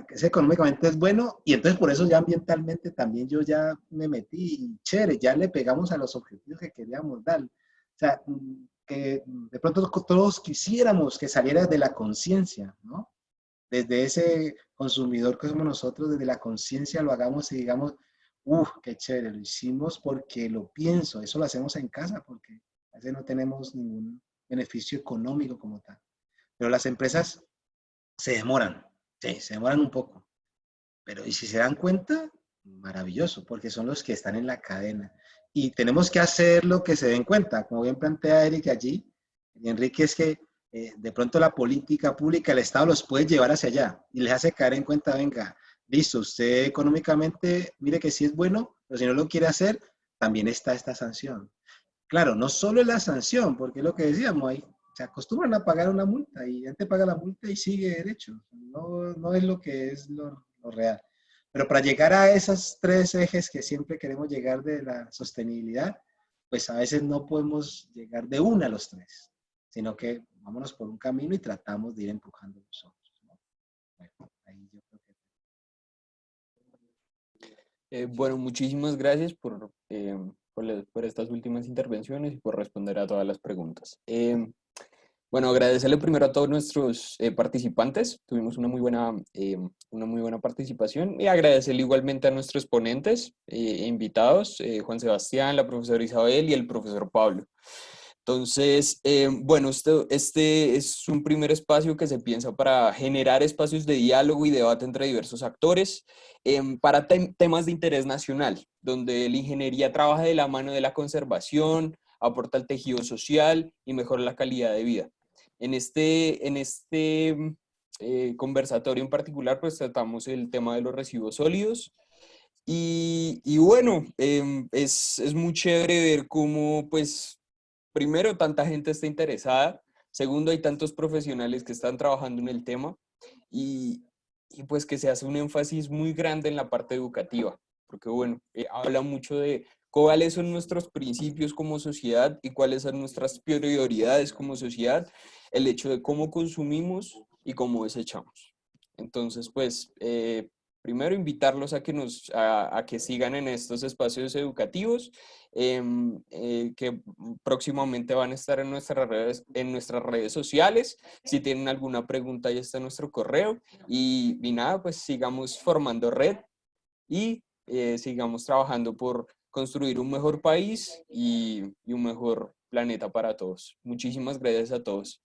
ese económicamente es bueno, y entonces por eso ya ambientalmente también yo ya me metí, y chévere, ya le pegamos a los objetivos que queríamos dar. O sea, que de pronto todos quisiéramos que saliera de la conciencia, ¿no? Desde ese consumidor que somos nosotros, desde la conciencia lo hagamos y digamos, qué chévere, lo hicimos porque lo pienso, eso lo hacemos en casa porque a veces no tenemos ningún beneficio económico como tal. Pero las empresas se demoran, sí, se demoran un poco. Pero y si se dan cuenta, maravilloso, porque son los que están en la cadena. Y tenemos que hacer lo que se den cuenta, como bien plantea Eric allí, y Enrique, es que de pronto la política pública, el Estado los puede llevar hacia allá y les hace caer en cuenta, venga, listo, usted económicamente, mire que sí es bueno, pero si no lo quiere hacer, también está esta sanción. Claro, no solo es la sanción, porque es lo que decíamos, ahí se acostumbran a pagar una multa y la gente paga la multa y sigue derecho. No es lo que es lo real. Pero para llegar a esos tres ejes que siempre queremos llegar de la sostenibilidad, pues a veces no podemos llegar de una a los tres, sino que vámonos por un camino y tratamos de ir empujando nosotros, ¿no? Bueno, ahí yo creo que... Bueno, muchísimas gracias por por estas últimas intervenciones y por responder a todas las preguntas. Bueno, agradecerle primero a todos nuestros participantes. Tuvimos una muy buena participación, y agradecerle igualmente a nuestros ponentes e invitados, Juan Sebastián, la profesora Isabel y el profesor Pablo. Entonces, bueno, este es un primer espacio que se piensa para generar espacios de diálogo y debate entre diversos actores para temas de interés nacional, donde la ingeniería trabaja de la mano de la conservación, aporta al tejido social y mejora la calidad de vida. En este conversatorio en particular, pues tratamos el tema de los residuos sólidos. Y bueno, es muy chévere ver cómo, pues, primero, tanta gente está interesada. Segundo, hay tantos profesionales que están trabajando en el tema. Y pues que se hace un énfasis muy grande en la parte educativa. Porque bueno, habla mucho de cuáles son nuestros principios como sociedad y cuáles son nuestras prioridades como sociedad. El hecho de cómo consumimos y cómo desechamos. Entonces, pues, primero invitarlos a que sigan en estos espacios educativos que próximamente van a estar en nuestras redes sociales. Si tienen alguna pregunta, ahí está nuestro correo. Y nada, pues sigamos formando red y sigamos trabajando por construir un mejor país y un mejor planeta para todos. Muchísimas gracias a todos.